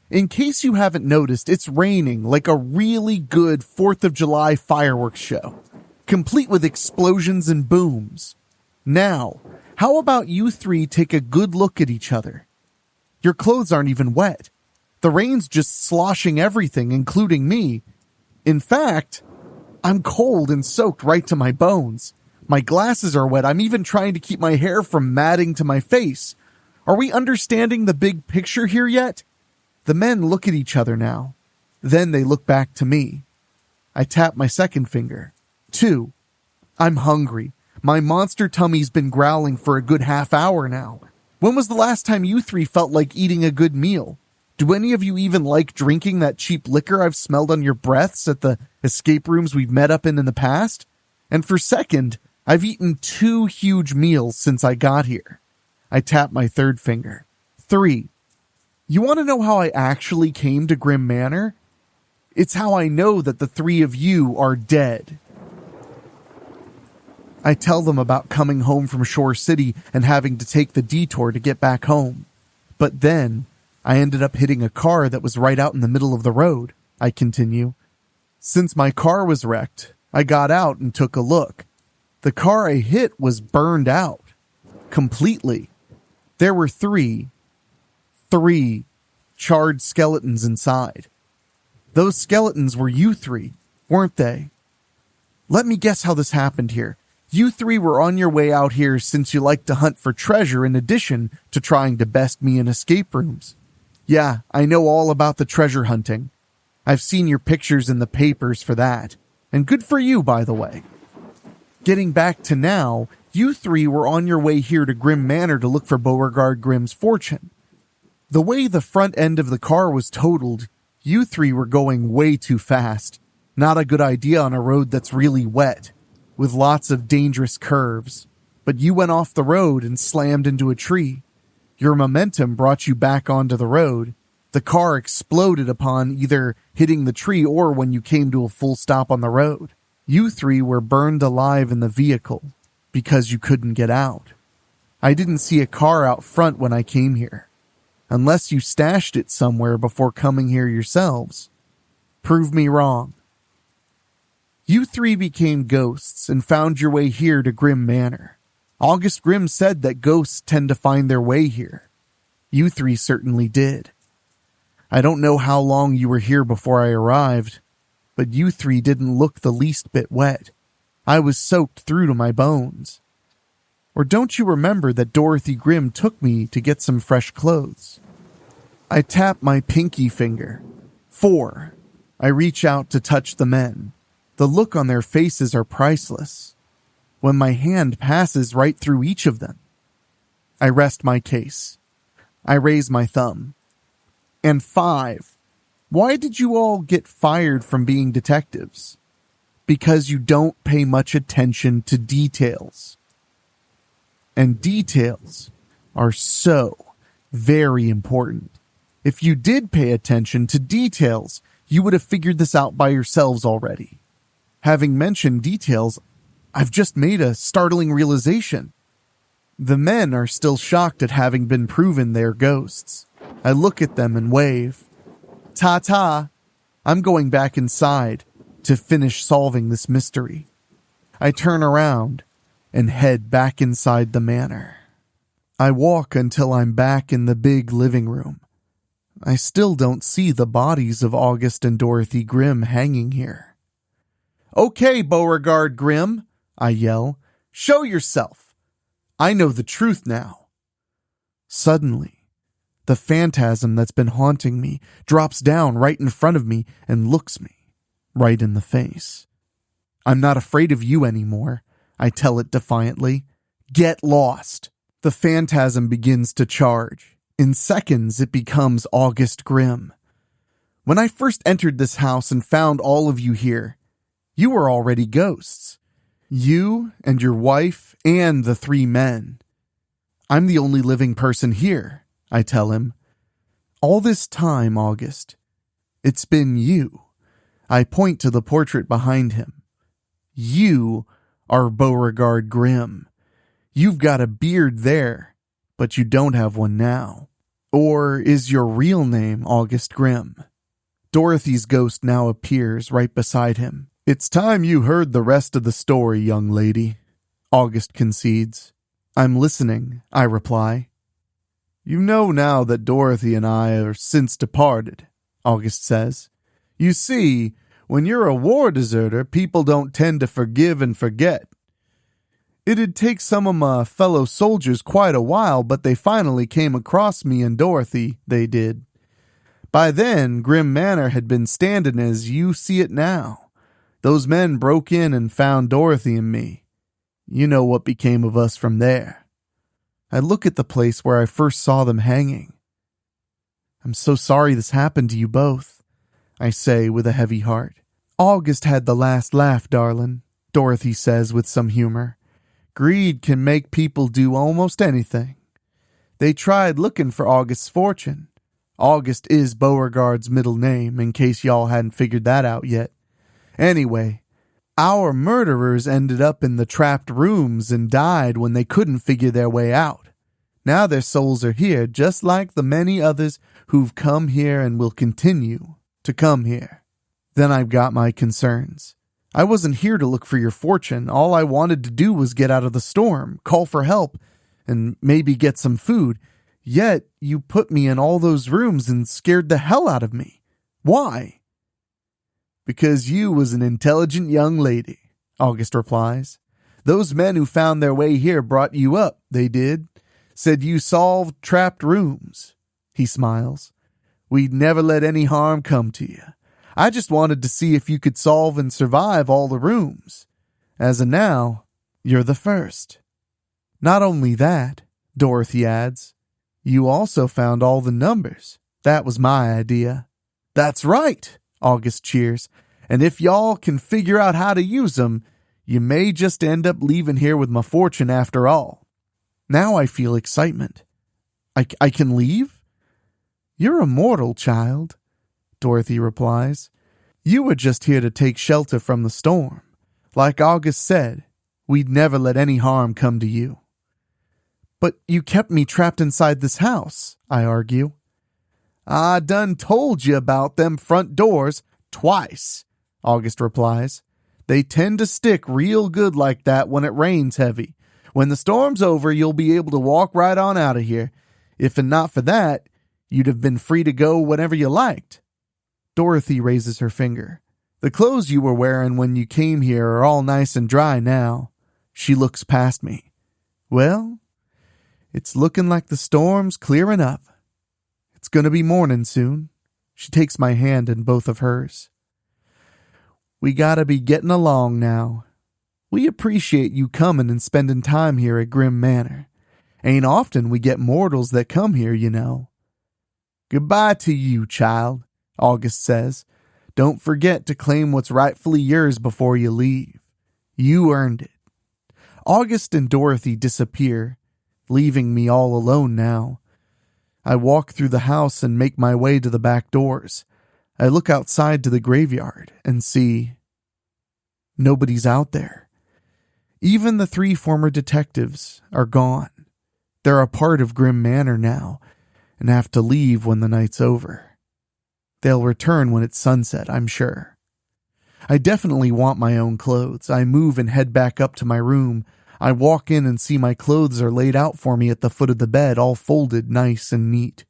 Speaker 2: In case you haven't noticed, it's raining like a really good 4th of July fireworks show, complete with explosions and booms. Now, how about you three take a good look at each other? Your clothes aren't even wet. The rain's just sloshing everything, including me. In fact, I'm cold and soaked right to my bones. My glasses are wet. I'm even trying to keep my hair from matting to my face. Are we understanding the big picture here yet? The men look at each other now. Then they look back to me. I tap my second finger. 2. I'm hungry. My monster tummy's been growling for a good half hour now. When was the last time you three felt like eating a good meal? Do any of you even like drinking that cheap liquor I've smelled on your breaths at the escape rooms we've met up in the past? And for second, I've eaten 2 huge meals since I got here. I tap my third finger. 3. You want to know how I actually came to Grimm Manor? It's how I know that the 3 of you are dead. I tell them about coming home from Shore City and having to take the detour to get back home. But then, I ended up hitting a car that was right out in the middle of the road, I continue. Since my car was wrecked, I got out and took a look. The car I hit was burned out. Completely. There were 3 charred skeletons inside. Those skeletons were you 3, weren't they? Let me guess how this happened here. You 3 were on your way out here since you like to hunt for treasure in addition to trying to best me in escape rooms. Yeah, I know all about the treasure hunting. I've seen your pictures in the papers for that. And good for you, by the way. Getting back to now, you 3 were on your way here to Grimm Manor to look for Beauregard Grimm's fortune. The way the front end of the car was totaled, you 3 were going way too fast. Not a good idea on a road that's really wet, with lots of dangerous curves. But you went off the road and slammed into a tree. Your momentum brought you back onto the road. The car exploded upon either hitting the tree or when you came to a full stop on the road. You 3 were burned alive in the vehicle because you couldn't get out. I didn't see a car out front when I came here, unless you stashed it somewhere before coming here yourselves. Prove me wrong. You 3 became ghosts and found your way here to Grimm Manor. August Grimm said that ghosts tend to find their way here. You 3 certainly did. I don't know how long you were here before I arrived, but you 3 didn't look the least bit wet. I was soaked through to my bones. Or don't you remember that Dorothy Grimm took me to get some fresh clothes? I tap my pinky finger. 4. I reach out to touch the men. The look on their faces are priceless. When my hand passes right through each of them, I rest my case. I raise my thumb. And 5. Why did you all get fired from being detectives? Because you don't pay much attention to details. And details are so very important. If you did pay attention to details, you would have figured this out by yourselves already. Having mentioned details, I've just made a startling realization. The men are still shocked at having been proven they're ghosts. I look at them and wave. Ta-ta! I'm going back inside to finish solving this mystery. I turn around and head back inside the manor. I walk until I'm back in the big living room. I still don't see the bodies of August and Dorothy Grimm hanging here. Okay, Beauregard Grimm, I yell. Show yourself. I know the truth now. Suddenly, the phantasm that's been haunting me drops down right in front of me and looks me right in the face. I'm not afraid of you anymore, I tell it defiantly. Get lost. The phantasm begins to charge. In seconds, it becomes August Grimm. When I first entered this house and found all of you here, you were already ghosts. You and your wife and the 3 men. I'm the only living person here, I tell him. All this time, August, it's been you. I point to the portrait behind him. You are Beauregard Grimm. You've got a beard there, but you don't have one now. Or is your real name August Grimm? Dorothy's ghost now appears right beside him. It's time you heard the rest of the story, young lady, August concedes. I'm listening, I reply. You know now that Dorothy and I are since departed, August says. You see, when you're a war deserter, people don't tend to forgive and forget. It'd take some of my fellow soldiers quite a while, but they finally came across me and Dorothy, they did. By then, Grimm Manor had been standing as you see it now. Those men broke in and found Dorothy and me. You know what became of us from there. I look at the place where I first saw them hanging. I'm so sorry this happened to you both, I say with a heavy heart. August had the last laugh, darling, Dorothy says with some humor. Greed can make people do almost anything. They tried looking for August's fortune. August is Beauregard's middle name, in case y'all hadn't figured that out yet. Anyway, our murderers ended up in the trapped rooms and died when they couldn't figure their way out. Now their souls are here, just like the many others who've come here and will continue to come here. Then I've got my concerns. I wasn't here to look for your fortune. All I wanted to do was get out of the storm, call for help, and maybe get some food. Yet you put me in all those rooms and scared the hell out of me. Why? Because you was an intelligent young lady, August replies. Those men who found their way here brought you up, they did. Said you solved trapped rooms. He smiles. We'd never let any harm come to you. I just wanted to see if you could solve and survive all the rooms. As of now, you're the first. Not only that, Dorothy adds, you also found all the numbers. That was my idea. That's right, August cheers. And if y'all can figure out how to use them, you may just end up leaving here with my fortune after all. Now I feel excitement. I can leave? You're immortal, child, Dorothy replies. You were just here to take shelter from the storm. Like August said, we'd never let any harm come to you. But you kept me trapped inside this house, I argue. I done told you about them front doors twice, August replies. They tend to stick real good like that when it rains heavy. When the storm's over, you'll be able to walk right on out of here. If and not for that, you'd have been free to go whenever you liked. Dorothy raises her finger. The clothes you were wearing when you came here are all nice and dry now. She looks past me. Well, it's looking like the storm's clearing up. It's going to be morning soon. She takes my hand in both of hers. We gotta be getting along now. We appreciate you coming and spending time here at Grimm Manor. Ain't often we get mortals that come here, you know. Goodbye to you, child, August says. Don't forget to claim what's rightfully yours before you leave. You earned it. August and Dorothy disappear, leaving me all alone now. I walk through the house and make my way to the back doors. I look outside to the graveyard and see nobody's out there. Even the 3 former detectives are gone. They're a part of Grimm Manor now and have to leave when the night's over. They'll return when it's sunset, I'm sure. I definitely want my own clothes. I move and head back up to my room. I walk in and see my clothes are laid out for me at the foot of the bed, all folded nice and neat.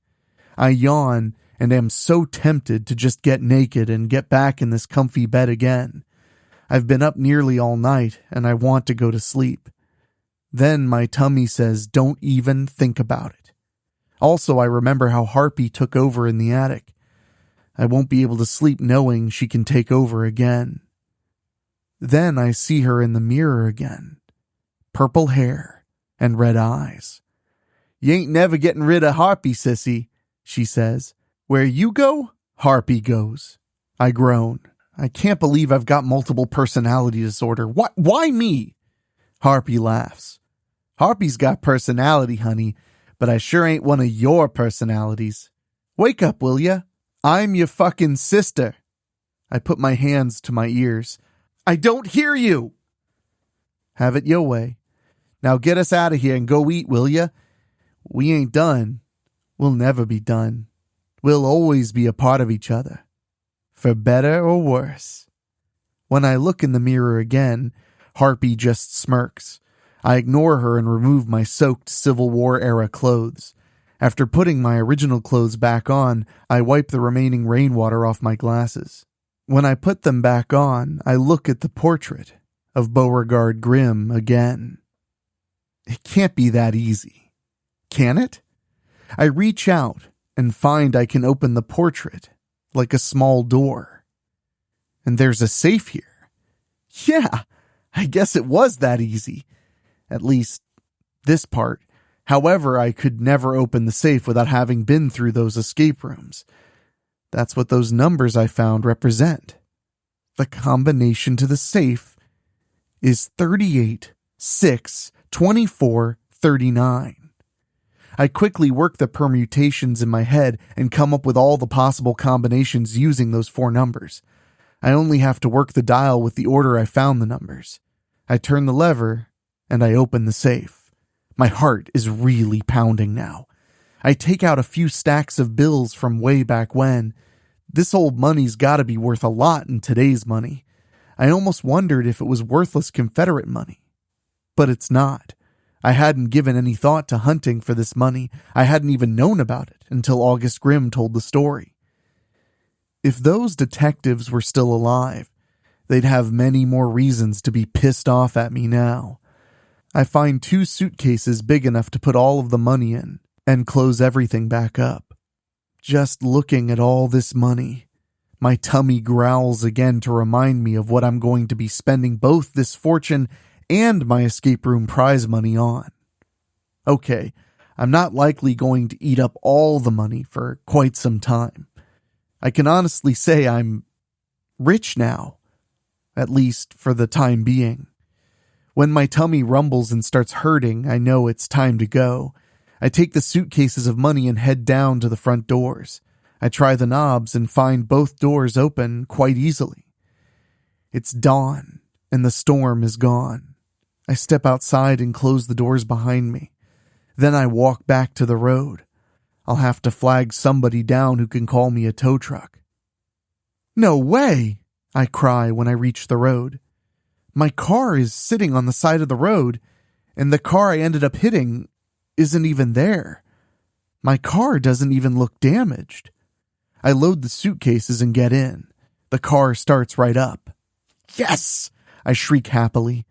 Speaker 2: I yawn and am so tempted to just get naked and get back in this comfy bed again. I've been up nearly all night and I want to go to sleep. Then my tummy says, don't even think about it. Also, I remember how Harpy took over in the attic. I won't be able to sleep knowing she can take over again. Then I see her in the mirror again. Purple hair and red eyes. You ain't never getting rid of Harpy, sissy, she says. Where you go, Harpy goes. I groan. I can't believe I've got multiple personality disorder. Why me? Harpy laughs. Harpy's got personality, honey, but I sure ain't one of your personalities. Wake up, will ya? I'm your fucking sister. I put my hands to my ears. I don't hear you. Have it your way. Now get us out of here and go eat, will ya? We ain't done. We'll never be done. We'll always be a part of each other. For better or worse. When I look in the mirror again, Harpy just smirks. I ignore her and remove my soaked Civil War-era clothes. After putting my original clothes back on, I wipe the remaining rainwater off my glasses. When I put them back on, I look at the portrait of Beauregard Grimm again. It can't be that easy. Can it? I reach out and find I can open the portrait like a small door. And there's a safe here. Yeah, I guess it was that easy. At least, this part. However, I could never open the safe without having been through those escape rooms. That's what those numbers I found represent. The combination to the safe is 38, 6, 24, 39. I quickly work the permutations in my head and come up with all the possible combinations using those 4 numbers. I only have to work the dial with the order I found the numbers. I turn the lever, and I open the safe. My heart is really pounding now. I take out a few stacks of bills from way back when. This old money's gotta be worth a lot in today's money. I almost wondered if it was worthless Confederate money. But it's not. I hadn't given any thought to hunting for this money. I hadn't even known about it until August Grimm told the story. If those detectives were still alive, they'd have many more reasons to be pissed off at me now. I find 2 suitcases big enough to put all of the money in and close everything back up. Just looking at all this money, my tummy growls again to remind me of what I'm going to be spending both this fortune and my escape room prize money on. Okay, I'm not likely going to eat up all the money for quite some time. I can honestly say I'm rich now, at least for the time being. When my tummy rumbles and starts hurting, I know it's time to go. I take the suitcases of money and head down to the front doors. I try the knobs and find both doors open quite easily. It's dawn, and the storm is gone. I step outside and close the doors behind me. Then I walk back to the road. I'll have to flag somebody down who can call me a tow truck. No way! I cry when I reach the road. My car is sitting on the side of the road, and the car I ended up hitting isn't even there. My car doesn't even look damaged. I load the suitcases and get in. The car starts right up. Yes! I shriek happily.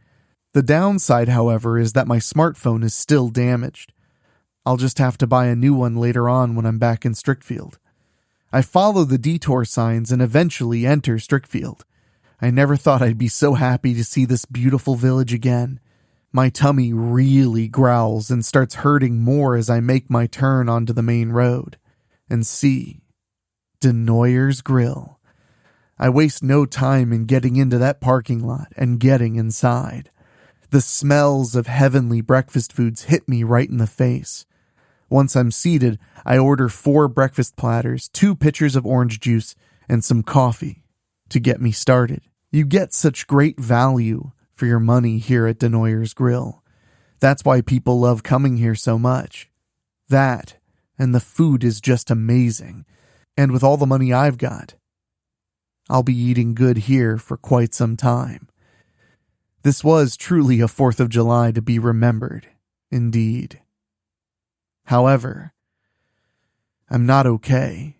Speaker 2: The downside, however, is that my smartphone is still damaged. I'll just have to buy a new one later on when I'm back in Strickfield. I follow the detour signs and eventually enter Strickfield. I never thought I'd be so happy to see this beautiful village again. My tummy really growls and starts hurting more as I make my turn onto the main road and see Denoyer's Grill. I waste no time in getting into that parking lot and getting inside. The smells of heavenly breakfast foods hit me right in the face. Once I'm seated, I order 4 breakfast platters, 2 pitchers of orange juice, and some coffee to get me started. You get such great value for your money here at Denoyer's Grill. That's why people love coming here so much. That, and the food is just amazing. And with all the money I've got, I'll be eating good here for quite some time. This was truly a 4th of July to be remembered, indeed. However, I'm not okay.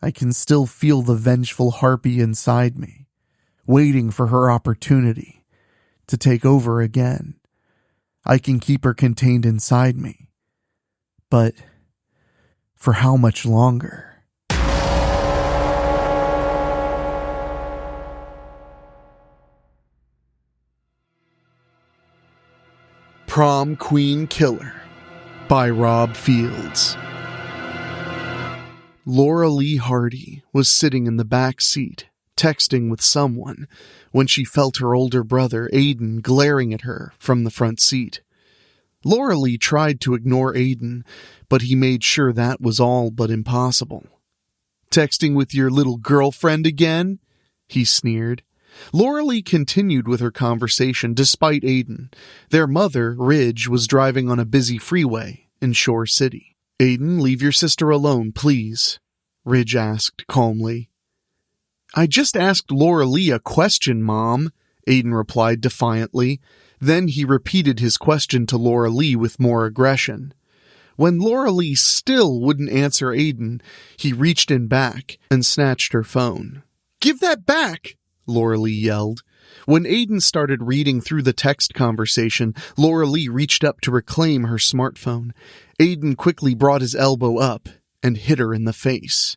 Speaker 2: I can still feel the vengeful harpy inside me, waiting for her opportunity to take over again. I can keep her contained inside me. But for how much longer?
Speaker 1: Prom Queen Killer by Rob Fields. Laura Lee Hardy was sitting in the back seat, texting with someone, when she felt her older brother, Aiden, glaring at her from the front seat. Laura Lee tried to ignore Aiden, but he made sure that was all but impossible. "Texting with your little girlfriend again?" he sneered.
Speaker 2: Laura Lee continued with her conversation despite Aiden. Their mother, Ridge, was driving on a busy freeway in Shore City. "Aiden, leave your sister alone, please," Ridge asked calmly. "I just asked Laura Lee a question, Mom," Aiden replied defiantly. Then he repeated his question to Laura Lee with more aggression. When Laura Lee still wouldn't answer Aiden, he reached in back and snatched her phone. "Give that back!" Laura Lee yelled. When Aiden started reading through the text conversation, Laura Lee reached up to reclaim her smartphone. Aiden quickly brought his elbow up and hit her in the face.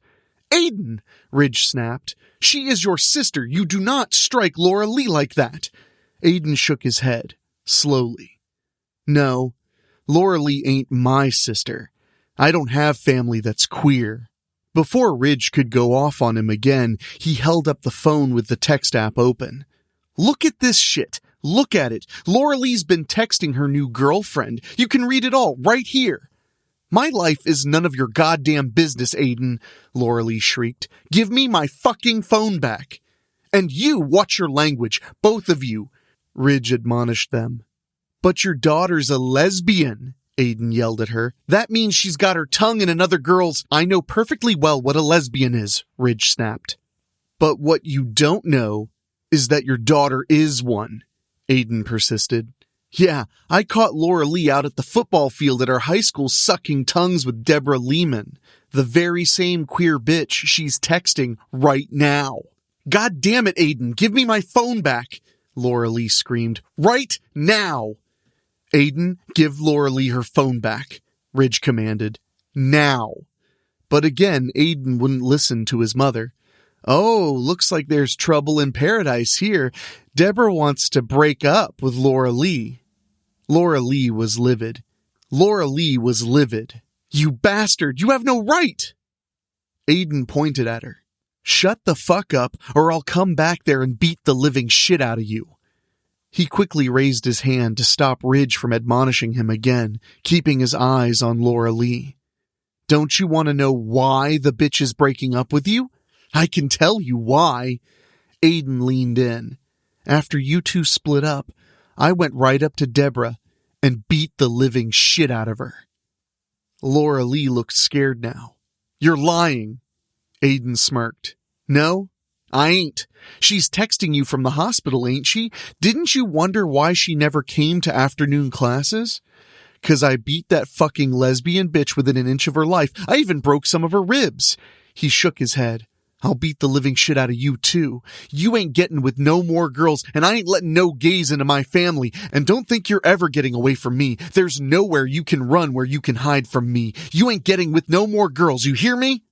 Speaker 2: "Aiden!" Ridge snapped. "She is your sister. You do not strike Laura Lee like that." Aiden shook his head, slowly. "No, Laura Lee ain't my sister. I don't have family that's queer." Before Ridge could go off on him again, he held up the phone with the text app open. "Look at this shit. Look at it. Laura Lee's been texting her new girlfriend. You can read it all right here." "My life is none of your goddamn business, Aiden," Laura Lee shrieked. "Give me my fucking phone back." "And you, watch your language, both of you," Ridge admonished them. "But your daughter's a lesbian," Aiden yelled at her. "That means she's got her tongue in another girl's—" "I know perfectly well what a lesbian is," Ridge snapped. "But what you don't know is that your daughter is one," Aiden persisted. "Yeah, I caught Laura Lee out at the football field at our high school sucking tongues with Deborah Lehman, the very same queer bitch she's texting right now." "God damn it, Aiden, give me my phone back," Laura Lee screamed. "Right now!" "Aiden, give Laura Lee her phone back," Ridge commanded. "Now." But again, Aiden wouldn't listen to his mother. "Oh, looks like there's trouble in paradise here. Deborah wants to break up with Laura Lee." Laura Lee was livid. Laura Lee was livid. "You bastard, you have no right!" Aiden pointed at her. "Shut the fuck up, or I'll come back there and beat the living shit out of you." He quickly raised his hand to stop Ridge from admonishing him again, keeping his eyes on Laura Lee. "Don't you want to know why the bitch is breaking up with you? I can tell you why." Aiden leaned in. "After you two split up, I went right up to Deborah and beat the living shit out of her." Laura Lee looked scared now. "You're lying." Aiden smirked. "No, I ain't. She's texting you from the hospital, ain't she? Didn't you wonder why she never came to afternoon classes? 'Cause I beat that fucking lesbian bitch within an inch of her life. I even broke some of her ribs." He shook his head. "I'll beat the living shit out of you, too. You ain't getting with no more girls, and I ain't letting no gays into my family. And don't think you're ever getting away from me. There's nowhere you can run where you can hide from me. You ain't getting with no more girls, you hear me?"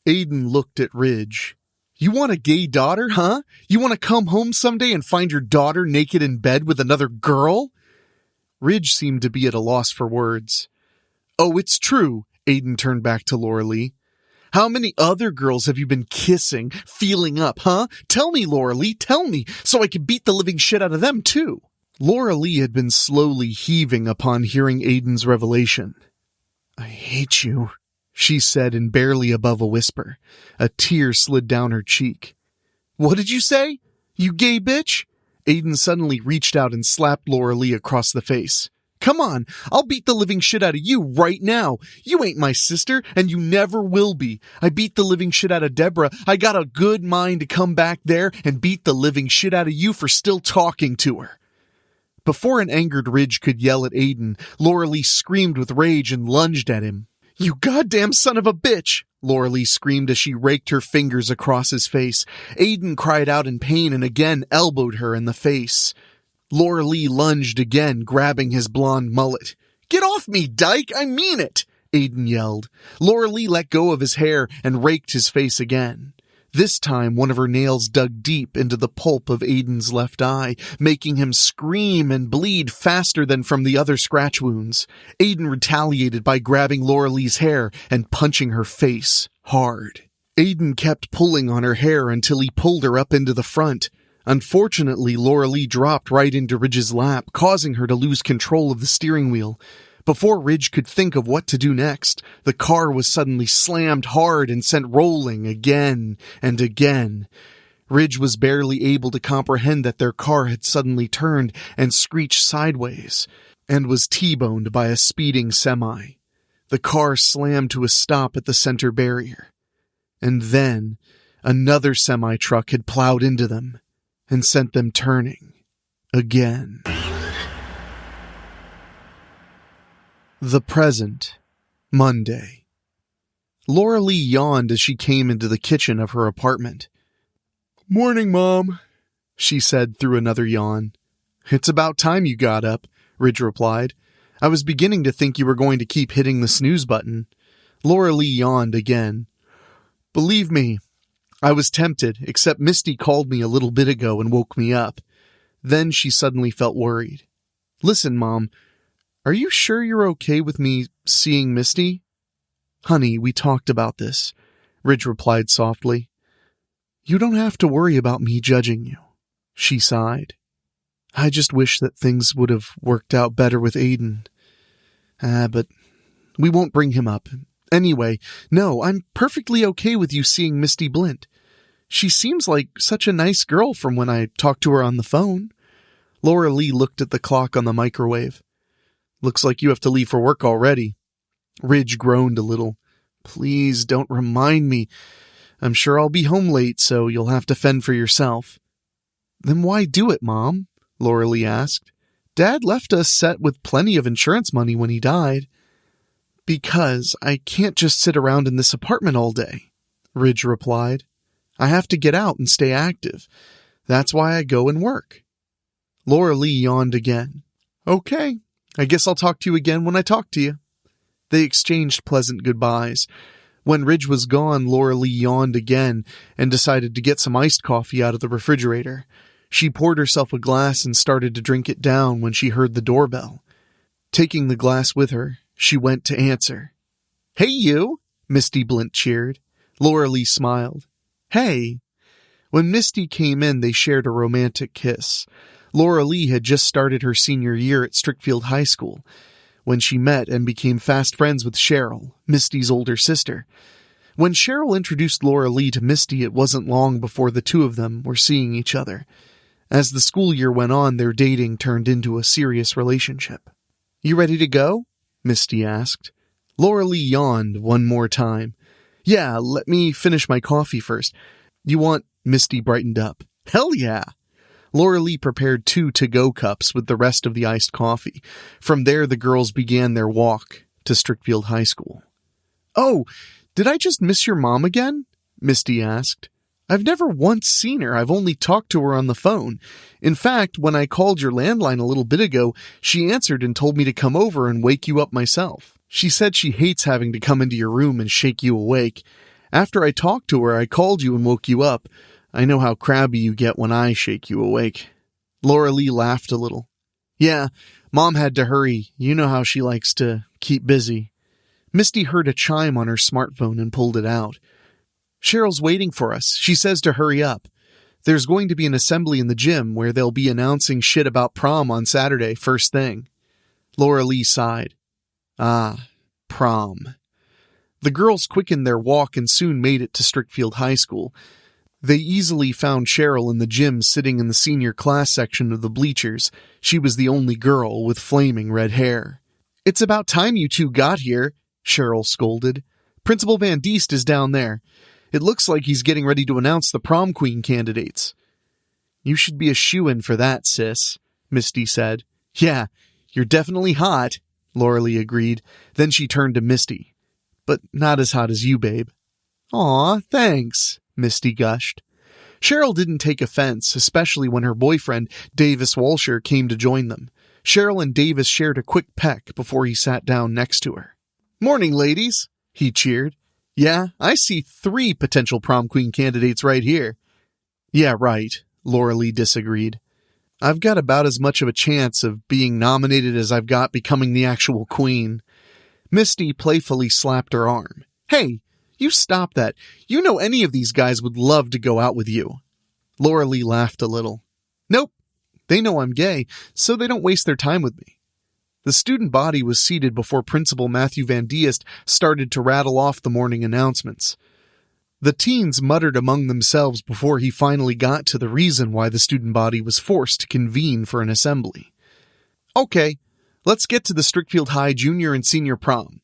Speaker 2: Aiden looked at Ridge. "You want a gay daughter, huh? You want to come home someday and find your daughter naked in bed with another girl?" Ridge seemed to be at a loss for words. "Oh, it's true," Aiden turned back to Laura Lee. "How many other girls have you been kissing, feeling up, huh? Tell me, Laura Lee, tell me, so I can beat the living shit out of them, too." Laura Lee had been slowly heaving upon hearing Aiden's revelation. "I hate you," she said in barely above a whisper. A tear slid down her cheek. "What did you say? You gay bitch?" Aiden suddenly reached out and slapped Laura Lee across the face. "Come on, I'll beat the living shit out of you right now. You ain't my sister, and you never will be. I beat the living shit out of Deborah. I got a good mind to come back there and beat the living shit out of you for still talking to her." Before an angered Ridge could yell at Aiden, Laura Lee screamed with rage and lunged at him. "You goddamn son of a bitch!" Laura Lee screamed as she raked her fingers across his face. Aiden cried out in pain and again elbowed her in the face. Laura Lee lunged again, grabbing his blonde mullet. "Get off me, dyke! I mean it!" Aiden yelled. Laura Lee let go of his hair and raked his face again. This time, one of her nails dug deep into the pulp of Aiden's left eye, making him scream and bleed faster than from the other scratch wounds. Aiden retaliated by grabbing Laura Lee's hair and punching her face hard. Aiden kept pulling on her hair until he pulled her up into the front. Unfortunately, Laura Lee dropped right into Ridge's lap, causing her to lose control of the steering wheel. Before Ridge could think of what to do next, the car was suddenly slammed hard and sent rolling again and again. Ridge was barely able to comprehend that their car had suddenly turned and screeched sideways and was T-boned by a speeding semi. The car slammed to a stop at the center barrier. And then another semi-truck had plowed into them and sent them turning again. The present, Monday. Laura Lee yawned as she came into the kitchen of her apartment. "Morning, Mom," she said through another yawn. "It's about time you got up," Ridge replied. "I was beginning to think you were going to keep hitting the snooze button." Laura Lee yawned again. "Believe me, I was tempted, except Misty called me a little bit ago and woke me up." Then she suddenly felt worried. "Listen, Mom, are you sure you're okay with me seeing Misty?" "Honey, we talked about this," Ridge replied softly. "You don't have to worry about me judging you," she sighed. "I just wish that things would have worked out better with Aiden. But we won't bring him up. Anyway, no, I'm perfectly okay with you seeing Misty Blint. She seems like such a nice girl from when I talked to her on the phone." Laura Lee looked at the clock on the microwave. "Looks like you have to leave for work already." Ridge groaned a little. "Please don't remind me. I'm sure I'll be home late, so you'll have to fend for yourself." "Then why do it, Mom?" Laura Lee asked. "Dad left us set with plenty of insurance money when he died." "Because I can't just sit around in this apartment all day," Ridge replied. "I have to get out and stay active. That's why I go and work." Laura Lee yawned again. "Okay, I guess I'll talk to you again when I talk to you." They exchanged pleasant goodbyes. When Ridge was gone, Laura Lee yawned again and decided to get some iced coffee out of the refrigerator. She poured herself a glass and started to drink it down when she heard the doorbell. Taking the glass with her, she went to answer. "Hey, you!" Misty Blint cheered. Laura Lee smiled. "Hey." When Misty came in, they shared a romantic kiss. Laura Lee had just started her senior year at Strickfield High School when she met and became fast friends with Cheryl, Misty's older sister. When Cheryl introduced Laura Lee to Misty, it wasn't long before the two of them were seeing each other. As the school year went on, their dating turned into a serious relationship. "You ready to go?" Misty asked. Laura Lee yawned one more time. "Yeah, let me finish my coffee first. You want—" Misty brightened up. "Hell yeah!" Laura Lee prepared 2 to-go cups with the rest of the iced coffee. From there, the girls began their walk to Strickfield High School. "Oh, did I just miss your mom again?" Misty asked. "I've never once seen her. I've only talked to her on the phone. In fact, when I called your landline a little bit ago, she answered and told me to come over and wake you up myself. She said she hates having to come into your room and shake you awake. After I talked to her, I called you and woke you up. I know how crabby you get when I shake you awake." Laura Lee laughed a little. "Yeah, Mom had to hurry. You know how she likes to keep busy." Misty heard a chime on her smartphone and pulled it out. "Cheryl's waiting for us. She says to hurry up. There's going to be an assembly in the gym where they'll be announcing shit about prom on Saturday, first thing." Laura Lee sighed. Ah, prom. The girls quickened their walk and soon made it to Strickfield High School. They easily found Cheryl in the gym sitting in the senior class section of the bleachers. She was the only girl with flaming red hair. "It's about time you two got here," Cheryl scolded. "Principal Van Diest is down there. It looks like he's getting ready to announce the prom queen candidates." "You should be a shoo-in for that, sis," Misty said. "Yeah, you're definitely hot," Laura Lee agreed. Then she turned to Misty. "But not as hot as you, babe." "Aw, thanks," Misty gushed. Cheryl didn't take offense, especially when her boyfriend, Davis Walsher, came to join them. Cheryl and Davis shared a quick peck before he sat down next to her. "Morning, ladies," he cheered. "Yeah, I see 3 potential prom queen candidates right here." "Yeah, right," Laura Lee disagreed. "I've got about as much of a chance of being nominated as I've got becoming the actual queen." Misty playfully slapped her arm. "Hey, you stop that. You know any of these guys would love to go out with you." Laura Lee laughed a little. "Nope. They know I'm gay, so they don't waste their time with me." The student body was seated before Principal Matthew Van Diest started to rattle off the morning announcements. The teens muttered among themselves before he finally got to the reason why the student body was forced to convene for an assembly. Okay, let's get to the Strickfield High Junior and Senior Prom.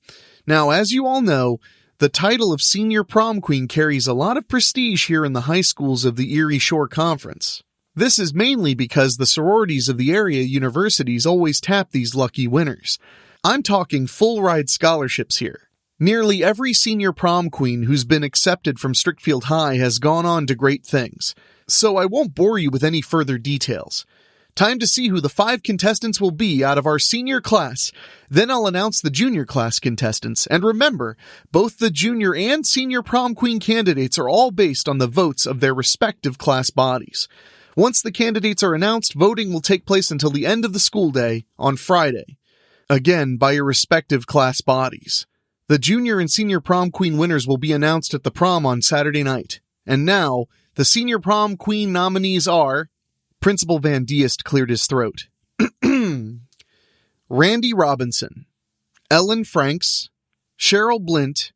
Speaker 2: Now, as you all know, the title of Senior Prom Queen carries a lot of prestige here in the high schools of the Erie Shore Conference. This is mainly because the sororities of the area universities always tap these lucky winners. I'm talking full-ride scholarships here. Nearly every senior prom queen who's been accepted from Strickfield High has gone on to great things, so I won't bore you with any further details. Time to see who the 5 contestants will be out of our senior class. Then I'll announce the junior class contestants. And remember, both the junior and senior prom queen candidates are all based on the votes of their respective class bodies. Once the candidates are announced, voting will take place until the end of the school day on Friday. Again, by your respective class bodies. The junior and senior prom queen winners will be announced at the prom on Saturday night. And now, the senior prom queen nominees are... Principal Van Diest cleared his throat. Randy Robinson, Ellen Franks, Cheryl Blint,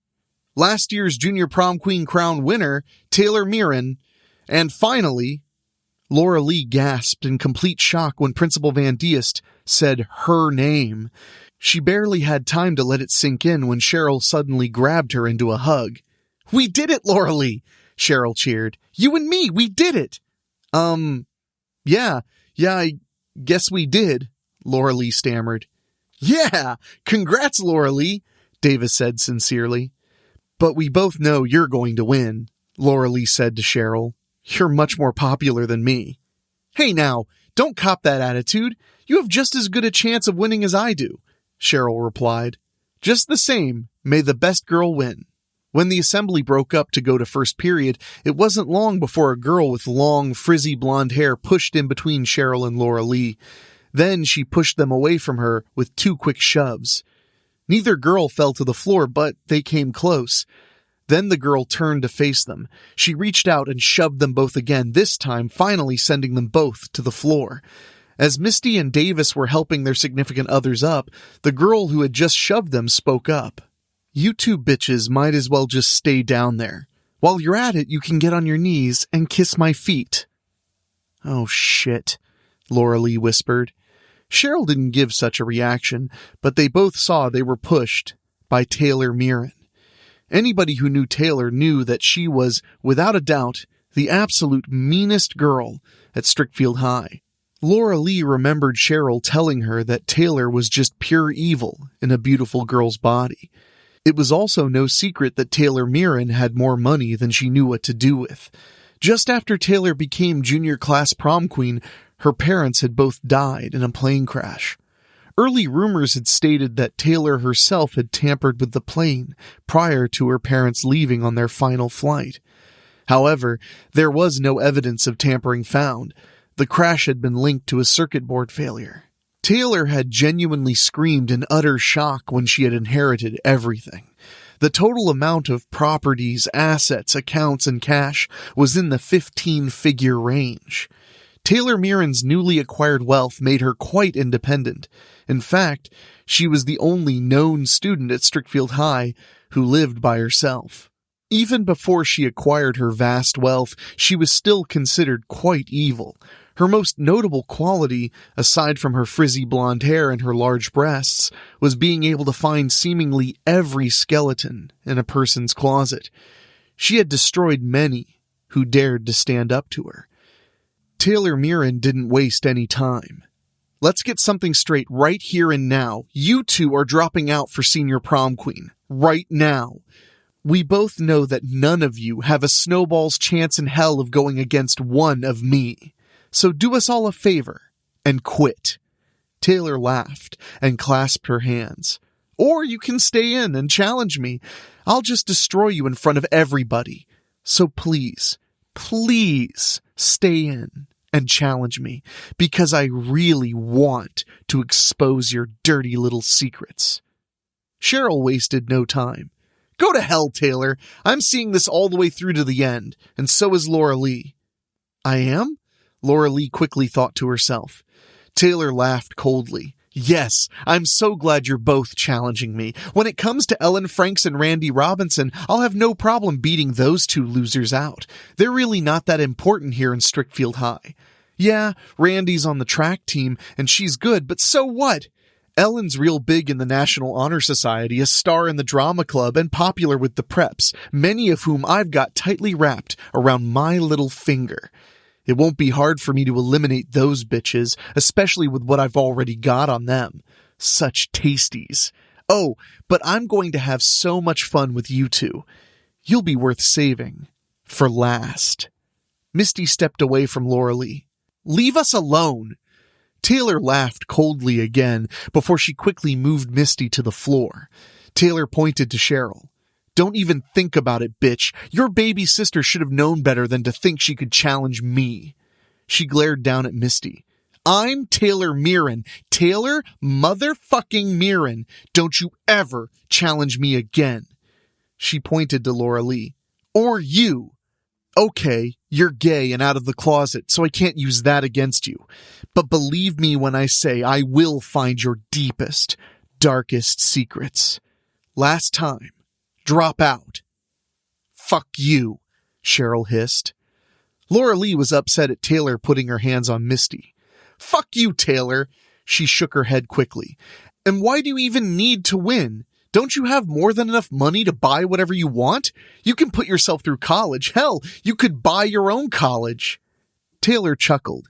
Speaker 2: last year's Junior Prom Queen crown winner, Taylor Mirren, and finally, Laura Lee gasped in complete shock when Principal Van Diest said her name. She barely had time to let it sink in when Cheryl suddenly grabbed her into a hug. "We did it, Laura Lee!" Cheryl cheered. "You and me, we did it!" Yeah, I guess we did," Laura Lee stammered. "Yeah, congrats, Laura Lee," Davis said sincerely. "But we both know you're going to win," Laura Lee said to Cheryl. "You're much more popular than me." "Hey now, don't cop that attitude. You have just as good a chance of winning as I do," Cheryl replied. "Just the same, may the best girl win." When the assembly broke up to go to first period, it wasn't long before a girl with long, frizzy blonde hair pushed in between Cheryl and Laura Lee. Then she pushed them away from her with 2 quick shoves. Neither girl fell to the floor, but they came close. Then the girl turned to face them. She reached out and shoved them both again, this time finally sending them both to the floor. As Misty and Davis were helping their significant others up, the girl who had just shoved them spoke up. "You 2 bitches might as well just stay down there. While you're at it, you can get on your knees and kiss my feet." "Oh, shit," Laura Lee whispered. Cheryl didn't give such a reaction, but they both saw they were pushed by Taylor Mirren. Anybody who knew Taylor knew that she was, without a doubt, the absolute meanest girl at Strickfield High. Laura Lee remembered Cheryl telling her that Taylor was just pure evil in a beautiful girl's body. It was also no secret that Taylor Mirren had more money than she knew what to do with. Just after Taylor became junior class prom queen, her parents had both died in a plane crash. Early rumors had stated that Taylor herself had tampered with the plane prior to her parents leaving on their final flight. However, there was no evidence of tampering found. The crash had been linked to a circuit board failure. Taylor had genuinely screamed in utter shock when she had inherited everything. The total amount of properties, assets, accounts, and cash was in the 15-figure range. Taylor Mirren's newly acquired wealth made her quite independent. In fact, she was the only known student at Strickfield High who lived by herself. Even before she acquired her vast wealth, she was still considered quite evil. Her most notable quality, aside from her frizzy blonde hair and her large breasts, was being able to find seemingly every skeleton in a person's closet. She had destroyed many who dared to stand up to her. Taylor Mirren didn't waste any time. "Let's get something straight right here and now. You 2 are dropping out for senior prom queen. Right now. We both know that none of you have a snowball's chance in hell of going against one of me. So do us all a favor and quit." Taylor laughed and clasped her hands. "Or you can stay in and challenge me. I'll just destroy you in front of everybody. So please, please stay in and challenge me, because I really want to expose your dirty little secrets." Cheryl wasted no time. "Go to hell, Taylor. I'm seeing this all the way through to the end, and so is Laura Lee." "I am?" Laura Lee quickly thought to herself. Taylor laughed coldly. Yes, I'm so glad you're both challenging me. When it comes to Ellen Franks and Randy Robinson, I'll have no problem beating those two losers out. They're really not that important here in Strickfield High. Yeah, Randy's on the track team, and she's good, but so what? Ellen's real big in the National Honor Society, a star in the drama club, and popular with the preps, many of whom I've got tightly wrapped around my little finger. It won't be hard for me to eliminate those bitches, especially with what I've already got on them. Such tasties. Oh, but I'm going to have so much fun with you two. You'll be worth saving. For last. Misty stepped away from Laura Lee. Leave us alone. Taylor laughed coldly again before she quickly moved Misty to the floor. Taylor pointed to Cheryl. Don't even think about it, bitch. Your baby sister should have known better than to think she could challenge me. She glared down at Misty. I'm Taylor Mirren. Taylor motherfucking Mirren. Don't you ever challenge me again. She pointed to Laura Lee. Or you. Okay, you're gay and out of the closet, so I can't use that against you. But believe me when I say I will find your deepest, darkest secrets. Last time. Drop out. Fuck you, Cheryl hissed. Laura Lee was upset at Taylor putting her hands on Misty. Fuck you, Taylor. She shook her head quickly. And why do you even need to win? Don't you have more than enough money to buy whatever you want? You can put yourself through college. Hell, you could buy your own college. Taylor chuckled.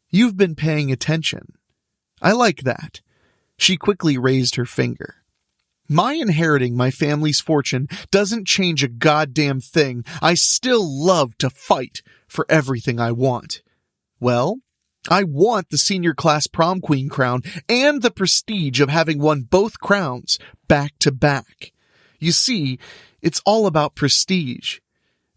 Speaker 2: You've been paying attention. I like that. She quickly raised her finger. My inheriting my family's fortune doesn't change a goddamn thing. I still love to fight for everything I want. Well, I want the senior class prom queen crown and the prestige of having won both crowns back to back. You see, it's all about prestige.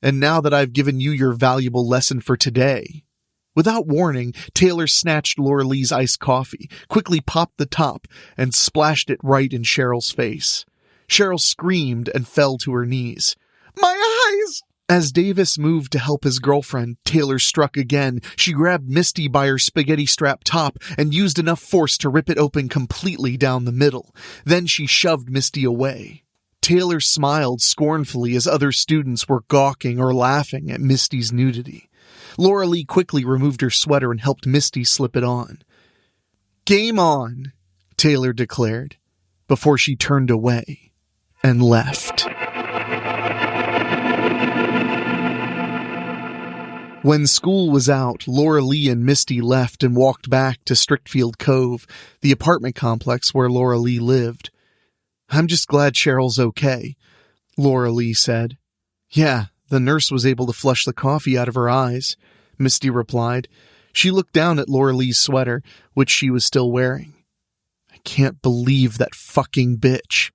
Speaker 2: And now that I've given you your valuable lesson for today. Without warning, Taylor snatched Laura Lee's iced coffee, quickly popped the top, and splashed it right in Cheryl's face. Cheryl screamed and fell to her knees. My eyes! As Davis moved to help his girlfriend, Taylor struck again. She grabbed Misty by her spaghetti strap top and used enough force to rip it open completely down the middle. Then she shoved Misty away. Taylor smiled scornfully as other students were gawking or laughing at Misty's nudity. Laura Lee quickly removed her sweater and helped Misty slip it on. Game on, Taylor declared, before she turned away and left. When school was out, Laura Lee and Misty left and walked back to Strickfield Cove, the apartment complex where Laura Lee lived. I'm just glad Cheryl's okay, Laura Lee said. Yeah, the nurse was able to flush the coffee out of her eyes, Misty replied. She looked down at Laura Lee's sweater, which she was still wearing. I can't believe that fucking bitch.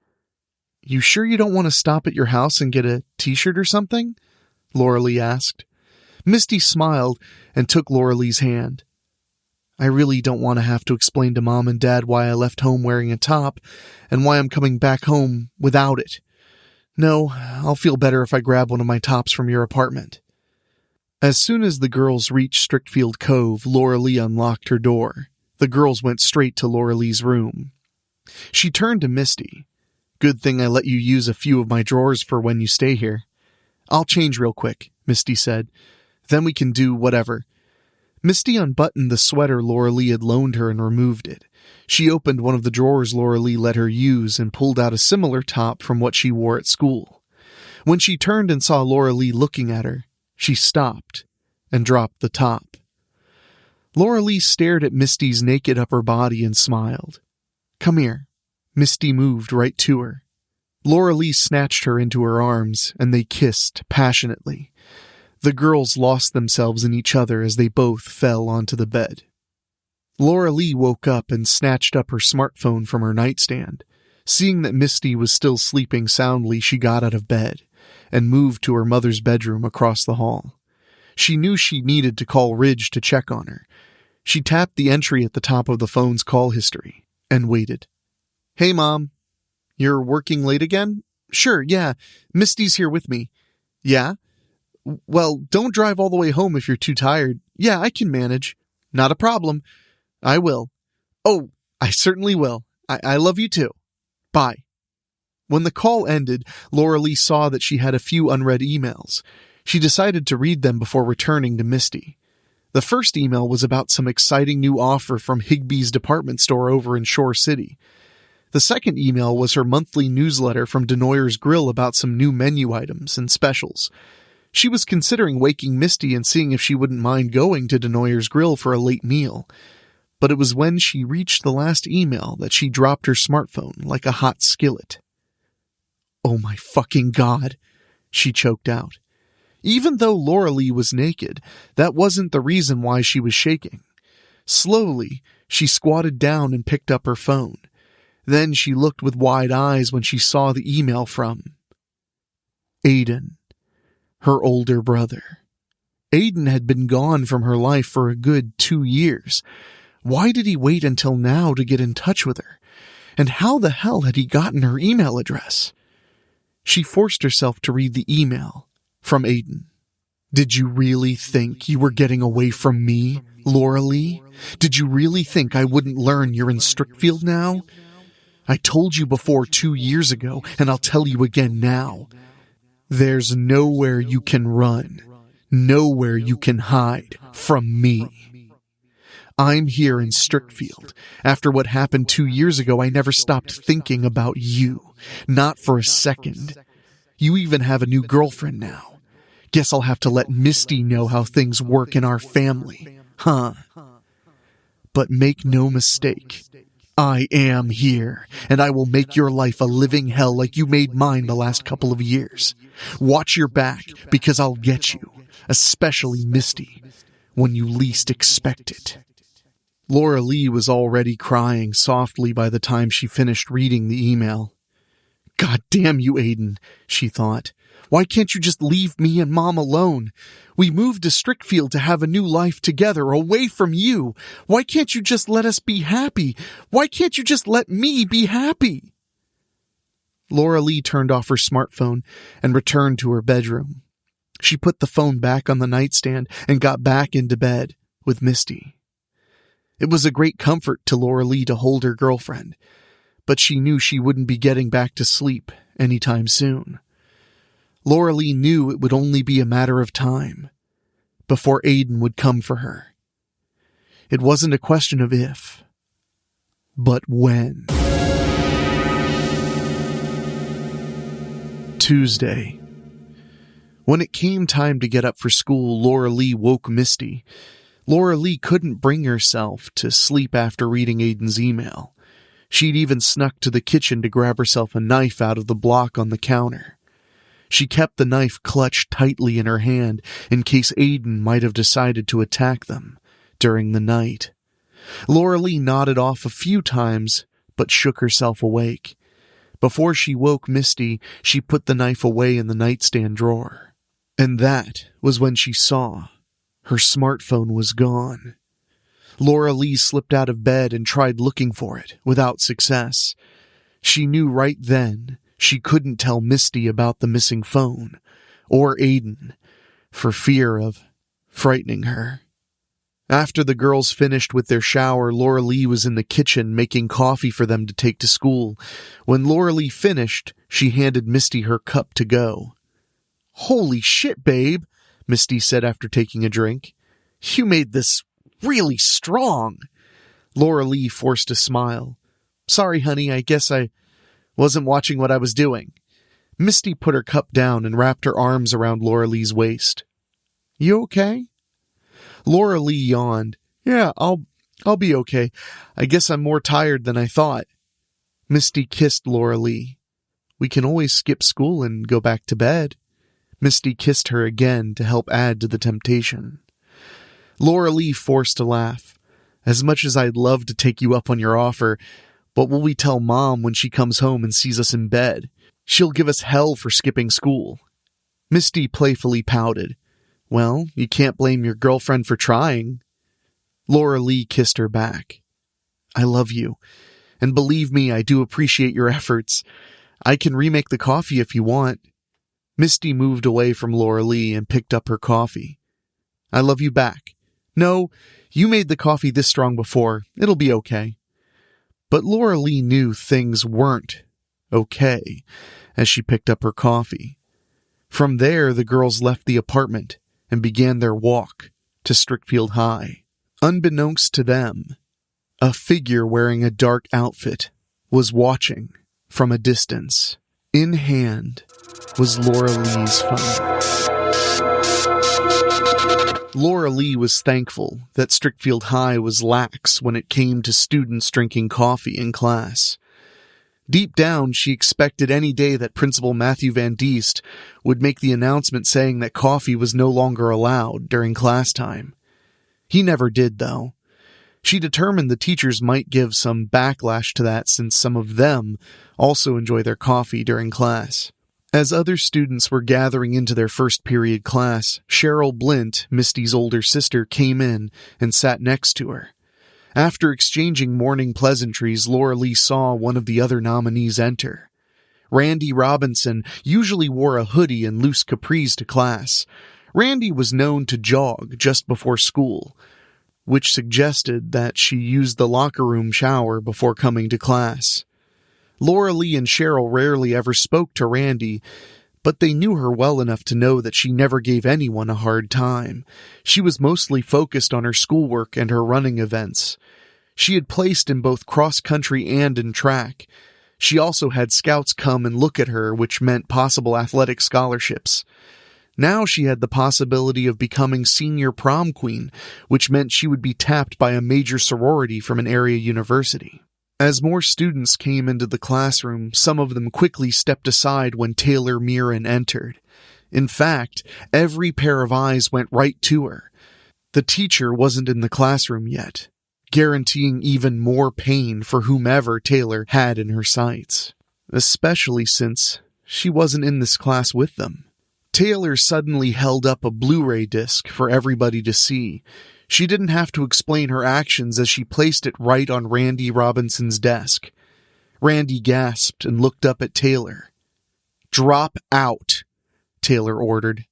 Speaker 2: You sure you don't want to stop at your house and get a t-shirt or something? Laura Lee asked. Misty smiled and took Laura Lee's hand. I really don't want to have to explain to Mom and Dad why I left home wearing a top and why I'm coming back home without it. No, I'll feel better if I grab one of my tops from your apartment. As soon as the girls reached Strickfield Cove, Laura Lee unlocked her door. The girls went straight to Laura Lee's room. She turned to Misty. Good thing I let you use a few of my drawers for when you stay here. I'll change real quick, Misty said. Then we can do whatever. Misty unbuttoned the sweater Laura Lee had loaned her and removed it. She opened one of the drawers Laura Lee let her use and pulled out a similar top from what she wore at school. When she turned and saw Laura Lee looking at her, she stopped and dropped the top. Laura Lee stared at Misty's naked upper body and smiled. Come here. Misty moved right to her. Laura Lee snatched her into her arms, and they kissed passionately. The girls lost themselves in each other as they both fell onto the bed. Laura Lee woke up and snatched up her smartphone from her nightstand. Seeing that Misty was still sleeping soundly, she got out of bed and moved to her mother's bedroom across the hall. She knew she needed to call Ridge to check on her. She tapped the entry at the top of the phone's call history and waited. Hey, Mom. You're working late again? Sure, yeah. Misty's here with me. Yeah? Well, don't drive all the way home if you're too tired. Yeah, I can manage. Not a problem. I will. Oh, I certainly will. I love you too. Bye. When the call ended, Laura Lee saw that she had a few unread emails. She decided to read them before returning to Misty. The first email was about some exciting new offer from Higbee's department store over in Shore City. The second email was her monthly newsletter from Denoyer's Grill about some new menu items and specials. She was considering waking Misty and seeing if she wouldn't mind going to Denoyer's Grill for a late meal. But it was when she reached the last email that she dropped her smartphone like a hot skillet. "Oh my fucking God," she choked out. Even though Laura Lee was naked, that wasn't the reason why she was shaking. Slowly, she squatted down and picked up her phone. Then she looked with wide eyes when she saw the email from Aiden, her older brother. Aiden had been gone from her life for a good 2 years. Why did he wait until now to get in touch with her? And how the hell had he gotten her email address? She forced herself to read the email from Aiden. "Did you really think you were getting away from me, Laura Lee? Did you really think I wouldn't learn you're in Strickfield now? I told you before 2 years ago, and I'll tell you again now. There's nowhere you can run, nowhere you can hide from me. I'm here in Strickfield. After what happened 2 years ago, I never stopped thinking about you. Not for a second. You even have a new girlfriend now. Guess I'll have to let Misty know how things work in our family, huh? But make no mistake, I am here, and I will make your life a living hell like you made mine the last couple of years. Watch your back, because I'll get you, especially Misty, when you least expect it." Laura Lee was already crying softly by the time she finished reading the email. "God damn you, Aiden," she thought. "Why can't you just leave me and Mom alone? We moved to Strickfield to have a new life together, away from you. Why can't you just let us be happy? Why can't you just let me be happy?" Laura Lee turned off her smartphone and returned to her bedroom. She put the phone back on the nightstand and got back into bed with Misty. It was a great comfort to Laura Lee to hold her girlfriend, but she knew she wouldn't be getting back to sleep anytime soon. Laura Lee knew it would only be a matter of time before Aiden would come for her. It wasn't a question of if, but when. Tuesday. When it came time to get up for school, Laura Lee woke Misty. Laura Lee couldn't bring herself to sleep after reading Aiden's email. She'd even snuck to the kitchen to grab herself a knife out of the block on the counter. She kept the knife clutched tightly in her hand in case Aiden might have decided to attack them during the night. Laura Lee nodded off a few times, but shook herself awake. Before she woke Misty, she put the knife away in the nightstand drawer. And that was when she saw her smartphone was gone. Laura Lee slipped out of bed and tried looking for it, without success. She knew right then she couldn't tell Misty about the missing phone, or Aiden, for fear of frightening her. After the girls finished with their shower, Laura Lee was in the kitchen making coffee for them to take to school. When Laura Lee finished, she handed Misty her cup to go. "Holy shit, babe," Misty said after taking a drink. "You made this really strong." Laura Lee forced a smile. "Sorry, honey, I guess I wasn't watching what I was doing." Misty put her cup down and wrapped her arms around Laura Lee's waist. "You okay?" Laura Lee yawned. "Yeah, I'll be okay. I guess I'm more tired than I thought." Misty kissed Laura Lee. "We can always skip school and go back to bed." Misty kissed her again to help add to the temptation. Laura Lee forced a laugh. "As much as I'd love to take you up on your offer, what will we tell Mom when she comes home and sees us in bed? She'll give us hell for skipping school." Misty playfully pouted. "Well, you can't blame your girlfriend for trying." Laura Lee kissed her back. "I love you, and believe me, I do appreciate your efforts. I can remake the coffee if you want." Misty moved away from Laura Lee and picked up her coffee. "I love you back. No, you made the coffee this strong before. It'll be okay." But Laura Lee knew things weren't okay as she picked up her coffee. From there, the girls left the apartment and began their walk to Strickfield High. Unbeknownst to them, a figure wearing a dark outfit was watching from a distance. In hand was Laura Lee's phone. Laura Lee was thankful that Strickfield High was lax when it came to students drinking coffee in class. Deep down, she expected any day that Principal Matthew Van Diest would make the announcement saying that coffee was no longer allowed during class time. He never did, though. She determined the teachers might give some backlash to that since some of them also enjoy their coffee during class. As other students were gathering into their first period class, Cheryl Blint, Misty's older sister, came in and sat next to her. After exchanging morning pleasantries, Laura Lee saw one of the other nominees enter. Randy Robinson usually wore a hoodie and loose capris to class. Randy was known to jog just before school, which suggested that she used the locker room shower before coming to class. Laura Lee and Cheryl rarely ever spoke to Randy, but they knew her well enough to know that she never gave anyone a hard time. She was mostly focused on her schoolwork and her running events. She had placed in both cross-country and in track. She also had scouts come and look at her, which meant possible athletic scholarships. Now she had the possibility of becoming senior prom queen, which meant she would be tapped by a major sorority from an area university. As more students came into the classroom, some of them quickly stepped aside when Taylor Mirren entered. In fact, every pair of eyes went right to her. The teacher wasn't in the classroom yet, guaranteeing even more pain for whomever Taylor had in her sights, especially since she wasn't in this class with them. Taylor suddenly held up a Blu-ray disc for everybody to see. She didn't have to explain her actions as she placed it right on Randy Robinson's desk. Randy gasped and looked up at Taylor. "Drop out," Taylor ordered.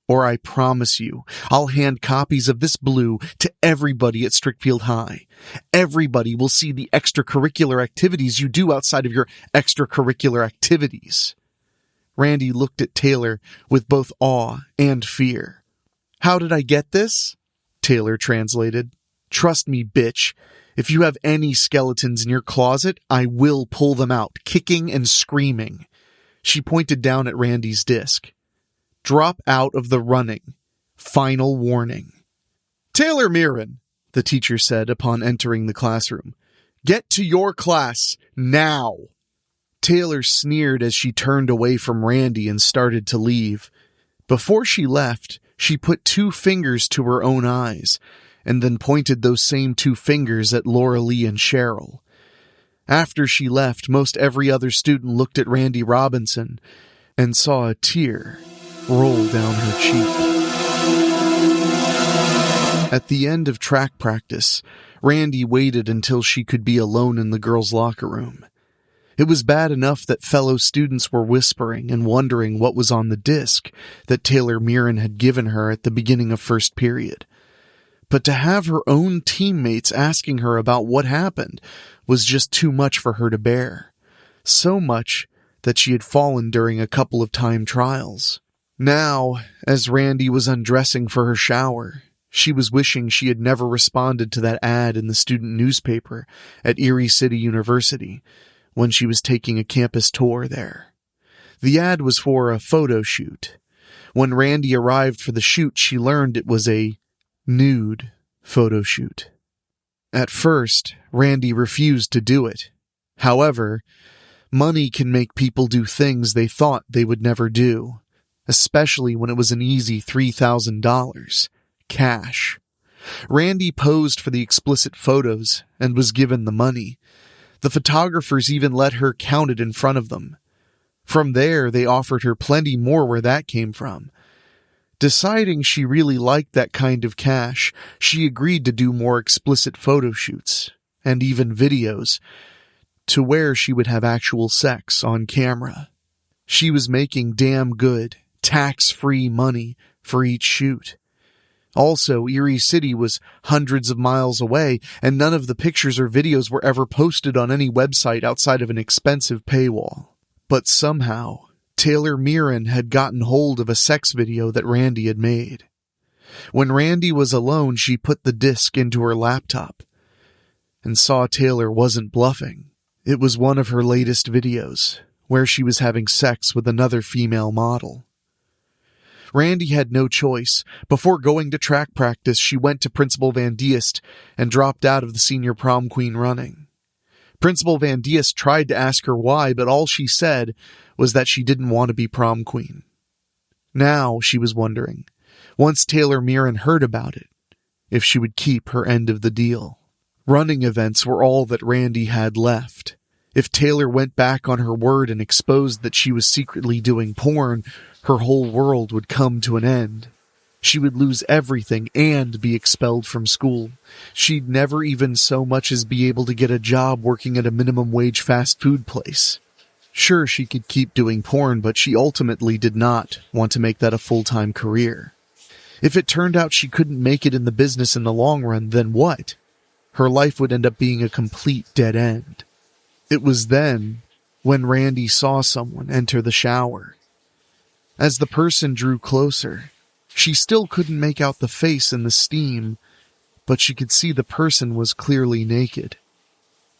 Speaker 2: "Or I promise you, I'll hand copies of this blue to everybody at Strickfield High. Everybody will see the extracurricular activities you do outside of your extracurricular activities." Randy looked at Taylor with both awe and fear. "How did I get this?" Taylor translated. "Trust me, bitch. If you have any skeletons in your closet, I will pull them out, kicking and screaming." She pointed down at Randy's disc. "Drop out of the running. Final warning." "Taylor Mirren," the teacher said upon entering the classroom. "Get to your class, now." Taylor sneered as she turned away from Randy and started to leave. Before she left, she put 2 fingers to her own eyes, and then pointed those same 2 fingers at Laura Lee and Cheryl. After she left, most every other student looked at Randy Robinson and saw a tear roll down her cheek. At the end of track practice, Randy waited until she could be alone in the girls' locker room. It was bad enough that fellow students were whispering and wondering what was on the disc that Taylor Mirren had given her at the beginning of first period. But to have her own teammates asking her about what happened was just too much for her to bear. So much that she had fallen during a couple of time trials. Now, as Randy was undressing for her shower, she was wishing she had never responded to that ad in the student newspaper at Erie City University when she was taking a campus tour there. The ad was for a photo shoot. When Randy arrived for the shoot, she learned it was a nude photo shoot. At first, Randy refused to do it. However, money can make people do things they thought they would never do, especially when it was an easy $3,000, cash. Randy posed for the explicit photos and was given the money. The photographers even let her count it in front of them. From there, they offered her plenty more where that came from. Deciding she really liked that kind of cash, she agreed to do more explicit photo shoots, and even videos, to where she would have actual sex on camera. She was making damn good, tax-free money for each shoot. Also, Erie City was hundreds of miles away, and none of the pictures or videos were ever posted on any website outside of an expensive paywall. But somehow, Taylor Mirren had gotten hold of a sex video that Randy had made. When Randy was alone, she put the disc into her laptop and saw Taylor wasn't bluffing. It was one of her latest videos, where she was having sex with another female model. Randy had no choice. Before going to track practice, she went to Principal Van Diest and dropped out of the senior prom queen running. Principal Van Diest tried to ask her why, but all she said was that she didn't want to be prom queen. Now, she was wondering, once Taylor Mirren heard about it, if she would keep her end of the deal. Running events were all that Randy had left. If Taylor went back on her word and exposed that she was secretly doing porn, her whole world would come to an end. She would lose everything and be expelled from school. She'd never even so much as be able to get a job working at a minimum wage fast food place. Sure, she could keep doing porn, but she ultimately did not want to make that a full-time career. If it turned out she couldn't make it in the business in the long run, then what? Her life would end up being a complete dead end. It was then when Randy saw someone enter the shower. As the person drew closer, she still couldn't make out the face in the steam, but she could see the person was clearly naked.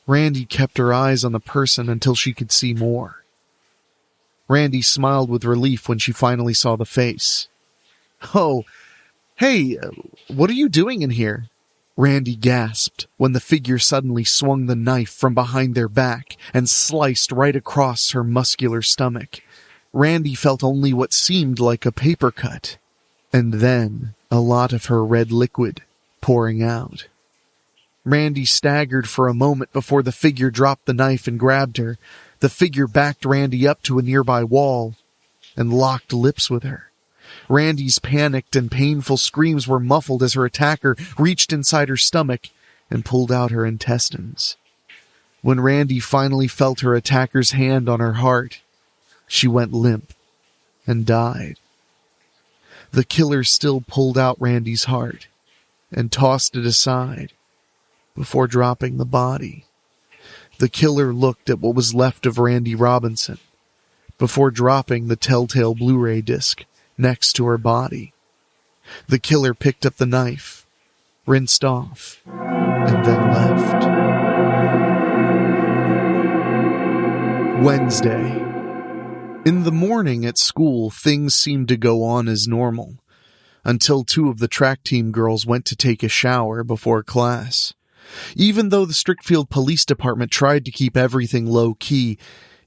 Speaker 2: Randy kept her eyes on the person until she could see more. Randy smiled with relief when she finally saw the face. "Oh, hey, what are you doing in here?" Randy gasped when the figure suddenly swung the knife from behind their back and sliced right across her muscular stomach. Randy felt only what seemed like a paper cut, and then a lot of her red liquid pouring out. Randy staggered for a moment before the figure dropped the knife and grabbed her. The figure backed Randy up to a nearby wall and locked lips with her. Randy's panicked and painful screams were muffled as her attacker reached inside her stomach and pulled out her intestines. When Randy finally felt her attacker's hand on her heart, she went limp and died. The killer still pulled out Randy's heart and tossed it aside before dropping the body. The killer looked at what was left of Randy Robinson before dropping the telltale Blu-ray disc next to her body. The killer picked up the knife, rinsed off, and then left. Wednesday. In the morning at school, things seemed to go on as normal, until two of the track team girls went to take a shower before class. Even though the Strickfield Police Department tried to keep everything low-key,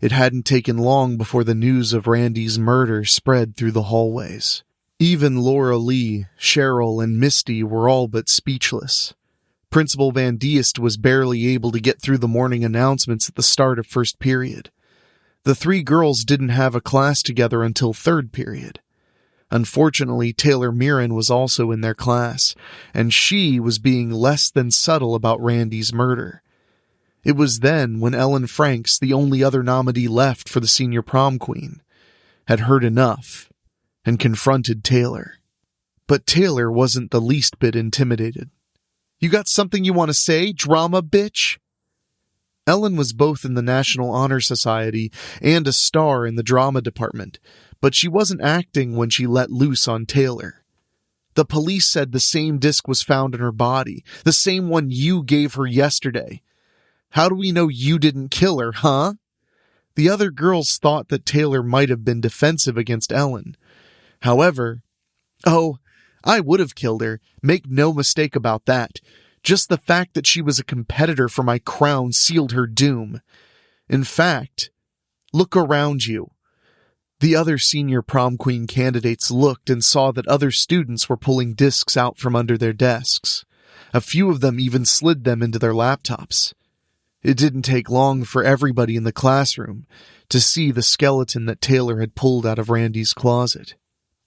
Speaker 2: it hadn't taken long before the news of Randy's murder spread through the hallways. Even Laura Lee, Cheryl, and Misty were all but speechless. Principal Van Diest was barely able to get through the morning announcements at the start of first period. The three girls didn't have a class together until third period. Unfortunately, Taylor Mirren was also in their class, and she was being less than subtle about Randy's murder. It was then when Ellen Franks, the only other nominee left for the senior prom queen, had heard enough and confronted Taylor. But Taylor wasn't the least bit intimidated. "You got something you want to say, drama bitch?" Ellen was both in the National Honor Society and a star in the drama department, but she wasn't acting when she let loose on Taylor. The police said the same disc was found in her body, the same one you gave her yesterday. How do we know you didn't kill her, huh? The other girls thought that Taylor might have been defensive against Ellen. However, "Oh, I would have killed her, make no mistake about that. Just the fact that she was a competitor for my crown sealed her doom. In fact, look around you." The other senior prom queen candidates looked and saw that other students were pulling discs out from under their desks. A few of them even slid them into their laptops. It didn't take long for everybody in the classroom to see the skeleton that Taylor had pulled out of Randy's closet.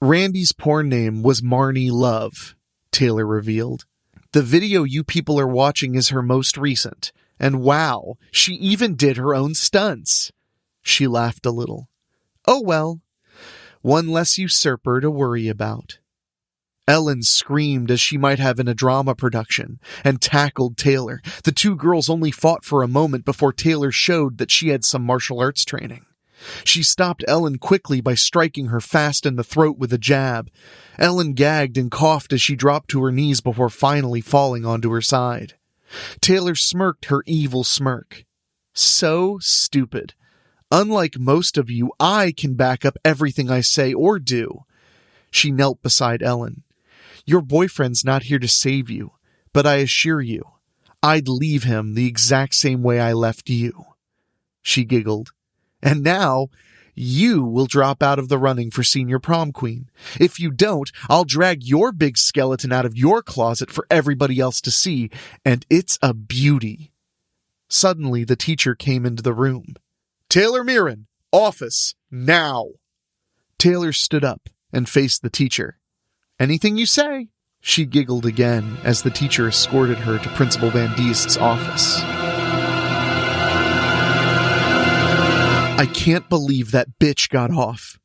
Speaker 2: Randy's porn name was Marnie Love, Taylor revealed. "The video you people are watching is her most recent, and wow, she even did her own stunts." She laughed a little. "Oh well, one less usurper to worry about." Ellen screamed as she might have in a drama production and tackled Taylor. The two girls only fought for a moment before Taylor showed that she had some martial arts training. She stopped Ellen quickly by striking her fast in the throat with a jab. Ellen gagged and coughed as she dropped to her knees before finally falling onto her side. Taylor smirked her evil smirk. So stupid. Unlike most of you, I can back up everything I say or do. She knelt beside Ellen. Your boyfriend's not here to save you, but I assure you, I'd leave him the exact same way I left you. She giggled. And now, you will drop out of the running for senior prom queen. If you don't, I'll drag your big skeleton out of your closet for everybody else to see, and it's a beauty. Suddenly, the teacher came into the room. Taylor Mirren, office, now. Taylor stood up and faced the teacher. Anything you say. She giggled again as the teacher escorted her to Principal Van Diest's office. I can't believe that bitch got off,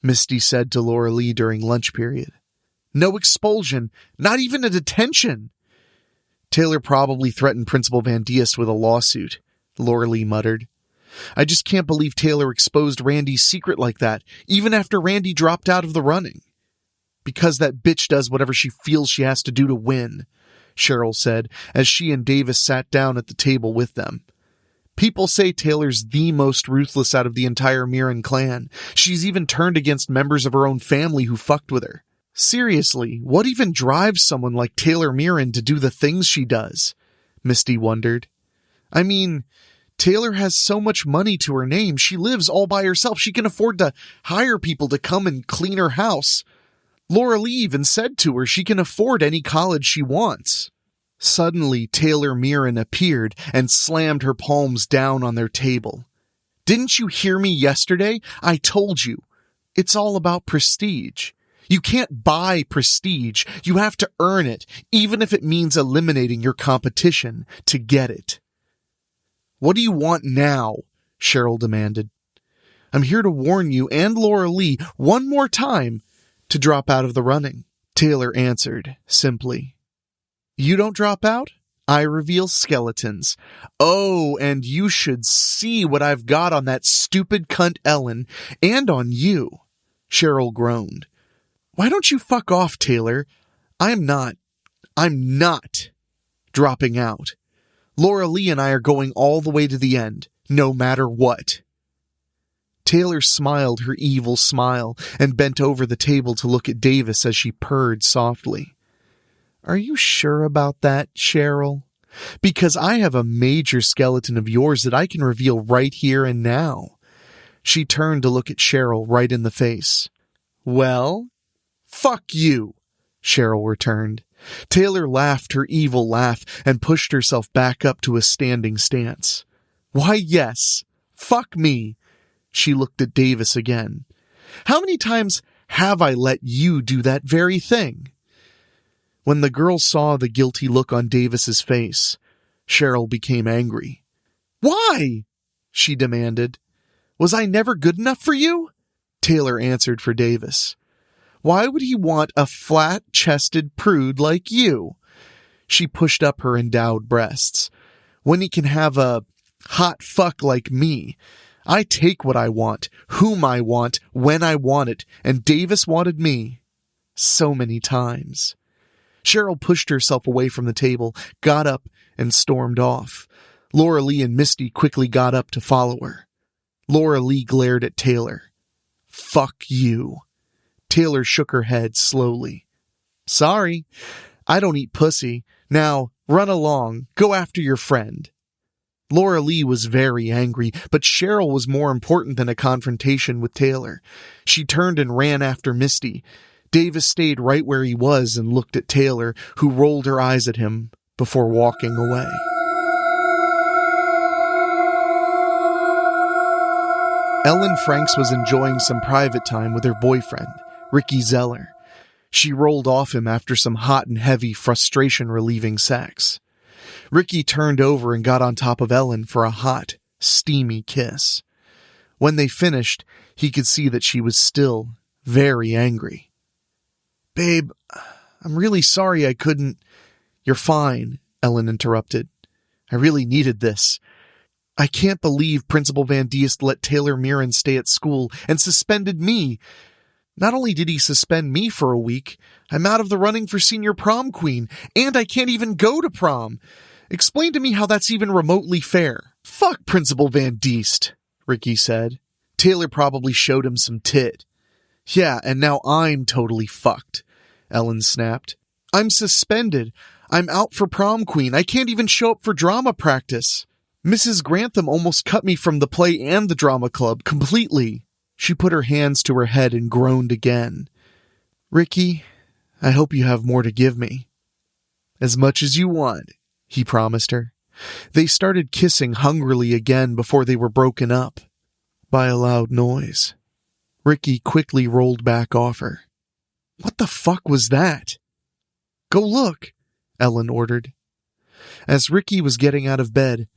Speaker 2: Misty said to Laura Lee during lunch period. No expulsion, not even a detention. Taylor probably threatened Principal Van Diest with a lawsuit, Laura Lee muttered. I just can't believe Taylor exposed Randy's secret like that, even after Randy dropped out of the running. Because that bitch does whatever she feels she has to do to win, Cheryl said as she and Davis sat down at the table with them. People say Taylor's the most ruthless out of the entire Mirren clan. She's even turned against members of her own family who fucked with her. Seriously, what even drives someone like Taylor Mirren to do the things she does? Misty wondered. I mean, Taylor has so much money to her name. She lives all by herself. She can afford to hire people to come and clean her house. Laura Lee even said to her she can afford any college she wants. Suddenly, Taylor Mirren appeared and slammed her palms down on their table. Didn't you hear me yesterday? I told you. It's all about prestige. You can't buy prestige. You have to earn it, even if it means eliminating your competition to get it. What do you want now? Cheryl demanded. I'm here to warn you and Laura Lee one more time to drop out of the running, Taylor answered simply. You don't drop out? I reveal skeletons. Oh, and you should see what I've got on that stupid cunt Ellen, and on you, Cheryl groaned. Why don't you fuck off, Taylor? I'm not dropping out. Laura Lee and I are going all the way to the end, no matter what. Taylor smiled her evil smile and bent over the table to look at Davis as she purred softly. Are you sure about that, Cheryl? Because I have a major skeleton of yours that I can reveal right here and now. She turned to look at Cheryl right in the face. Well, fuck you, Cheryl returned. Taylor laughed her evil laugh and pushed herself back up to a standing stance. Why, yes, fuck me. She looked at Davis again. How many times have I let you do that very thing? When the girl saw the guilty look on Davis's face, Cheryl became angry. Why? She demanded. Was I never good enough for you? Taylor answered for Davis. Why would he want a flat-chested prude like you? She pushed up her endowed breasts. When he can have a hot fuck like me. I take what I want, whom I want, when I want it, and Davis wanted me. So many times. Cheryl pushed herself away from the table, got up, and stormed off. Laura Lee and Misty quickly got up to follow her. Laura Lee glared at Taylor. Fuck you. Taylor shook her head slowly. Sorry, I don't eat pussy. Now, run along, go after your friend. Laura Lee was very angry, but Cheryl was more important than a confrontation with Taylor. She turned and ran after Misty. Davis stayed right where he was and looked at Taylor, who rolled her eyes at him before walking away. Ellen Franks was enjoying some private time with her boyfriend, Ricky Zeller. She rolled off him after some hot and heavy frustration-relieving sex. Ricky turned over and got on top of Ellen for a hot, steamy kiss. When they finished, he could see that she was still very angry. Babe,
Speaker 1: I'm really sorry I couldn't. You're fine, Ellen interrupted. I really needed this. I can't believe Principal Van Diest let Taylor Mirren stay at school and suspended me. Not only did he suspend me for a week, I'm out of the running for senior prom queen, and I can't even go to prom. Explain to me how that's even remotely fair. Fuck Principal Van Diest, Ricky said. Taylor probably showed him some tit. Yeah, and now I'm totally fucked, Ellen snapped. I'm suspended. I'm out for prom queen. I can't even show up for drama practice. Mrs. Grantham almost cut me from the play and the drama club completely. She put her hands to her head and groaned again. Ricky, I hope you have more to give me. As much as you want, he promised her. They started kissing hungrily again before they were broken up by a loud noise. Ricky quickly rolled back off her. What the fuck was that? Go look, Ellen ordered. As Ricky was getting out of bed,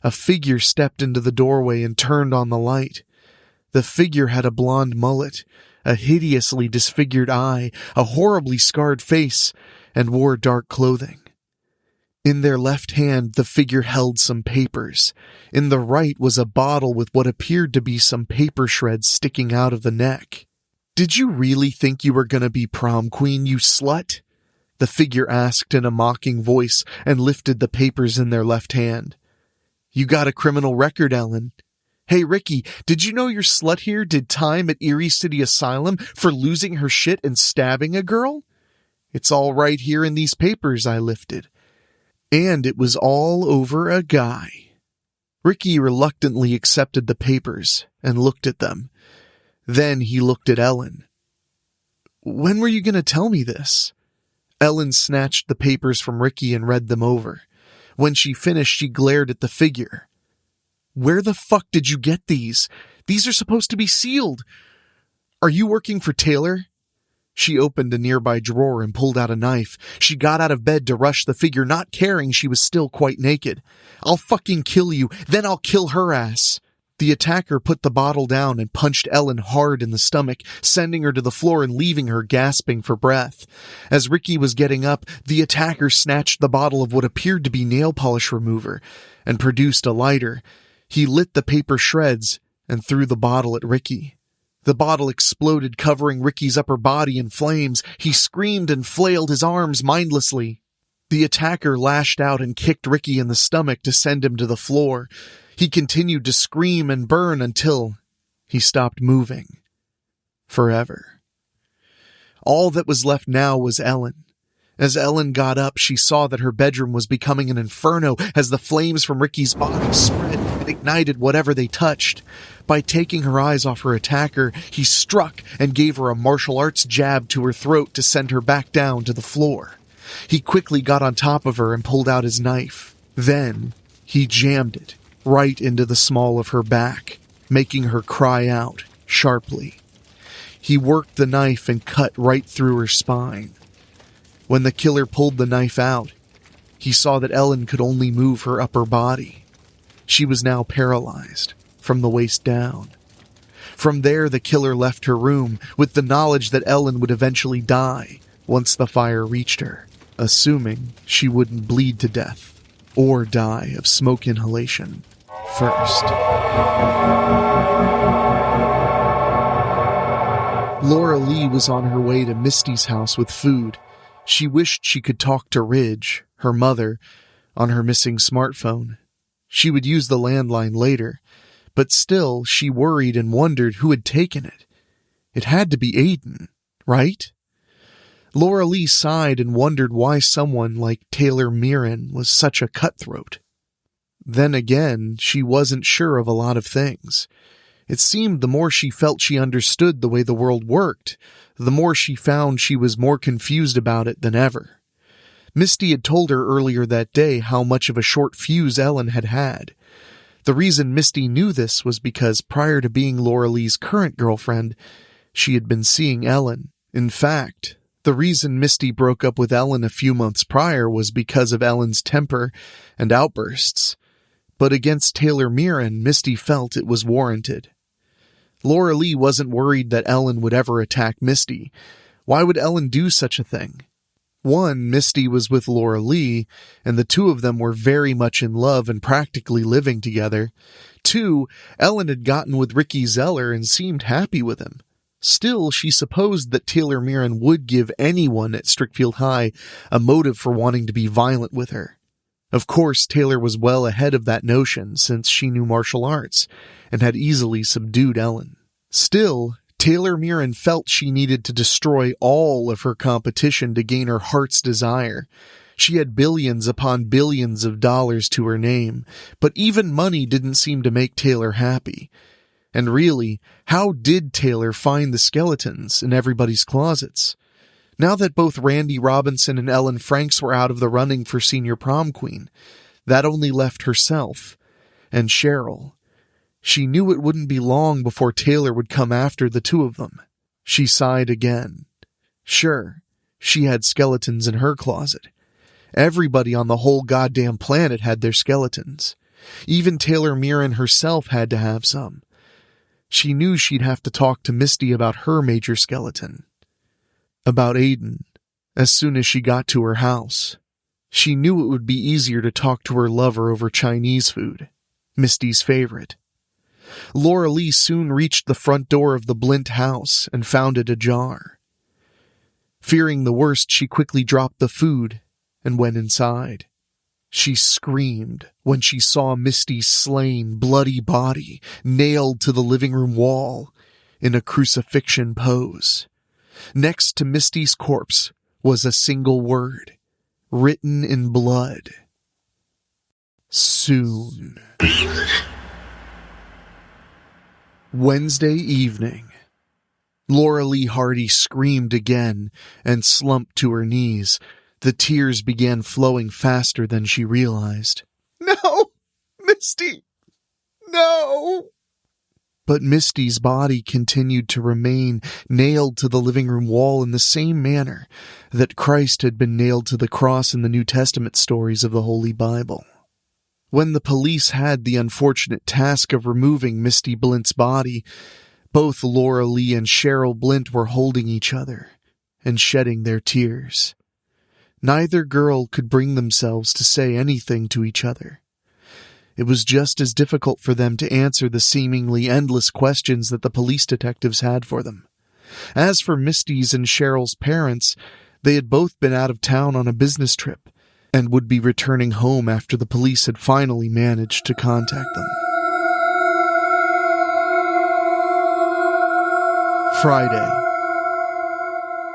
Speaker 1: a figure stepped into the doorway and turned on the light. The figure had a blonde mullet, a hideously disfigured eye, a horribly scarred face, and wore dark clothing. In their left hand, the figure held some papers. In the right was a bottle with what appeared to be some paper shreds sticking out of the neck. Did you really think you were going to be prom queen, you slut? The figure asked in a mocking voice and lifted the papers in their left hand. You got a criminal record, Ellen. Hey, Ricky, did you know your slut here did time at Erie City Asylum for losing her shit and stabbing a girl? It's all right here in these papers I lifted. And it was all over a guy. Ricky reluctantly accepted the papers and looked at them. Then he looked at Ellen. When were you going to tell me this? Ellen snatched the papers from Ricky and read them over. When she finished, she glared at the figure. Where the fuck did you get these? These are supposed to be sealed. Are you working for Taylor? She opened a nearby drawer and pulled out a knife. She got out of bed to rush the figure, not caring she was still quite naked. I'll fucking kill you, then I'll kill her ass. The attacker put the bottle down and punched Ellen hard in the stomach, sending her to the floor and leaving her gasping for breath. As Ricky was getting up, the attacker snatched the bottle of what appeared to be nail polish remover and produced a lighter. He lit the paper shreds and threw the bottle at Ricky. The bottle exploded, covering Ricky's upper body in flames. He screamed and flailed his arms mindlessly. The attacker lashed out and kicked Ricky in the stomach to send him to the floor. He continued to scream and burn until he stopped moving. Forever. All that was left now was Ellen. As Ellen got up, she saw that her bedroom was becoming an inferno as the flames from Ricky's body spread and ignited whatever they touched. By taking her eyes off her attacker, he struck and gave her a martial arts jab to her throat to send her back down to the floor. He quickly got on top of her and pulled out his knife. Then, he jammed it right into the small of her back, making her cry out sharply. He worked the knife and cut right through her spine. When the killer pulled the knife out, he saw that Ellen could only move her upper body. She was now paralyzed from the waist down. From there, the killer left her room with the knowledge that Ellen would eventually die once the fire reached her, assuming she wouldn't bleed to death or die of smoke inhalation first. Laura Lee was on her way to Misty's house with food. She wished she could talk to Ridge, her mother, on her missing smartphone. She would use the landline later, but still she worried and wondered who had taken it. It had to be Aiden, right? Laura Lee sighed and wondered why someone like Taylor Mirren was such a cutthroat. Then again, she wasn't sure of a lot of things. It seemed the more she felt she understood the way the world worked, the more she found she was more confused about it than ever. Misty had told her earlier that day how much of a short fuse Ellen had had. The reason Misty knew this was because prior to being Laura Lee's current girlfriend, she had been seeing Ellen. In fact, the reason Misty broke up with Ellen a few months prior was because of Ellen's temper and outbursts. But against Taylor Mirren, Misty felt it was warranted. Laura Lee wasn't worried that Ellen would ever attack Misty. Why would Ellen do such a thing?
Speaker 2: One, Misty was with Laura Lee, and the two of them were very much in love and practically living together. Two, Ellen had gotten with Ricky Zeller and seemed happy with him. Still, she supposed that Taylor Mirren would give anyone at Strickfield High a motive for wanting to be violent with her. Of course, Taylor was well ahead of that notion since she knew martial arts and had easily subdued Ellen. Still, Taylor Mirren felt she needed to destroy all of her competition to gain her heart's desire. She had billions upon billions of dollars to her name, but even money didn't seem to make Taylor happy. And really, how did Taylor find the skeletons in everybody's closets? Now that both Randy Robinson and Ellen Franks were out of the running for senior prom queen, that only left herself and Cheryl. She knew it wouldn't be long before Taylor would come after the two of them. She sighed again. Sure, she had skeletons in her closet. Everybody on the whole goddamn planet had their skeletons. Even Taylor Mirren herself had to have some. She knew she'd have to talk to Misty about her major skeleton. About Aiden, as soon as she got to her house. She knew it would be easier to talk to her lover over Chinese food, Misty's favorite. Laura Lee soon reached the front door of the Blint house and found it ajar. Fearing the worst, she quickly dropped the food and went inside. She screamed when she saw Misty's slain, bloody body nailed to the living room wall in a crucifixion pose. Next to Misty's corpse was a single word, written in blood. Soon. Wednesday evening. Laura Lee Hardy screamed again and slumped to her knees. The tears began flowing faster than she realized. No! Misty! No! But Misty's body continued to remain nailed to the living room wall in the same manner that Christ had been nailed to the cross in the New Testament stories of the Holy Bible. When the police had the unfortunate task of removing Misty Blint's body, both Laura Lee and Cheryl Blint were holding each other and shedding their tears. Neither girl could bring themselves to say anything to each other. It was just as difficult for them to answer the seemingly endless questions that the police detectives had for them. As for Misty's and Cheryl's parents, they had both been out of town on a business trip and would be returning home after the police had finally managed to contact them. Friday.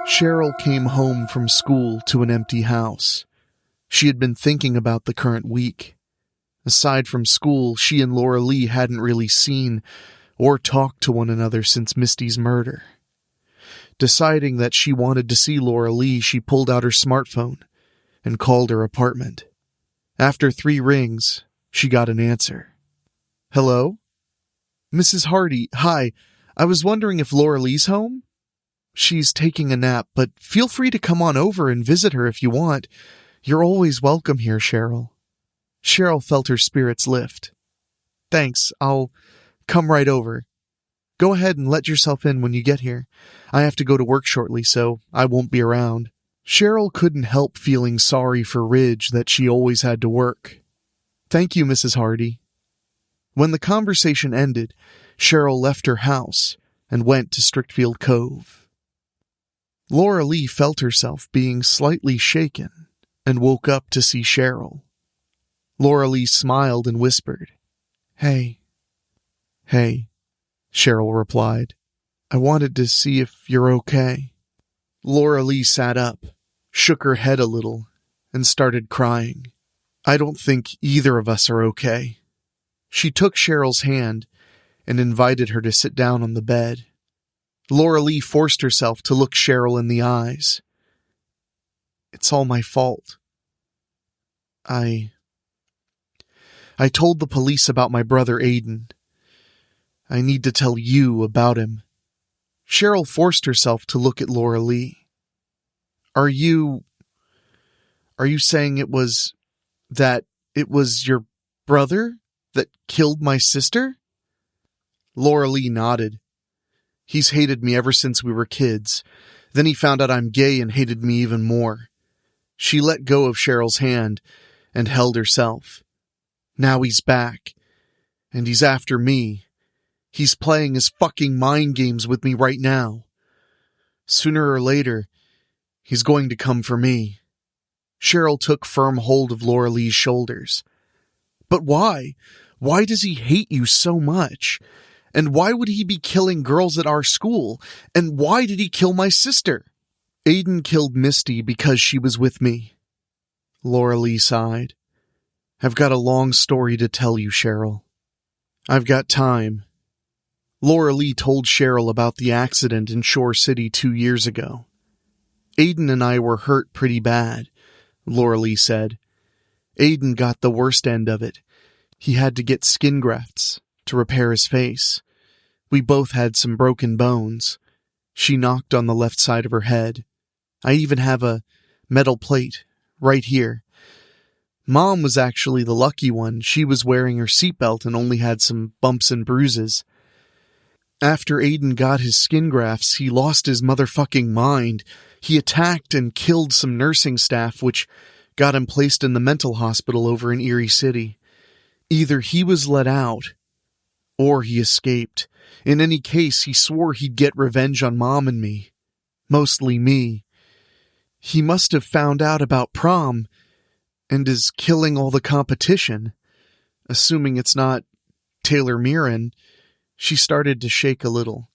Speaker 2: Cheryl came home from school to an empty house. She had been thinking about the current week. Aside from school, she and Laura Lee hadn't really seen or talked to one another since Misty's murder. Deciding that she wanted to see Laura Lee, she pulled out her smartphone and called her apartment. After 3 rings, she got an answer. Hello? Mrs. Hardy, hi. I was wondering if Laura Lee's home? She's taking a nap, but feel free to come on over and visit her if you want. You're always welcome here, Cheryl. Cheryl felt her spirits lift. Thanks, I'll come right over. Go ahead and let yourself in when you get here. I have to go to work shortly, so I won't be around. Cheryl couldn't help feeling sorry for Ridge that she always had to work. Thank you, Mrs. Hardy. When the conversation ended, Cheryl left her house and went to Strickfield Cove. Laura Lee felt herself being slightly shaken and woke up to see Cheryl. Laura Lee smiled and whispered, Hey. Hey, Cheryl replied. I wanted to see if you're okay. Laura Lee sat up, shook her head a little, and started crying. I don't think either of us are okay. She took Cheryl's hand and invited her to sit down on the bed. Laura Lee forced herself to look Cheryl in the eyes. It's all my fault. I told the police about my brother Aiden. I need to tell you about him. Cheryl forced herself to look at Laura Lee. Are you saying it was your brother that killed my sister? Laura Lee nodded. He's hated me ever since we were kids. Then he found out I'm gay and hated me even more. She let go of Cheryl's hand and held herself. Now he's back, and he's after me. He's playing his fucking mind games with me right now. Sooner or later, he's going to come for me. Cheryl took firm hold of Laura Lee's shoulders. But why? Why does he hate you so much? And why would he be killing girls at our school? And why did he kill my sister? Aiden killed Misty because she was with me. Laura Lee sighed. I've got a long story to tell you, Cheryl. I've got time. Laura Lee told Cheryl about the accident in Shore City 2 years ago. Aiden and I were hurt pretty bad, Laura Lee said. Aiden got the worst end of it. He had to get skin grafts to repair his face. We both had some broken bones. She knocked on the left side of her head. I even have a metal plate right here. Mom was actually the lucky one. She was wearing her seatbelt and only had some bumps and bruises. After Aiden got his skin grafts, he lost his motherfucking mind. He attacked and killed some nursing staff, which got him placed in the mental hospital over in Erie City. Either he was let out, or he escaped. In any case, he swore he'd get revenge on Mom and me. Mostly me. He must have found out about Prom, and is killing all the competition. Assuming it's not Taylor Mirren. She started to shake a little.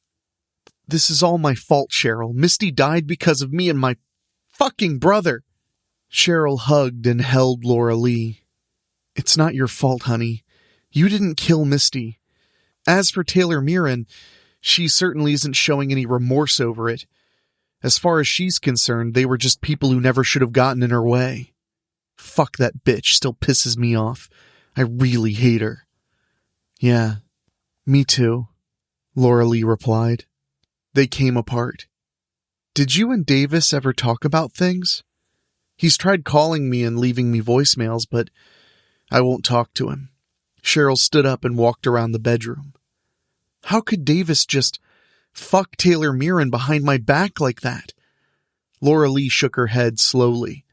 Speaker 2: This is all my fault, Cheryl. Misty died because of me and my fucking brother. Cheryl hugged and held Laura Lee. It's not your fault, honey. You didn't kill Misty. As for Taylor Mirren, she certainly isn't showing any remorse over it. As far as she's concerned, they were just people who never should have gotten in her way. Fuck that bitch, still pisses me off. I really hate her. Yeah, me too, Laura Lee replied. They came apart. Did you and Davis ever talk about things? He's tried calling me and leaving me voicemails, but I won't talk to him. Cheryl stood up and walked around the bedroom. How could Davis just fuck Taylor Mirren behind my back like that? Laura Lee shook her head slowly.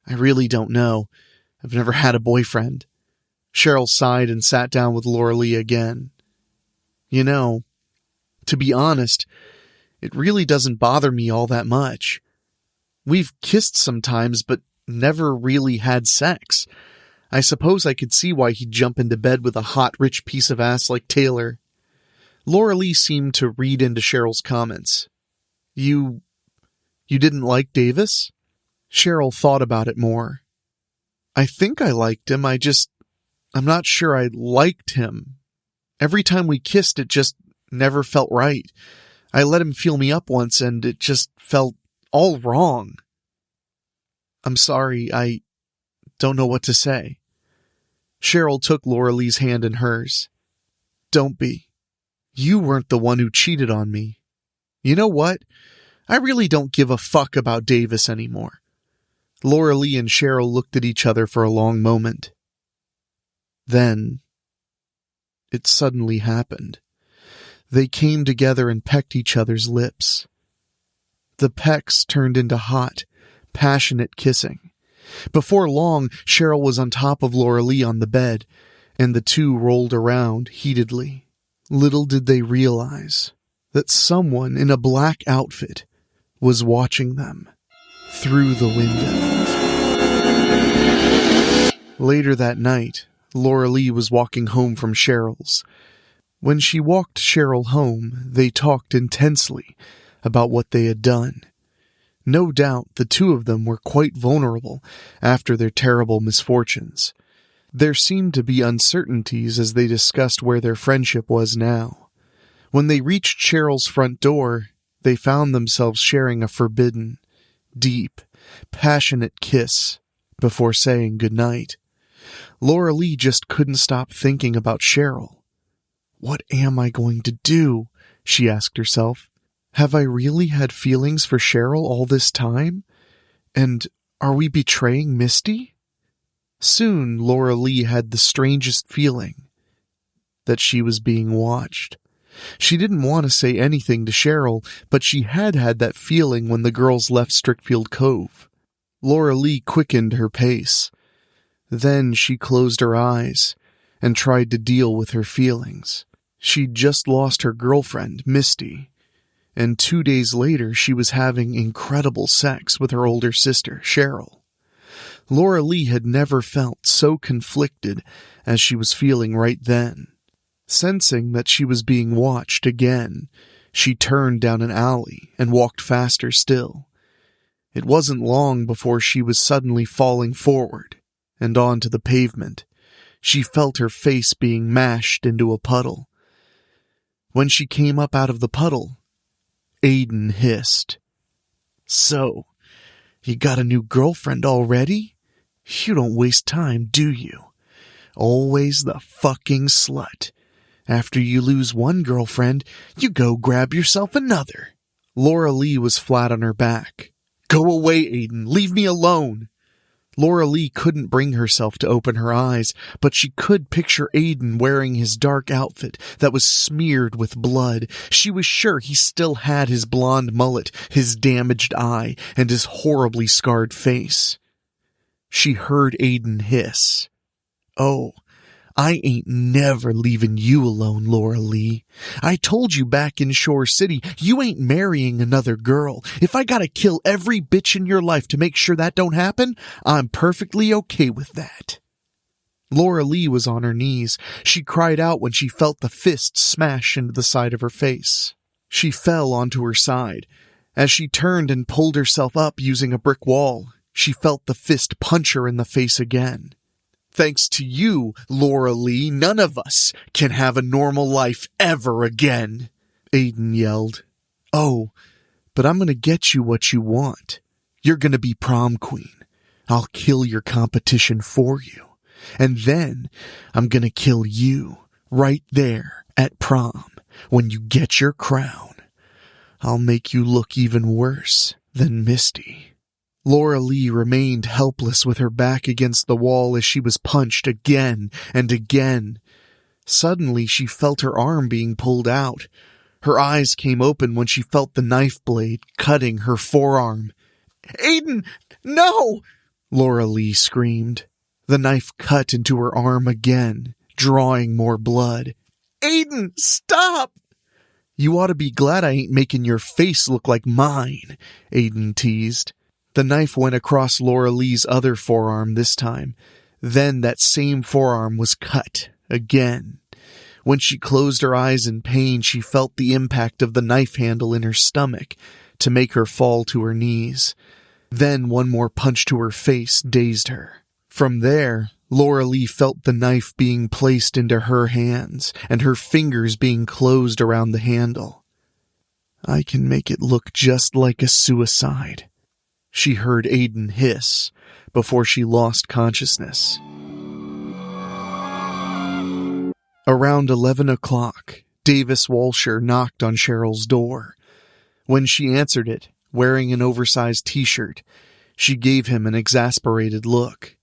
Speaker 2: I really don't know. I've never had a boyfriend. Cheryl sighed and sat down with Laura Lee again. You know, to be honest, it really doesn't bother me all that much. We've kissed sometimes, but never really had sex. I suppose I could see why he'd jump into bed with a hot, rich piece of ass like Taylor. Laura Lee seemed to read into Cheryl's comments. You didn't like Davis? Cheryl thought about it more. I think I liked him, I'm not sure I liked him. Every time we kissed, it just never felt right. I let him feel me up once, and it just felt all wrong. I'm sorry, I don't know what to say. Cheryl took Laura Lee's hand in hers. Don't be. You weren't the one who cheated on me. You know what? I really don't give a fuck about Davis anymore. Laura Lee and Cheryl looked at each other for a long moment. Then, it suddenly happened. They came together and pecked each other's lips. The pecks turned into hot, passionate kissing. Before long, Cheryl was on top of Laura Lee on the bed, and the two rolled around heatedly. Little did they realize that someone in a black outfit was watching them through the window. Later that night, Laura Lee was walking home from Cheryl's. When she walked Cheryl home, they talked intensely about what they had done. No doubt the two of them were quite vulnerable after their terrible misfortunes. There seemed to be uncertainties as they discussed where their friendship was now. When they reached Cheryl's front door, they found themselves sharing a forbidden, deep, passionate kiss before saying goodnight. Laura Lee just couldn't stop thinking about Cheryl. What am I going to do? She asked herself. Have I really had feelings for Cheryl all this time? And are we betraying Misty? Soon Laura Lee had the strangest feeling that she was being watched. She didn't want to say anything to Cheryl, but she had that feeling when the girls left Strickfield Cove. Laura Lee quickened her pace. Then she closed her eyes and tried to deal with her feelings. She'd just lost her girlfriend, Misty, and 2 days later she was having incredible sex with her older sister, Cheryl. Laura Lee had never felt so conflicted as she was feeling right then. Sensing that she was being watched again, she turned down an alley and walked faster still. It wasn't long before she was suddenly falling forward and onto the pavement. She felt her face being mashed into a puddle. When she came up out of the puddle, Aiden hissed, "So, you got a new girlfriend already? You don't waste time, do you? Always the fucking slut. After you lose one girlfriend, you go grab yourself another." Laura Lee was flat on her back. "Go away, Aiden. Leave me alone." Laura Lee couldn't bring herself to open her eyes, but she could picture Aiden wearing his dark outfit that was smeared with blood. She was sure he still had his blonde mullet, his damaged eye, and his horribly scarred face. She heard Aiden hiss, "Oh, I ain't never leaving you alone, Laura Lee. I told you back in Shore City, you ain't marrying another girl. If I gotta kill every bitch in your life to make sure that don't happen, I'm perfectly okay with that." Laura Lee was on her knees. She cried out when she felt the fist smash into the side of her face. She fell onto her side. As she turned and pulled herself up using a brick wall, she felt the fist punch her in the face again. "Thanks to you, Laura Lee, none of us can have a normal life ever again," Aiden yelled. "Oh, but I'm gonna get you what you want. You're gonna be prom queen. I'll kill your competition for you. And then I'm gonna kill you right there at prom when you get your crown. I'll make you look even worse than Misty." Laura Lee remained helpless with her back against the wall as she was punched again and again. Suddenly, she felt her arm being pulled out. Her eyes came open when she felt the knife blade cutting her forearm. "Aiden, no!" Laura Lee screamed. The knife cut into her arm again, drawing more blood. "Aiden, stop!" "You ought to be glad I ain't making your face look like mine," Aiden teased. The knife went across Laura Lee's other forearm this time. Then that same forearm was cut again. When she closed her eyes in pain, she felt the impact of the knife handle in her stomach to make her fall to her knees. Then one more punch to her face dazed her. From there, Laura Lee felt the knife being placed into her hands and her fingers being closed around the handle. "I can make it look just like a suicide," she heard Aiden hiss before she lost consciousness. Around 11 o'clock, Davis Walsher knocked on Cheryl's door. When she answered it, wearing an oversized t-shirt, she gave him an exasperated look.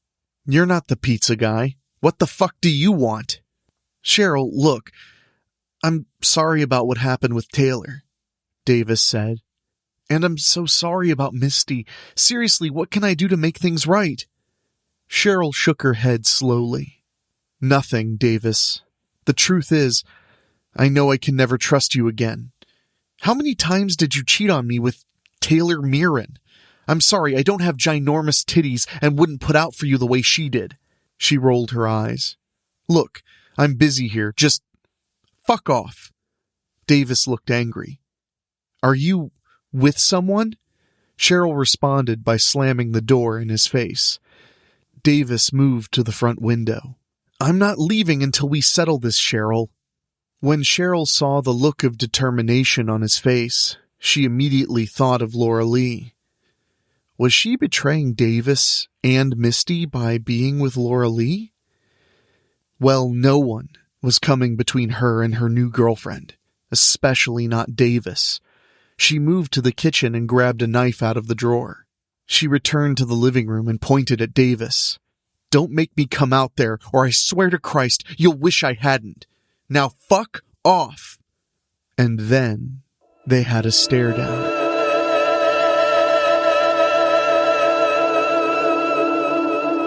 Speaker 2: "You're not the pizza guy. What the fuck do you want?" "Cheryl, look, I'm sorry about what happened with Taylor," Davis said. "And I'm so sorry about Misty. Seriously, what can I do to make things right?" Cheryl shook her head slowly. "Nothing, Davis. The truth is, I know I can never trust you again. How many times did you cheat on me with Taylor Mirren? I'm sorry, I don't have ginormous titties and wouldn't put out for you the way she did." She rolled her eyes. "Look, I'm busy here. Just fuck off." Davis looked angry. "Are you with someone?" Cheryl responded by slamming the door in his face. Davis moved to the front window. "I'm not leaving until we settle this, Cheryl." When Cheryl saw the look of determination on his face, she immediately thought of Laura Lee. Was she betraying Davis and Misty by being with Laura Lee? Well, no one was coming between her and her new girlfriend, especially not Davis. She moved to the kitchen and grabbed a knife out of the drawer. She returned to the living room and pointed at Davis. "Don't make me come out there, or I swear to Christ, you'll wish I hadn't. Now fuck off." And then they had a stare down.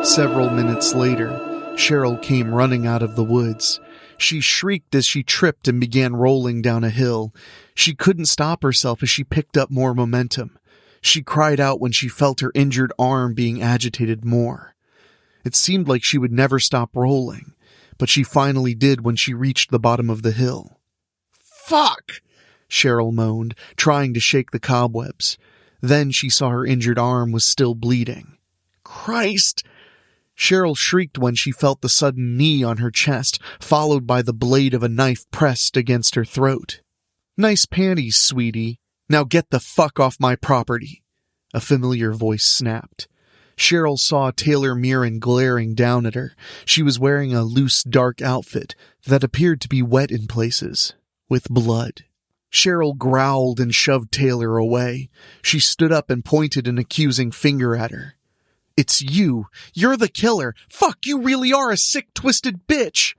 Speaker 2: Several minutes later, Cheryl came running out of the woods. She shrieked as she tripped and began rolling down a hill. She couldn't stop herself as she picked up more momentum. She cried out when she felt her injured arm being agitated more. It seemed like she would never stop rolling, but she finally did when she reached the bottom of the hill. "Fuck!" Cheryl moaned, trying to shake the cobwebs. Then she saw her injured arm was still bleeding. "Christ!" Cheryl shrieked when she felt the sudden knee on her chest, followed by the blade of a knife pressed against her throat. "Nice panties, sweetie. Now get the fuck off my property," a familiar voice snapped. Cheryl saw Taylor Mirren glaring down at her. She was wearing a loose, dark outfit that appeared to be wet in places, with blood. Cheryl growled and shoved Taylor away. She stood up and pointed an accusing finger at her. "It's you. You're the killer. Fuck, you really are a sick, twisted bitch."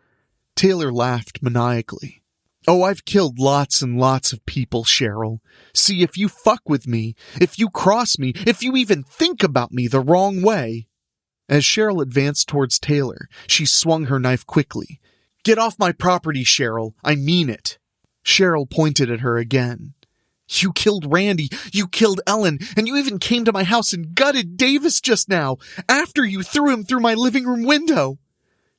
Speaker 2: Taylor laughed maniacally. "Oh, I've killed lots and lots of people, Cheryl. See, if you fuck with me, if you cross me, if you even think about me the wrong way." As Cheryl advanced towards Taylor, she swung her knife quickly. "Get off my property, Cheryl. I mean it." Cheryl pointed at her again. "You killed Randy, you killed Ellen, and you even came to my house and gutted Davis just now, after you threw him through my living room window."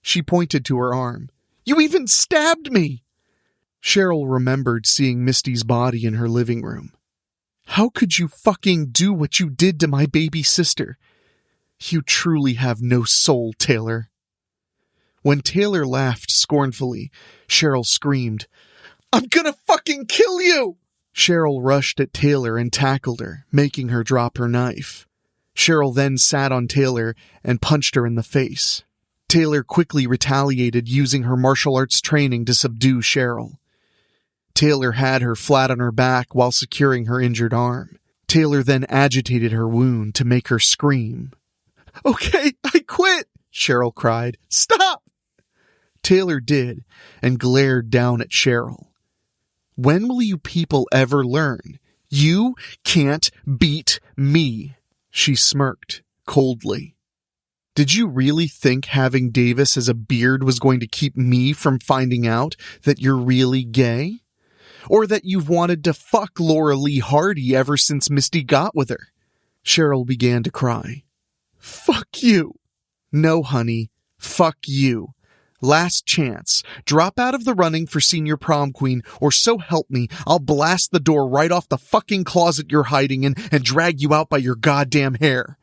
Speaker 2: She pointed to her arm. "You even stabbed me." Cheryl remembered seeing Misty's body in her living room. "How could you fucking do what you did to my baby sister? You truly have no soul, Taylor." When Taylor laughed scornfully, Cheryl screamed, "I'm gonna fucking kill you!" Cheryl rushed at Taylor and tackled her, making her drop her knife. Cheryl then sat on Taylor and punched her in the face. Taylor quickly retaliated, using her martial arts training to subdue Cheryl. Taylor had her flat on her back while securing her injured arm. Taylor then agitated her wound to make her scream. "Okay, I quit," Cheryl cried. "Stop!" Taylor did, and glared down at Cheryl. "When will you people ever learn? You can't beat me," she smirked coldly. "Did you really think having Davis as a beard was going to keep me from finding out that you're really gay? Or that you've wanted to fuck Laura Lee Hardy ever since Misty got with her?" Cheryl began to cry. "Fuck you." "No, honey. Fuck you. Last chance. Drop out of the running for senior prom queen, or so help me, I'll blast the door right off the fucking closet you're hiding in and drag you out by your goddamn hair.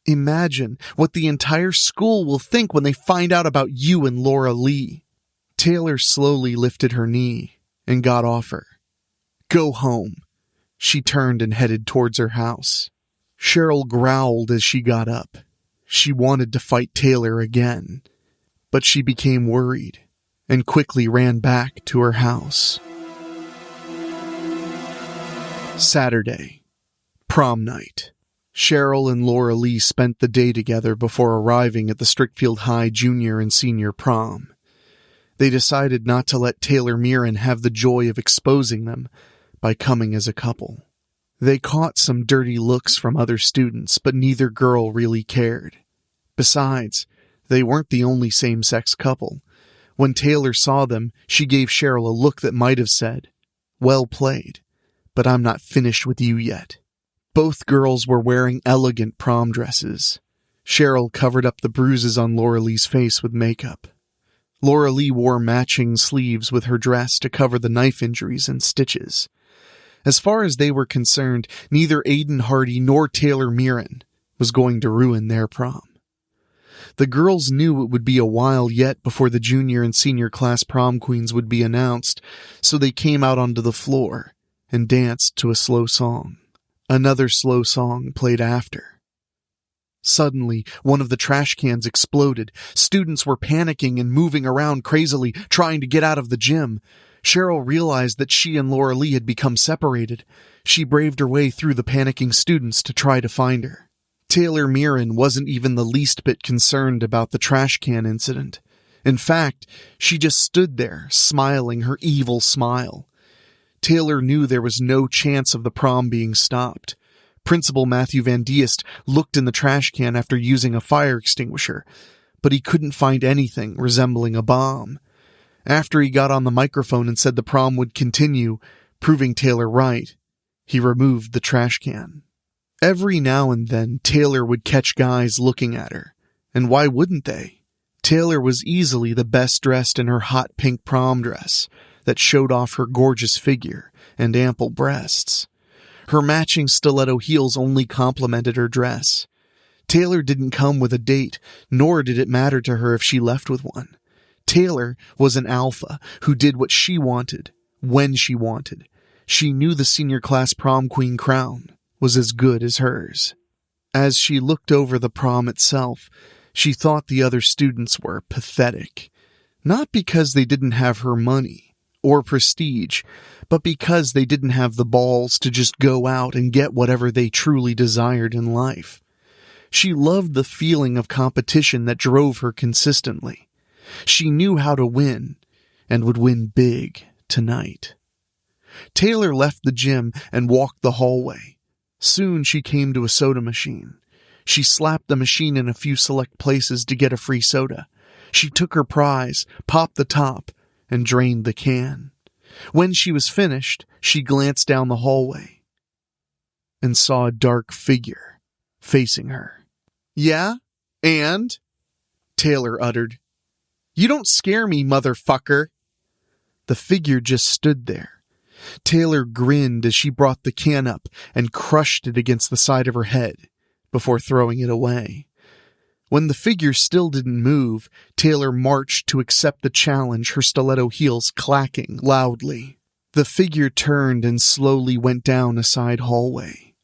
Speaker 2: Imagine what the entire school will think when they find out about you and Laura Lee." Taylor slowly lifted her knee and got off her. "Go home." She turned and headed towards her house. Cheryl growled as she got up. She wanted to fight Taylor again, but she became worried and quickly ran back to her house. Saturday, prom night. Cheryl and Laura Lee spent the day together before arriving at the Strickfield High junior and senior prom. They decided not to let Taylor Mirren have the joy of exposing them by coming as a couple. They caught some dirty looks from other students, but neither girl really cared. Besides, they weren't the only same-sex couple. When Taylor saw them, she gave Cheryl a look that might have said, "Well played, but I'm not finished with you yet." Both girls were wearing elegant prom dresses. Cheryl covered up the bruises on Laura Lee's face with makeup. Laura Lee wore matching sleeves with her dress to cover the knife injuries and stitches. As far as they were concerned, neither Aiden Hardy nor Taylor Mirren was going to ruin their prom. The girls knew it would be a while yet before the junior and senior class prom queens would be announced, so they came out onto the floor and danced to a slow song. Another slow song played after. Suddenly, one of the trash cans exploded. Students were panicking and moving around crazily, trying to get out of the gym. Cheryl realized that she and Laura Lee had become separated. She braved her way through the panicking students to try to find her. Taylor Mirren wasn't even the least bit concerned about the trash can incident. In fact, she just stood there, smiling her evil smile. Taylor knew there was no chance of the prom being stopped. Principal Matthew Van Diest looked in the trash can after using a fire extinguisher, but he couldn't find anything resembling a bomb. After he got on the microphone and said the prom would continue, proving Taylor right, he removed the trash can. Every now and then, Taylor would catch guys looking at her. And why wouldn't they? Taylor was easily the best dressed in her hot pink prom dress that showed off her gorgeous figure and ample breasts. Her matching stiletto heels only complemented her dress. Taylor didn't come with a date, nor did it matter to her if she left with one. Taylor was an alpha who did what she wanted, when she wanted. She knew the senior class prom queen crown was as good as hers. As she looked over the prom itself, she thought the other students were pathetic. Not because they didn't have her money or prestige, but because they didn't have the balls to just go out and get whatever they truly desired in life. She loved the feeling of competition that drove her consistently. She knew how to win, and would win big tonight. Taylor left the gym and walked the hallway. Soon she came to a soda machine. She slapped the machine in a few select places to get a free soda. She took her prize, popped the top, and drained the can. When she was finished, she glanced down the hallway and saw a dark figure facing her. "Yeah? And?" Taylor uttered. "You don't scare me, motherfucker." The figure just stood there. Taylor grinned as she brought the can up and crushed it against the side of her head before throwing it away. When the figure still didn't move, Taylor marched to accept the challenge, her stiletto heels clacking loudly. The figure turned and slowly went down a side hallway.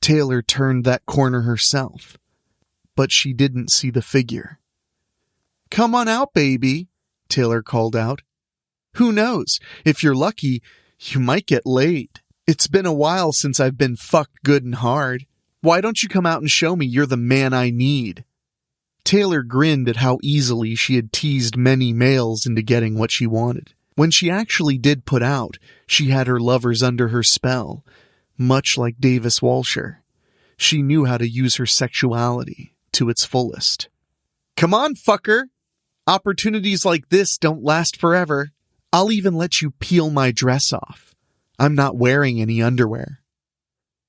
Speaker 2: Taylor turned that corner herself, but she didn't see the figure. "Come on out, baby," Taylor called out. "Who knows, if you're lucky, you might get laid. It's been a while since I've been fucked good and hard. Why don't you come out and show me you're the man I need?" Taylor grinned at how easily she had teased many males into getting what she wanted. When she actually did put out, she had her lovers under her spell, much like Davis Walsher. She knew how to use her sexuality to its fullest. "Come on, fucker! Opportunities like this don't last forever. I'll even let you peel my dress off. I'm not wearing any underwear."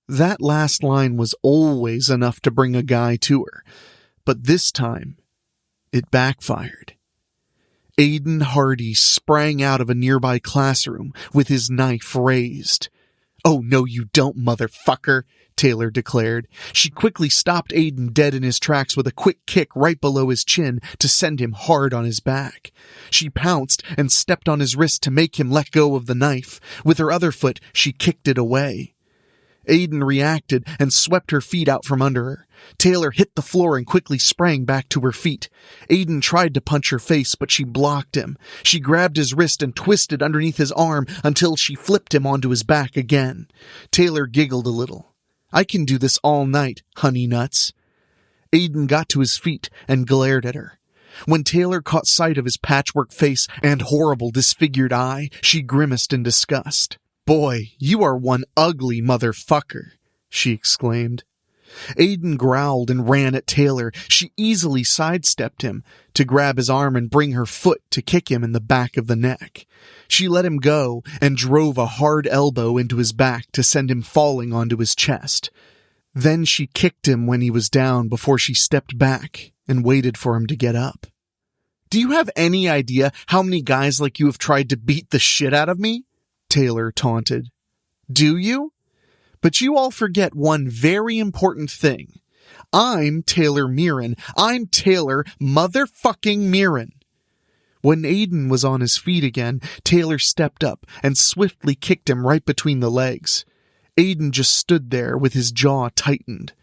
Speaker 2: That last line was always enough to bring a guy to her, but this time, it backfired. Aiden Hardy sprang out of a nearby classroom with his knife raised. "Oh, no, you don't, motherfucker," Taylor declared. She quickly stopped Aiden dead in his tracks with a quick kick right below his chin to send him hard on his back. She pounced and stepped on his wrist to make him let go of the knife. With her other foot, she kicked it away. Aiden reacted and swept her feet out from under her. Taylor hit the floor and quickly sprang back to her feet. Aiden tried to punch her face, but she blocked him. She grabbed his wrist and twisted underneath his arm until she flipped him onto his back again. Taylor giggled a little. "I can do this all night, honey nuts." Aiden got to his feet and glared at her. When Taylor caught sight of his patchwork face and horrible disfigured eye, she grimaced in disgust. "Boy, you are one ugly motherfucker," she exclaimed. Aiden growled and ran at Taylor. She easily sidestepped him to grab his arm and bring her foot to kick him in the back of the neck. She let him go and drove a hard elbow into his back to send him falling onto his chest. Then she kicked him when he was down before she stepped back and waited for him to get up. "Do you have any idea how many guys like you have tried to beat the shit out of me?" Taylor taunted. "Do you? But you all forget one very important thing. I'm Taylor Mirren. I'm Taylor motherfucking Mirren." When Aiden was on his feet again, Taylor stepped up and swiftly kicked him right between the legs. Aiden just stood there with his jaw tightened,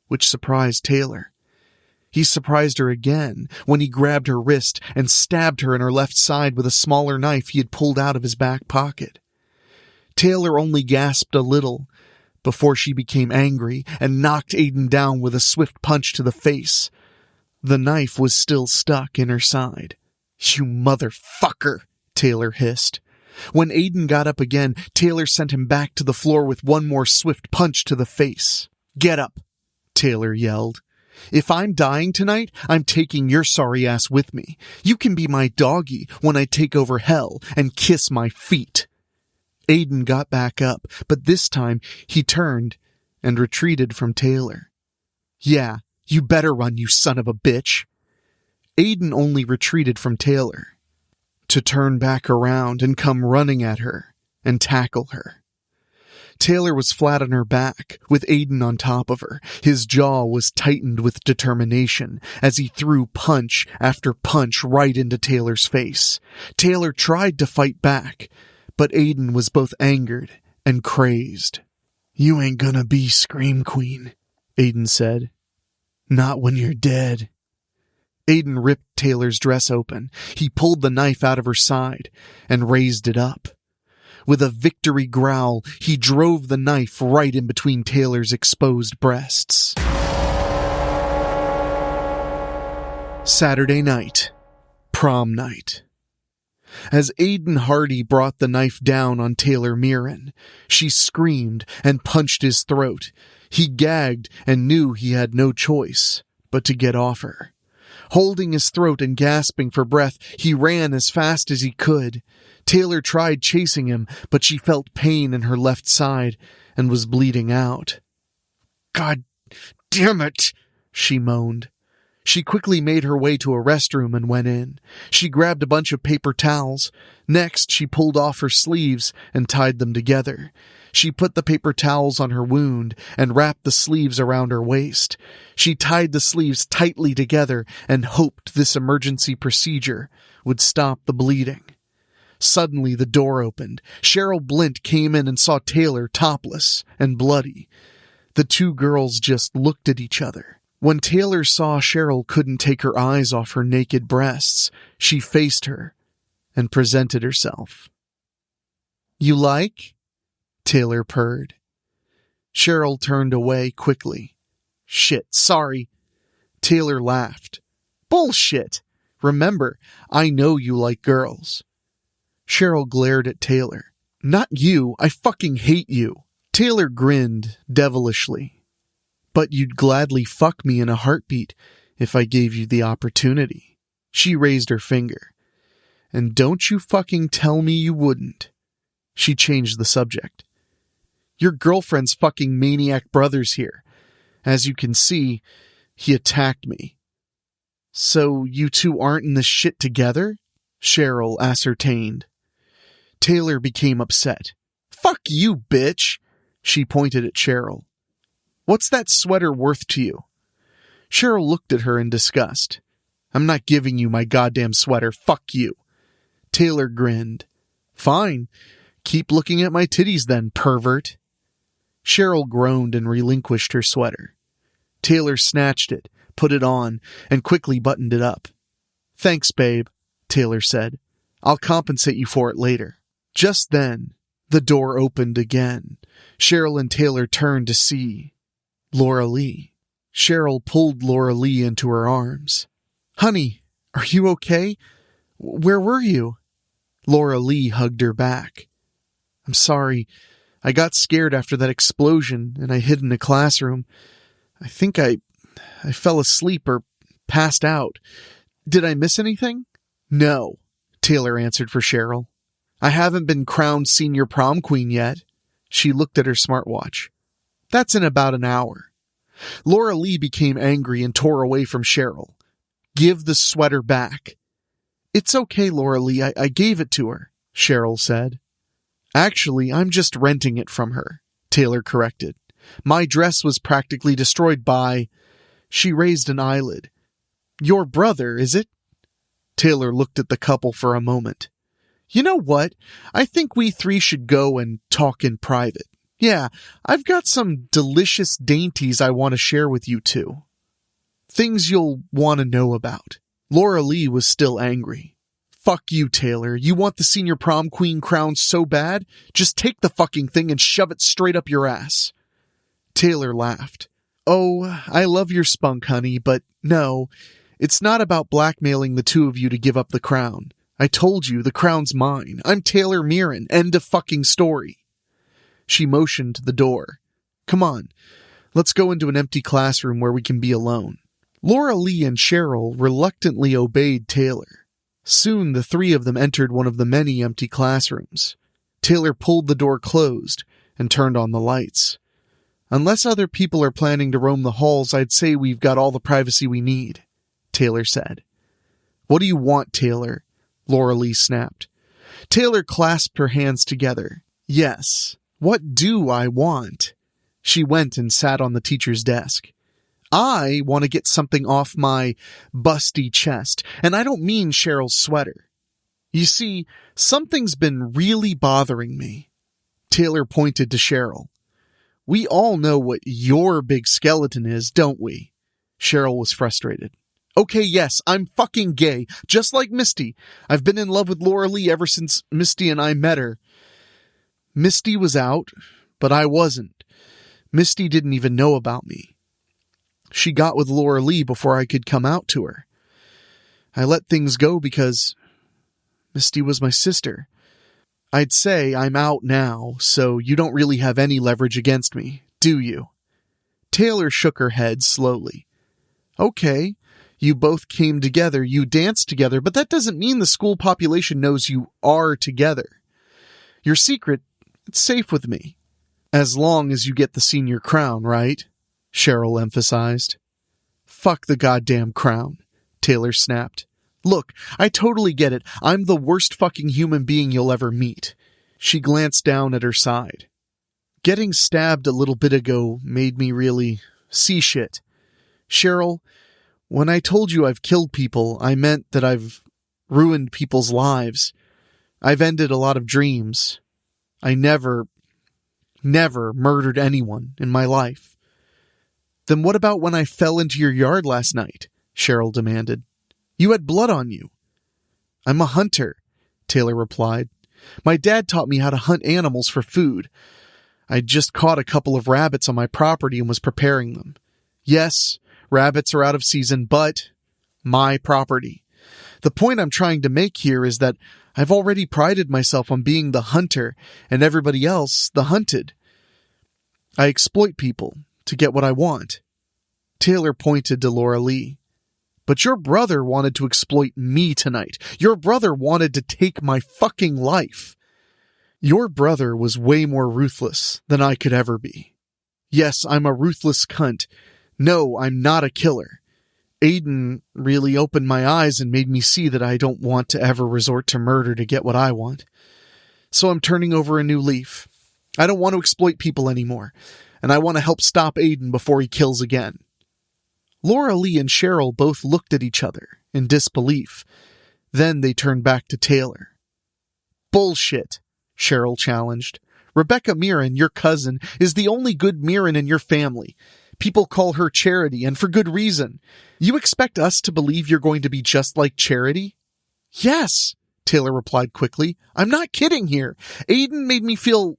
Speaker 2: which surprised Taylor. He surprised her again when he grabbed her wrist and stabbed her in her left side with a smaller knife he had pulled out of his back pocket. Taylor only gasped a little before she became angry and knocked Aiden down with a swift punch to the face. The knife was still stuck in her side. "You motherfucker," Taylor hissed. When Aiden got up again, Taylor sent him back to the floor with one more swift punch to the face. Get up, Taylor yelled. If I'm dying tonight, I'm taking your sorry ass with me. You can be my doggy when I take over hell and kiss my feet. Aiden got back up, but this time he turned and retreated from Taylor. Yeah, you better run, you son of a bitch. Aiden only retreated from Taylor to turn back around and come running at her and tackle her. Taylor was flat on her back, with Aiden on top of her. His jaw was tightened with determination as he threw punch after punch right into Taylor's face. Taylor tried to fight back, but Aiden was both angered and crazed. You ain't gonna be Scream Queen, Aiden said. Not when you're dead. Aiden ripped Taylor's dress open. He pulled the knife out of her side and raised it up. With a victory growl, he drove the knife right in between Taylor's exposed breasts. Saturday night. Prom night. As Aiden Hardy brought the knife down on Taylor Mirren, she screamed and punched his throat. He gagged and knew he had no choice but to get off her. Holding his throat and gasping for breath, he ran as fast as he could. Taylor tried chasing him, but she felt pain in her left side and was bleeding out. God damn it, she moaned. She quickly made her way to a restroom and went in. She grabbed a bunch of paper towels. Next, she pulled off her sleeves and tied them together. She put the paper towels on her wound and wrapped the sleeves around her waist. She tied the sleeves tightly together and hoped this emergency procedure would stop the bleeding. Suddenly, the door opened. Cheryl Blint came in and saw Taylor topless and bloody. The two girls just looked at each other. When Taylor saw Cheryl couldn't take her eyes off her naked breasts, she faced her and presented herself. You like? Taylor purred. Cheryl turned away quickly. Shit, sorry. Taylor laughed. Bullshit. Remember, I know you like girls. Cheryl glared at Taylor. Not you, I fucking hate you. Taylor grinned devilishly. But you'd gladly fuck me in a heartbeat if I gave you the opportunity. She raised her finger. And don't you fucking tell me you wouldn't. She changed the subject. Your girlfriend's fucking maniac brother's here. As you can see, he attacked me. So you two aren't in this shit together? Cheryl ascertained. Taylor became upset. Fuck you, bitch! She pointed at Cheryl. What's that sweater worth to you? Cheryl looked at her in disgust. I'm not giving you my goddamn sweater. Fuck you. Taylor grinned. Fine. Keep looking at my titties then, pervert. Cheryl groaned and relinquished her sweater. Taylor snatched it, put it on, and quickly buttoned it up. Thanks, babe, Taylor said. I'll compensate you for it later. Just then, the door opened again. Cheryl and Taylor turned to see Laura Lee. Cheryl pulled Laura Lee into her arms. Honey, are you okay? Where were you? Laura Lee hugged her back. I'm sorry. I got scared after that explosion and I hid in the classroom. I think I fell asleep or passed out. Did I miss anything? No, Taylor answered for Cheryl. I haven't been crowned senior prom queen yet. She looked at her smartwatch. That's in about an hour. Laura Lee became angry and tore away from Cheryl. Give the sweater back. It's okay, Laura Lee. I gave it to her, Cheryl said. Actually, I'm just renting it from her, Taylor corrected. My dress was practically destroyed by... She raised an eyelid. Your brother, is it? Taylor looked at the couple for a moment. You know what? I think we three should go and talk in private. Yeah, I've got some delicious dainties I want to share with you two. Things you'll want to know about. Laura Lee was still angry. Fuck you, Taylor. You want the senior prom queen crown so bad? Just take the fucking thing and shove it straight up your ass. Taylor laughed. Oh, I love your spunk, honey, but no, it's not about blackmailing the two of you to give up the crown. I told you, the crown's mine. I'm Taylor Mirren. End of fucking story. She motioned to the door. Come on, Let's go into an empty classroom where we can be alone. Laura Lee and Cheryl reluctantly obeyed Taylor. Soon the three of them entered one of the many empty classrooms. Taylor pulled the door closed and turned on the lights. Unless other people are planning to roam the halls, I'd say we've got all the privacy we need, Taylor said. What do you want, Taylor? Laura Lee snapped. Taylor clasped her hands together. Yes, what do I want? She went and sat on the teacher's desk. I want to get something off my busty chest, and I don't mean Cheryl's sweater. You see, something's been really bothering me. Taylor pointed to Cheryl. We all know what your big skeleton is, don't we? Cheryl was frustrated. Okay, yes, I'm fucking gay, just like Misty. I've been in love with Laura Lee ever since Misty and I met her. Misty was out, but I wasn't. Misty didn't even know about me. She got with Laura Lee before I could come out to her. I let things go because Misty was my sister. I'd say I'm out now, so you don't really have any leverage against me, do you? Taylor shook her head slowly. Okay, you both came together, you danced together, but that doesn't mean the school population knows you are together. Your secret, it's safe with me. As long as you get the senior crown, right? Cheryl emphasized. Fuck the goddamn crown, Taylor snapped. Look, I totally get it. I'm the worst fucking human being you'll ever meet. She glanced down at her side. Getting stabbed a little bit ago made me really see shit. Cheryl, when I told you I've killed people, I meant that I've ruined people's lives. I've ended a lot of dreams. I never murdered anyone in my life. Then what about when I fell into your yard last night? Cheryl demanded. You had blood on you. I'm a hunter, Taylor replied. My dad taught me how to hunt animals for food. I'd just caught a couple of rabbits on my property and was preparing them. Yes, rabbits are out of season, but my property. The point I'm trying to make here is that I've already prided myself on being the hunter and everybody else the hunted. I exploit people to get what I want. Taylor pointed to Laura Lee. But your brother wanted to exploit me tonight. Your brother wanted to take my fucking life. Your brother was way more ruthless than I could ever be. Yes, I'm a ruthless cunt. No, I'm not a killer. Aiden really opened my eyes and made me see that I don't want to ever resort to murder to get what I want. So I'm turning over a new leaf. I don't want to exploit people anymore, and I want to help stop Aiden before he kills again. Laura Lee and Cheryl both looked at each other in disbelief. Then they turned back to Taylor. Bullshit, Cheryl challenged. Rebecca Mirren, your cousin, is the only good Mirren in your family. People call her Charity, and for good reason. You expect us to believe you're going to be just like Charity? Yes, Taylor replied quickly. I'm not kidding here. Aiden made me feel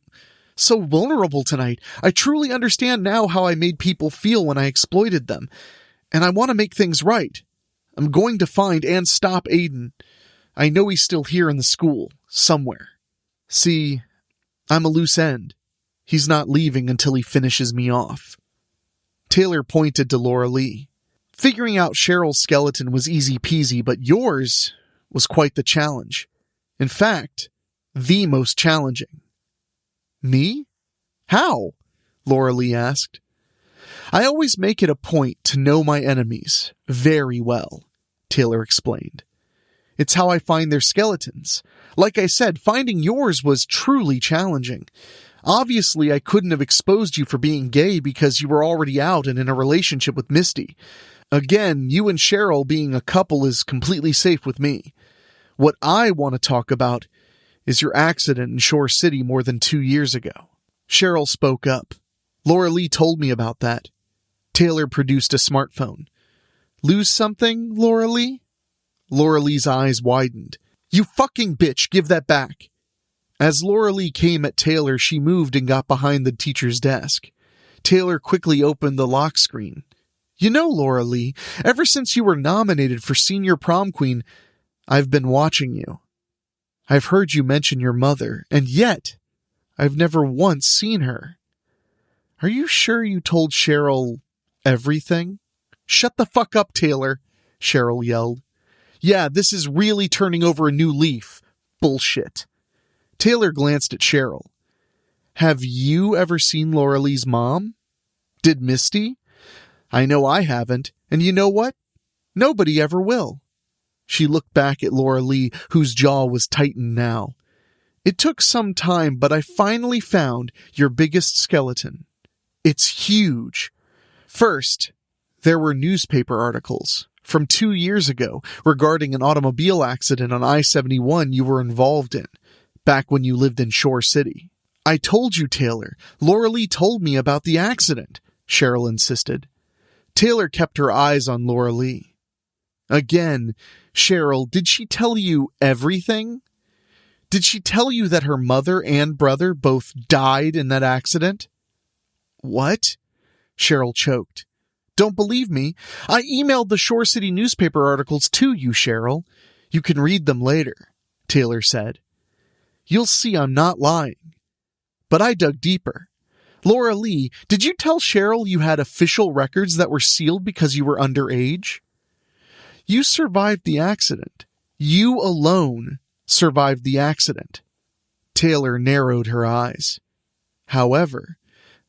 Speaker 2: so vulnerable tonight. I truly understand now how I made people feel when I exploited them. And I want to make things right. I'm going to find and stop Aiden. I know he's still here in the school, somewhere. See, I'm a loose end. He's not leaving until he finishes me off. Taylor pointed to Laura Lee. Figuring out Cheryl's skeleton was easy peasy, but yours was quite the challenge. In fact, the most challenging. Me? How? Laura Lee asked. I always make it a point to know my enemies very well, Taylor explained. It's how I find their skeletons. Like I said, finding yours was truly challenging. Obviously, I couldn't have exposed you for being gay because you were already out and in a relationship with Misty. Again, you and Cheryl being a couple is completely safe with me. What I want to talk about is your accident in Shore City more than 2 years ago. Cheryl spoke up. Laura Lee told me about that. Taylor produced a smartphone. Lose something, Laura Lee? Laura Lee's eyes widened. You fucking bitch, give that back. As Laura Lee came at Taylor, she moved and got behind the teacher's desk. Taylor quickly opened the lock screen. You know, Laura Lee, ever since you were nominated for senior prom queen, I've been watching you. I've heard you mention your mother, and yet I've never once seen her. Are you sure you told Cheryl everything? Shut the fuck up, Taylor, Cheryl yelled. Yeah, this is really turning over a new leaf. Bullshit. Taylor glanced at Cheryl. Have you ever seen Laura Lee's mom? Did Misty? I know I haven't, and you know what? Nobody ever will. She looked back at Laura Lee, whose jaw was tightened now. It took some time, but I finally found your biggest skeleton. It's huge. First, there were newspaper articles from 2 years ago regarding an automobile accident on I-71 you were involved in, back when you lived in Shore City. I told you, Taylor. Laura Lee told me about the accident, Cheryl insisted. Taylor kept her eyes on Laura Lee. Again, Cheryl, did she tell you everything? Did she tell you that her mother and brother both died in that accident? What? Cheryl choked. Don't believe me? I emailed the Shore City newspaper articles to you, Cheryl. You can read them later, Taylor said. You'll see I'm not lying. But I dug deeper. Laura Lee, did you tell Cheryl you had official records that were sealed because you were underage? You survived the accident. You alone survived the accident. Taylor narrowed her eyes. However,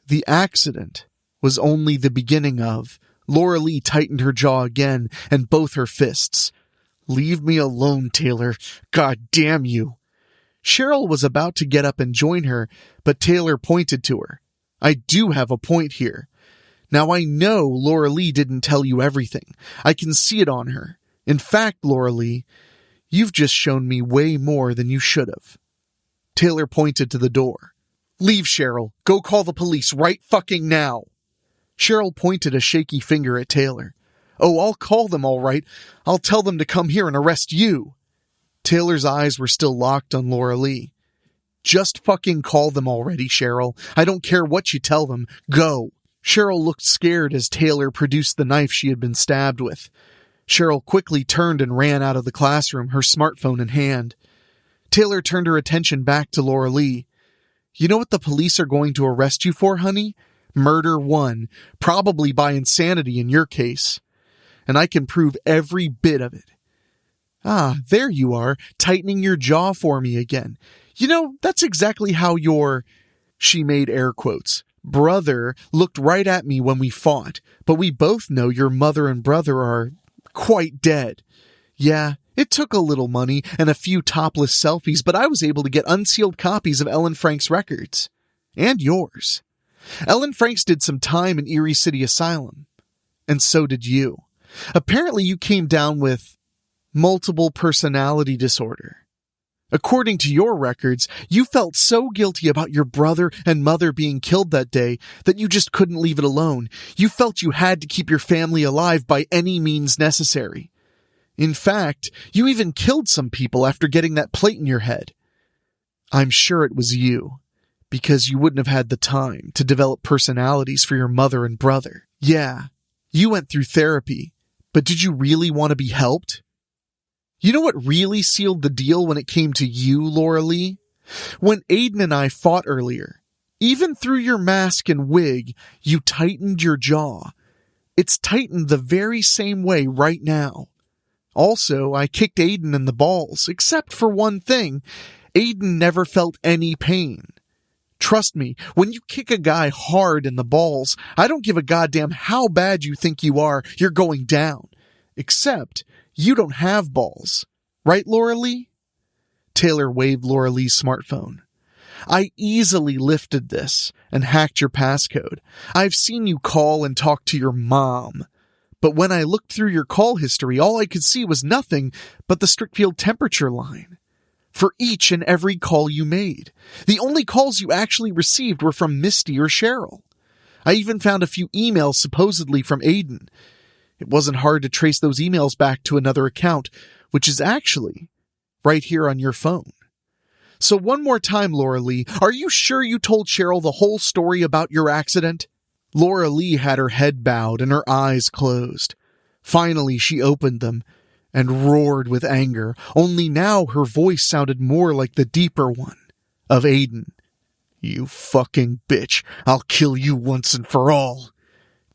Speaker 2: the accident was only the beginning of. Laura Lee tightened her jaw again and both her fists. Leave me alone, Taylor. God damn you. Cheryl was about to get up and join her, but Taylor pointed to her. I do have a point here. Now I know Laura Lee didn't tell you everything. I can see it on her. In fact, Laura Lee, you've just shown me way more than you should have. Taylor pointed to the door. Leave, Cheryl. Go call the police right fucking now. Cheryl pointed a shaky finger at Taylor. Oh, I'll call them all right. I'll tell them to come here and arrest you. Taylor's eyes were still locked on Laura Lee. Just fucking call them already, Cheryl. I don't care what you tell them. Go. Cheryl looked scared as Taylor produced the knife she had been stabbed with. Cheryl quickly turned and ran out of the classroom, her smartphone in hand. Taylor turned her attention back to Laura Lee. You know what the police are going to arrest you for, honey? Murder 1, probably by insanity in your case. And I can prove every bit of it. Ah, there you are, tightening your jaw for me again. You know, that's exactly how your, she made air quotes, brother looked right at me when we fought, but we both know your mother and brother are quite dead. Yeah, it took a little money and a few topless selfies, but I was able to get unsealed copies of Ellen Frank's records. And yours. Ellen Franks did some time in Erie City Asylum. And so did you. Apparently you came down with multiple personality disorder. According to your records, you felt so guilty about your brother and mother being killed that day that you just couldn't leave it alone. You felt you had to keep your family alive by any means necessary. In fact, you even killed some people after getting that plate in your head. I'm sure it was you, because you wouldn't have had the time to develop personalities for your mother and brother. Yeah, you went through therapy, but did you really want to be helped? You know what really sealed the deal when it came to you, Laura Lee? When Aiden and I fought earlier, even through your mask and wig, you tightened your jaw. It's tightened the very same way right now. Also, I kicked Aiden in the balls, except for one thing. Aiden never felt any pain. Trust me, when you kick a guy hard in the balls, I don't give a goddamn how bad you think you are, you're going down. Except, you don't have balls. Right, Laura Lee? Taylor waved Laura Lee's smartphone. I easily lifted this and hacked your passcode. I've seen you call and talk to your mom. But when I looked through your call history, all I could see was nothing but the Strickfield temperature line. For each and every call you made. The only calls you actually received were from Misty or Cheryl. I even found a few emails supposedly from Aiden. It wasn't hard to trace those emails back to another account, which is actually right here on your phone. So one more time, Laura Lee, are you sure you told Cheryl the whole story about your accident? Laura Lee had her head bowed and her eyes closed. Finally, she opened them and roared with anger, only now her voice sounded more like the deeper one of Aiden. "You fucking bitch. I'll kill you once and for all."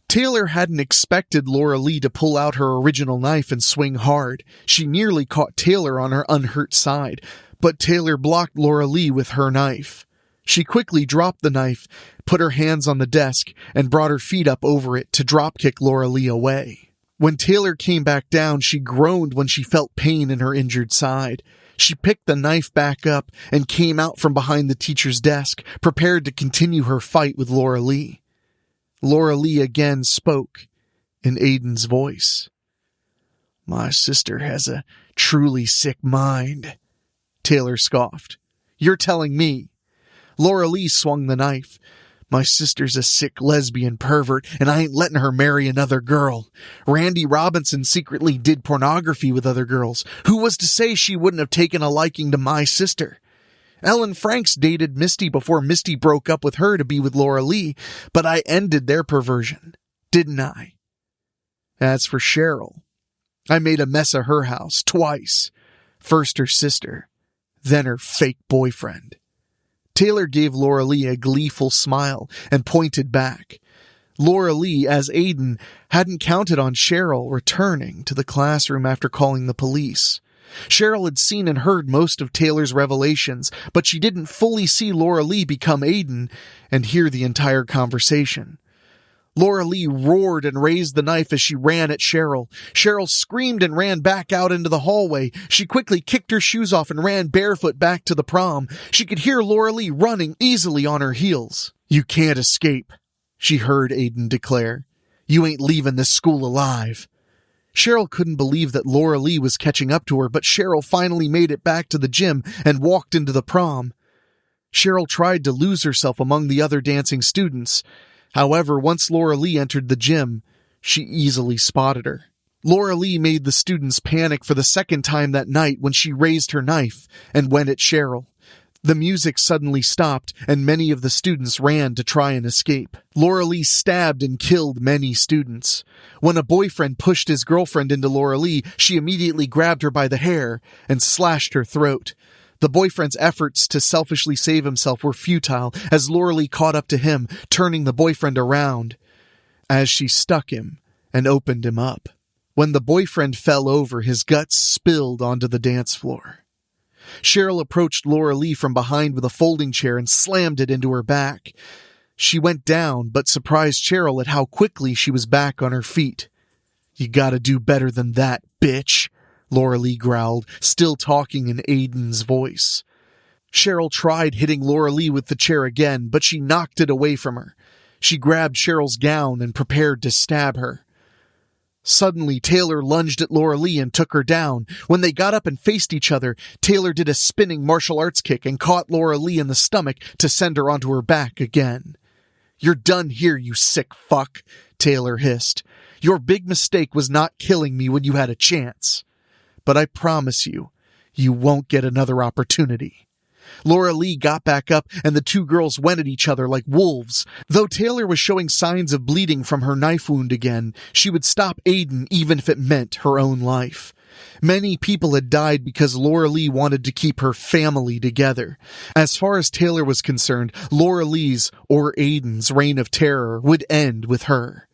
Speaker 2: Taylor hadn't expected Laura Lee to pull out her original knife and swing hard. She nearly caught Taylor on her unhurt side, but Taylor blocked Laura Lee with her knife. She quickly dropped the knife, put her hands on the desk, and brought her feet up over it to dropkick Laura Lee away. When Taylor came back down, she groaned when she felt pain in her injured side. She picked the knife back up and came out from behind the teacher's desk, prepared to continue her fight with Laura Lee. Laura Lee again spoke, in Aiden's voice. "My sister has a truly sick mind," Taylor scoffed. "You're telling me." Laura Lee swung the knife. "My sister's a sick lesbian pervert, and I ain't letting her marry another girl. Randy Robinson secretly did pornography with other girls. Who was to say she wouldn't have taken a liking to my sister? Ellen Franks dated Misty before Misty broke up with her to be with Laura Lee, but I ended their perversion, didn't I? As for Cheryl, I made a mess of her house twice. First her sister, then her fake boyfriend." Taylor gave Laura Lee a gleeful smile and pointed back. Laura Lee, as Aiden, hadn't counted on Cheryl returning to the classroom after calling the police. Cheryl had seen and heard most of Taylor's revelations, but she didn't fully see Laura Lee become Aiden and hear the entire conversation. Laura Lee roared and raised the knife as she ran at Cheryl. Cheryl screamed and ran back out into the hallway. She quickly kicked her shoes off and ran barefoot back to the prom. She could hear Laura Lee running easily on her heels. "You can't escape," she heard Aiden declare. "You ain't leaving this school alive." Cheryl couldn't believe that Laura Lee was catching up to her, but Cheryl finally made it back to the gym and walked into the prom. Cheryl tried to lose herself among the other dancing students. However, once Laura Lee entered the gym, she easily spotted her. Laura Lee made the students panic for the second time that night when she raised her knife and went at Cheryl. The music suddenly stopped, and many of the students ran to try and escape. Laura Lee stabbed and killed many students. When a boyfriend pushed his girlfriend into Laura Lee, she immediately grabbed her by the hair and slashed her throat. The boyfriend's efforts to selfishly save himself were futile as Laura Lee caught up to him, turning the boyfriend around as she stuck him and opened him up. When the boyfriend fell over, his guts spilled onto the dance floor. Cheryl approached Laura Lee from behind with a folding chair and slammed it into her back. She went down, but surprised Cheryl at how quickly she was back on her feet. "You gotta do better than that, bitch," Laura Lee growled, still talking in Aiden's voice. Cheryl tried hitting Laura Lee with the chair again, but she knocked it away from her. She grabbed Cheryl's gown and prepared to stab her. Suddenly, Taylor lunged at Laura Lee and took her down. When they got up and faced each other, Taylor did a spinning martial arts kick and caught Laura Lee in the stomach to send her onto her back again. "You're done here, you sick fuck," Taylor hissed. "Your big mistake was not killing me when you had a chance. But I promise you, you won't get another opportunity." Laura Lee got back up and the two girls went at each other like wolves. Though Taylor was showing signs of bleeding from her knife wound again, she would stop Aiden even if it meant her own life. Many people had died because Laura Lee wanted to keep her family together. As far as Taylor was concerned, Laura Lee's, or Aiden's, reign of terror would end with her.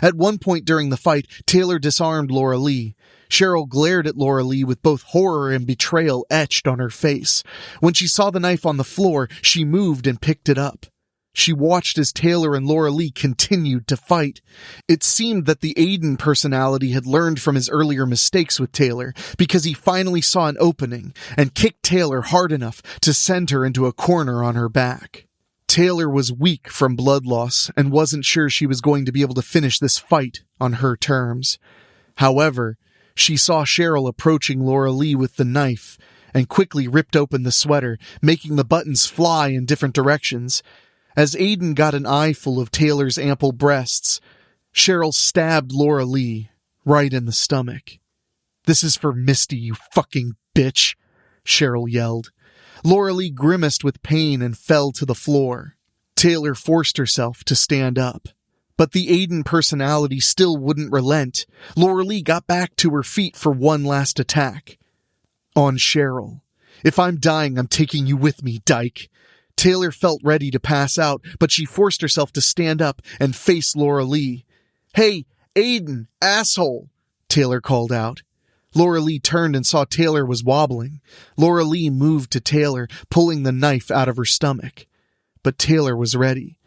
Speaker 2: At one point during the fight, Taylor disarmed Laura Lee. Cheryl glared at Laura Lee with both horror and betrayal etched on her face. When she saw the knife on the floor, she moved and picked it up. She watched as Taylor and Laura Lee continued to fight. It seemed that the Aiden personality had learned from his earlier mistakes with Taylor, because he finally saw an opening and kicked Taylor hard enough to send her into a corner on her back. Taylor was weak from blood loss and wasn't sure she was going to be able to finish this fight on her terms. However, she saw Cheryl approaching Laura Lee with the knife and quickly ripped open the sweater, making the buttons fly in different directions. As Aiden got an eyeful of Taylor's ample breasts, Cheryl stabbed Laura Lee right in the stomach. "This is for Misty, you fucking bitch," Cheryl yelled. Laura Lee grimaced with pain and fell to the floor. Taylor forced herself to stand up. But the Aiden personality still wouldn't relent. Laura Lee got back to her feet for one last attack. On Cheryl. "If I'm dying, I'm taking you with me, dyke." Taylor felt ready to pass out, but she forced herself to stand up and face Laura Lee. "Hey, Aiden, asshole," Taylor called out. Laura Lee turned and saw Taylor was wobbling. Laura Lee moved to Taylor, pulling the knife out of her stomach. But Taylor was ready.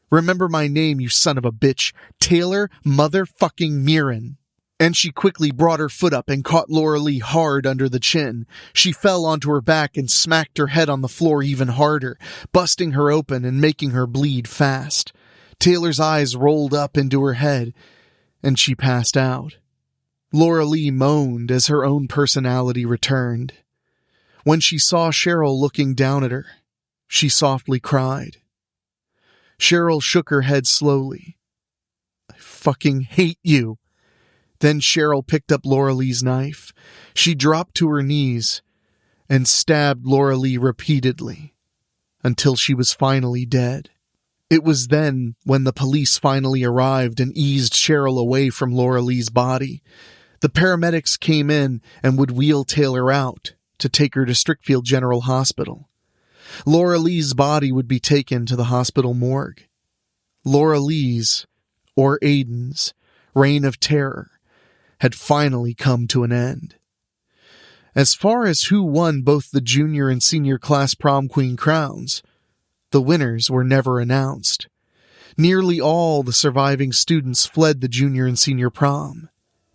Speaker 2: "Remember my name, you son of a bitch. Taylor motherfucking Mirren." And she quickly brought her foot up and caught Laura Lee hard under the chin. She fell onto her back and smacked her head on the floor even harder, busting her open and making her bleed fast. Taylor's eyes rolled up into her head, and she passed out. Laura Lee moaned as her own personality returned. When she saw Cheryl looking down at her, she softly cried. Cheryl shook her head slowly. "I fucking hate you." Then Cheryl picked up Laura Lee's knife. She dropped to her knees and stabbed Laura Lee repeatedly until she was finally dead. It was then when the police finally arrived and eased Cheryl away from Laura Lee's body. The paramedics came in and would wheel Taylor out to take her to Strickfield General Hospital. Laura Lee's body would be taken to the hospital morgue. Laura Lee's, or Aiden's, reign of terror had finally come to an end. As far as who won both the junior and senior class prom queen crowns, the winners were never announced. Nearly all the surviving students fled the junior and senior prom,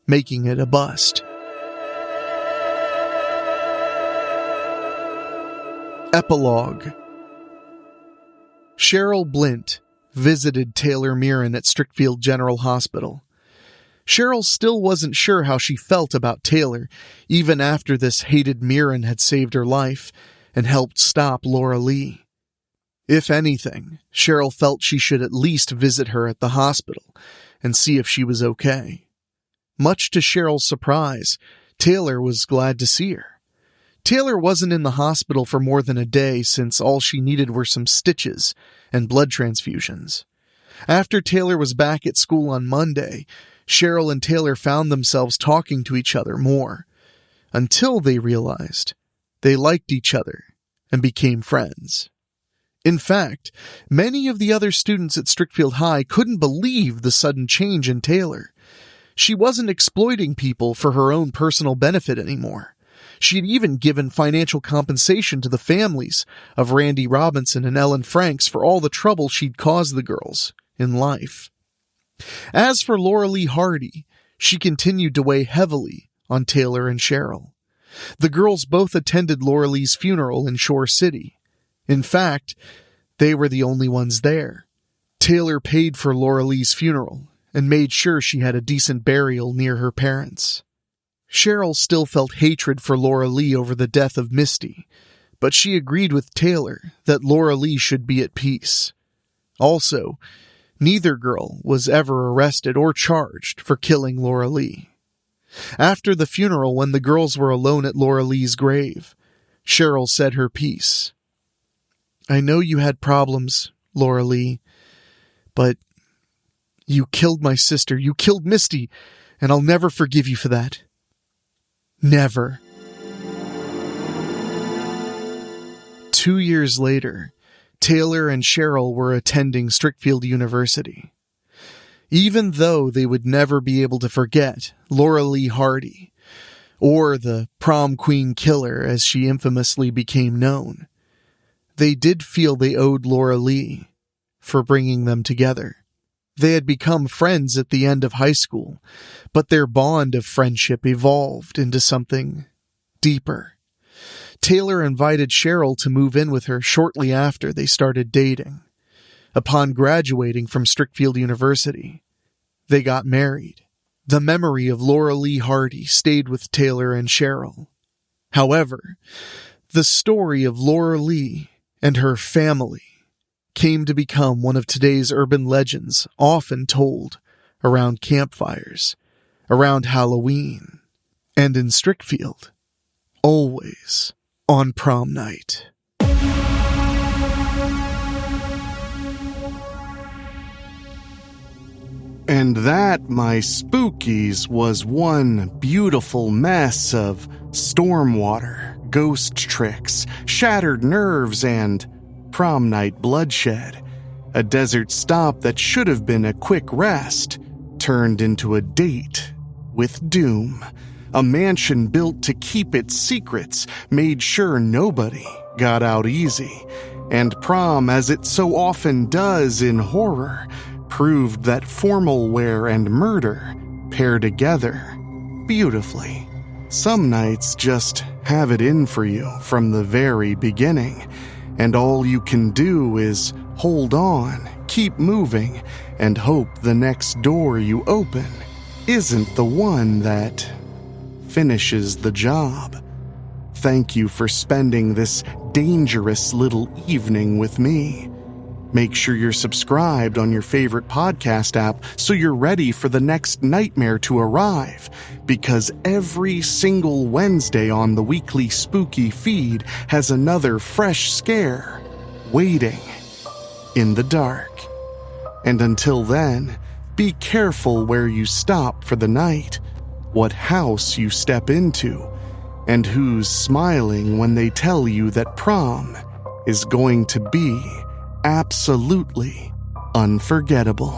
Speaker 2: making it a bust. Epilogue. Cheryl Blint visited Taylor Mirren at Strickfield General Hospital. Cheryl still wasn't sure how she felt about Taylor, even after this hated Mirren had saved her life and helped stop Laura Lee. If anything, Cheryl felt she should at least visit her at the hospital and see if she was okay. Much to Cheryl's surprise, Taylor was glad to see her. Taylor wasn't in the hospital for more than a day since all she needed were some stitches and blood transfusions. After Taylor was back at school on Monday, Cheryl and Taylor found themselves talking to each other more, until they realized they liked each other and became friends. In fact, many of the other students at Strickfield High couldn't believe the sudden change in Taylor. She wasn't exploiting people for her own personal benefit anymore. She had even given financial compensation to the families of Randy Robinson and Ellen Franks for all the trouble she'd caused the girls in life. As for Laura Lee Hardy, she continued to weigh heavily on Taylor and Cheryl. The girls both attended Laura Lee's funeral in Shore City. In fact, they were the only ones there. Taylor paid for Laura Lee's funeral and made sure she had a decent burial near her parents. Cheryl still felt hatred for Laura Lee over the death of Misty, but she agreed with Taylor that Laura Lee should be at peace. Also, neither girl was ever arrested or charged for killing Laura Lee. After the funeral, when the girls were alone at Laura Lee's grave, Cheryl said her piece. "I know you had problems, Laura Lee, but you killed my sister, you killed Misty, and I'll never forgive you for that. Never." 2 years later, Taylor and Cheryl were attending Strickfield University. Even though they would never be able to forget Laura Lee Hardy, or the prom queen killer as she infamously became known, they did feel they owed Laura Lee for bringing them together. They had become friends at the end of high school, but their bond of friendship evolved into something deeper. Taylor invited Cheryl to move in with her shortly after they started dating. Upon graduating from Strickfield University, they got married. The memory of Laura Lee Hardy stayed with Taylor and Cheryl. However, the story of Laura Lee and her family came to become one of today's urban legends often told around campfires, around Halloween, and in Strickfield, always on prom night.
Speaker 1: And that, my spookies, was one beautiful mess of stormwater, ghost tricks, shattered nerves, and prom night bloodshed. A desert stop that should have been a quick rest turned into a date with doom. A mansion built to keep its secrets made sure nobody got out easy. And prom, as it so often does in horror, proved that formal wear and murder pair together beautifully. Some nights just have it in for you from the very beginning, and all you can do is hold on, keep moving, and hope the next door you open isn't the one that finishes the job. Thank you for spending this dangerous little evening with me. Make sure you're subscribed on your favorite podcast app so you're ready for the next nightmare to arrive, because every single Wednesday on the Weekly Spooky feed has another fresh scare waiting in the dark. And until then, be careful where you stop for the night, what house you step into, and who's smiling when they tell you that prom is going to be absolutely unforgettable.